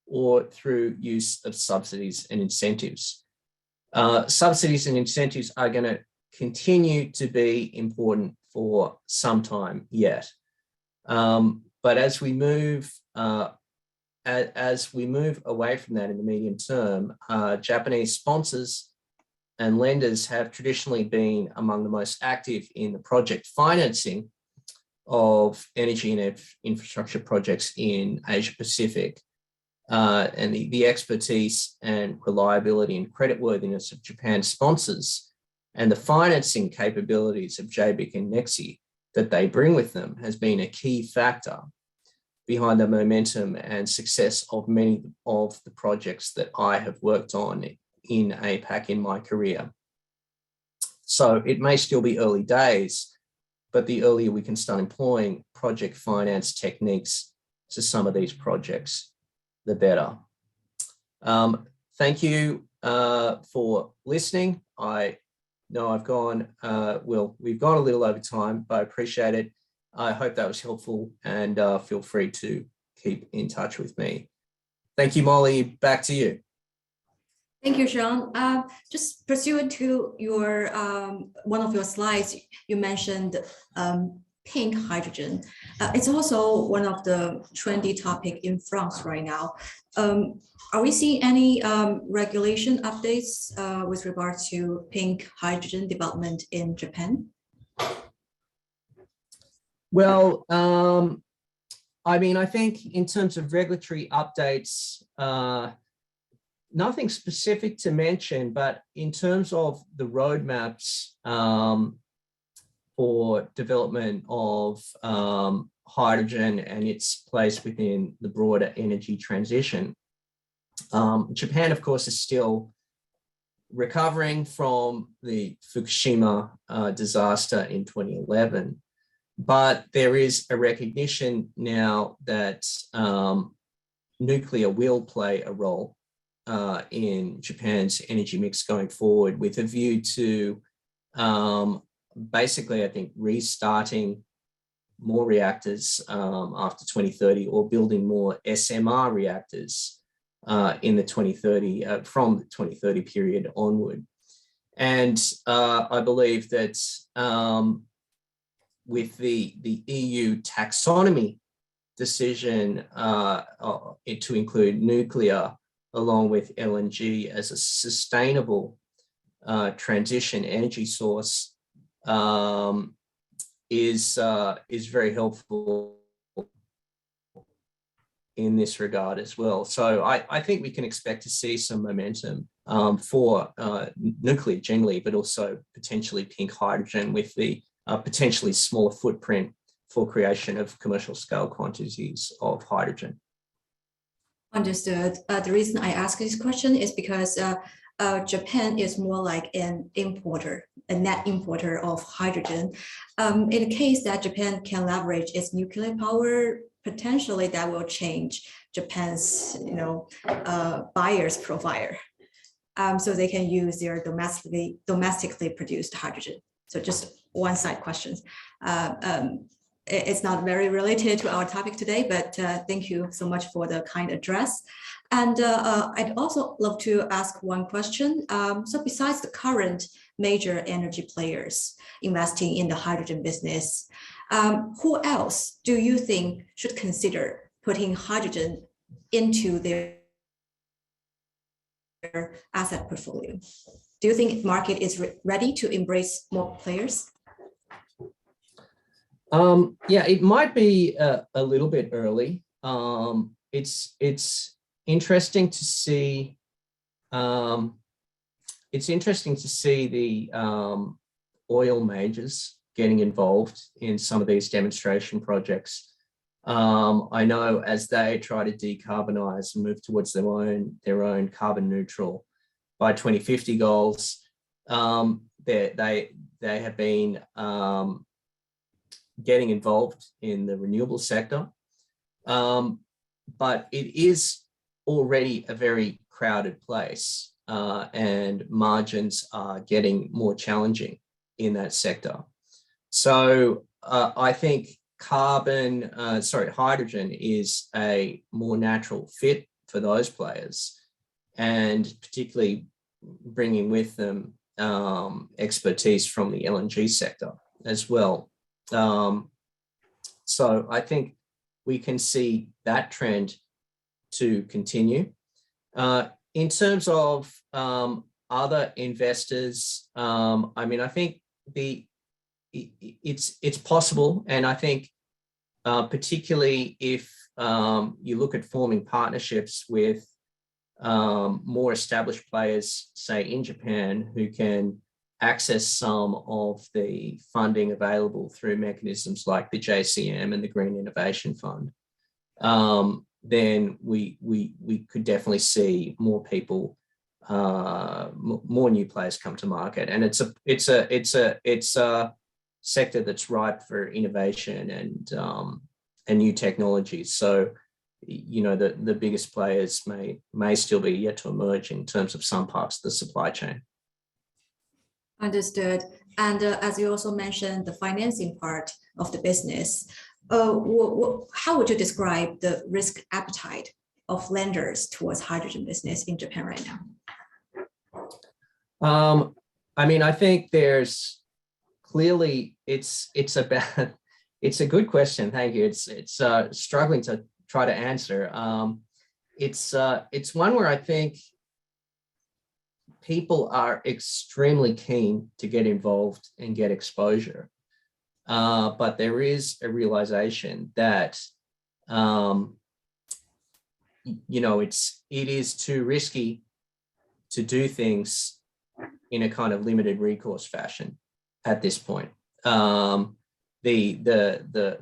or through use of subsidies and incentives. Subsidies and incentives are going to continue to be important for some time yet. But as we move away from that in the medium term, Japanese sponsors and lenders have traditionally been among the most active in the project financing of energy and infrastructure projects in Asia Pacific. And the expertise and reliability and creditworthiness of Japan's sponsors and the financing capabilities of JBIC and NEXI that they bring with them has been a key factor behind the momentum and success of many of the projects that I have worked on in APAC in my career. So it may still be early days, but the earlier we can start employing project finance techniques to some of these projects, the better. Thank you for listening. I know we've gone a little over time, but I appreciate it. I hope that was helpful, and feel free to keep in touch with me. Thank you, Molly. Back to you. Thank you, Sean. Just pursuant to your one of your slides, you mentioned pink hydrogen. It's also one of the trendy topic in France right now. Are we seeing any regulation updates with regard to pink hydrogen development in Japan? Well, I mean, I think in terms of regulatory updates, nothing specific to mention, but in terms of the roadmaps for development of hydrogen and its place within the broader energy transition, Japan, of course, is still recovering from the Fukushima disaster in 2011. But there is a recognition now that nuclear will play a role in Japan's energy mix going forward, with a view to basically, I think, restarting more reactors after 2030, or building more SMR reactors in the 2030, from the 2030 period onward. And I believe that with the EU taxonomy decision to include nuclear along with LNG as a sustainable transition energy source is very helpful in this regard as well. So I think we can expect to see some momentum for nuclear generally, but also potentially pink hydrogen with the potentially smaller footprint for creation of commercial scale quantities of hydrogen. Understood. The reason I ask this question is because Japan is more like an importer, a net importer of hydrogen. In the case that Japan can leverage its nuclear power, potentially that will change Japan's, buyer's profile. So they can use their domestically produced hydrogen. So just one side question. It's not very related to our topic today, but thank you so much for the kind address. And I'd also love to ask one question. So besides the current major energy players investing in the hydrogen business, who else do you think should consider putting hydrogen into their asset portfolio? Do you think the market is ready to embrace more players? Yeah, it might be a little bit early. It's interesting to see. It's interesting to see the oil majors getting involved in some of these demonstration projects. I know as they try to decarbonize and move towards their own carbon neutral by 2050 goals, they have been getting involved in the renewable sector. But it is already a very crowded place, and margins are getting more challenging in that sector. So I think hydrogen is a more natural fit for those players, and particularly bringing with them expertise from the LNG sector as well. So I think we can see that trend to continue. In terms of other investors, I mean, I think it's possible, and I think particularly if you look at forming partnerships with more established players, say in Japan, who can access some of the funding available through mechanisms like the JCM and the Green Innovation Fund, then we could definitely see more people, more new players come to market, and it's a sector that's ripe for innovation and new technologies. So, the biggest players may still be yet to emerge in terms of some parts of the supply chain. Understood. And as you also mentioned, the financing part of the business, how would you describe the risk appetite of lenders towards hydrogen business in Japan right now? I mean, I think there's clearly it's a good question. Thank you. It's struggling to try to answer. It's one where I think people are extremely keen to get involved and get exposure. But there is a realization that, it is too risky to do things in a kind of limited recourse fashion at this point. The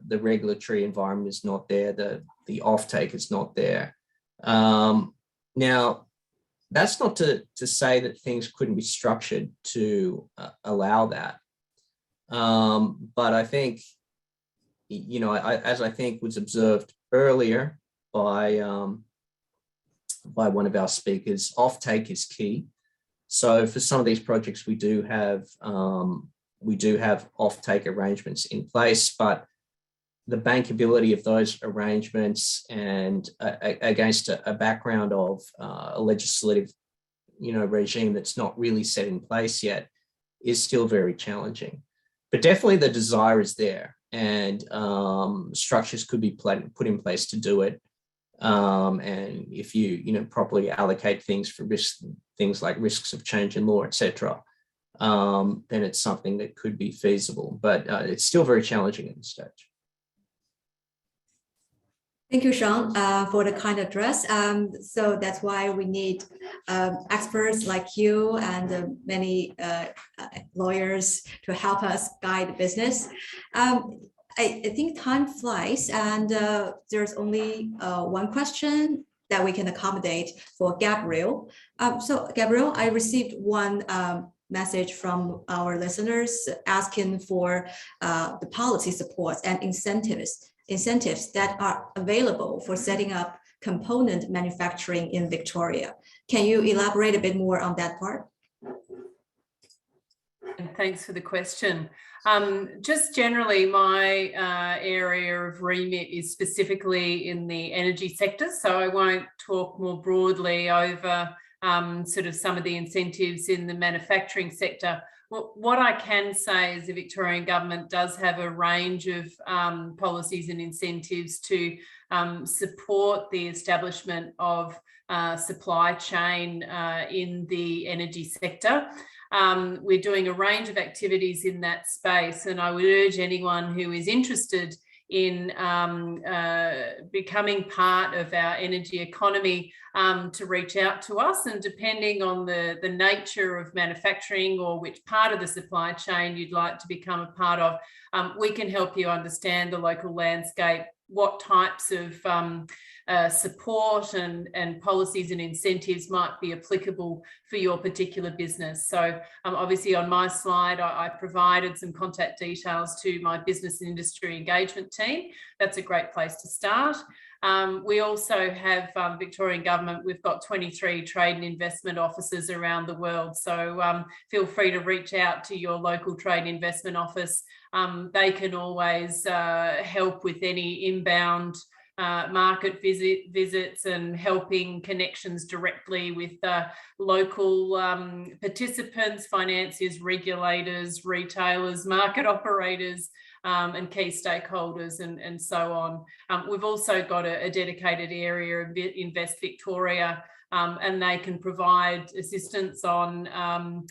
regulatory environment is not there. The offtake is not there. Now, that's not to say that things couldn't be structured to allow that. But I think, you know, as I think was observed earlier by one of our speakers, offtake is key. So for some of these projects, we do have offtake arrangements in place, but the bankability of those arrangements and against a background of a legislative, you know, regime that's not really set in place yet is still very challenging. But definitely the desire is there, and structures could be put in place to do it. And if you properly allocate things for things like risks of change in law, etc., then it's something that could be feasible. But it's still very challenging at this stage. Thank you, Sean, for the kind address. So that's why we need experts like you and many lawyers to help us guide the business. I think time flies, and there's only one question that we can accommodate for Gabrielle. So Gabrielle, I received one message from our listeners asking for the policy supports and incentives that are available for setting up component manufacturing in Victoria. Can you elaborate a bit more on that part? And thanks for the question. Just generally, my area of remit is specifically in the energy sector, so I won't talk more broadly over sort of some of the incentives in the manufacturing sector. What I can say is the Victorian government does have a range of policies and incentives to support the establishment of supply chain in the energy sector. We're doing a range of activities in that space, and I would urge anyone who is interested in becoming part of our energy economy to reach out to us, and depending on the nature of manufacturing or which part of the supply chain you'd like to become a part of, we can help you understand the local landscape, what types of support and policies and incentives might be applicable for your particular business. So obviously on my slide, I provided some contact details to my business and industry engagement team. That's a great place to start. We also have Victorian government, we've got 23 trade and investment offices around the world. So feel free to reach out to your local trade and investment office. They can always help with any inbound market visits and helping connections directly with local participants, financiers, regulators, retailers, market operators, and key stakeholders and so on. We've also got a dedicated area of Invest Victoria, and they can provide assistance on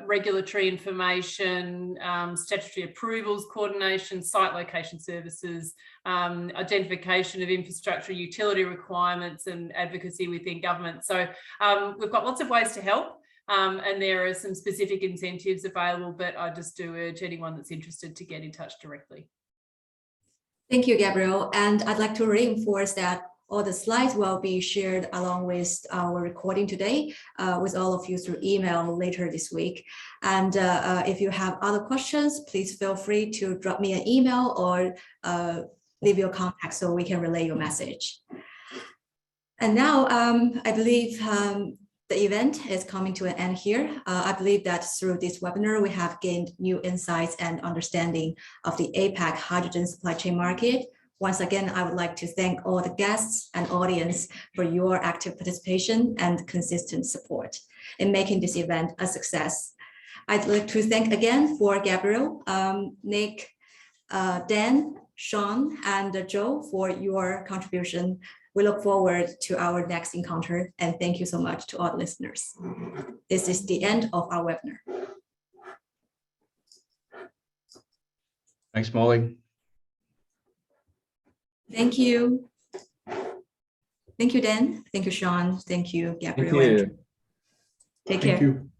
regulatory information, statutory approvals, coordination, site location services, identification of infrastructure, utility requirements, and advocacy within government. So we've got lots of ways to help. And there are some specific incentives available, but I just do urge anyone that's interested to get in touch directly. Thank you, Gabrielle. And I'd like to reinforce that all the slides will be shared along with our recording today with all of you through email later this week. And if you have other questions, please feel free to drop me an email or leave your contact so we can relay your message. And now I believe the event is coming to an end here. I believe that through this webinar, we have gained new insights and understanding of the APAC hydrogen supply chain market. Once again, I would like to thank all the guests and audience for your active participation and consistent support in making this event a success. I'd like to thank again for Gabrielle, Nick, Dan, Sean, and Joe for your contribution. We look forward to our next encounter, and thank you so much to all listeners. This is the end of our webinar. Thanks, Molly. Thank you. Thank you, Dan. Thank you, Sean. Thank you, Gabrielle. Thank you. Take Thank care. you.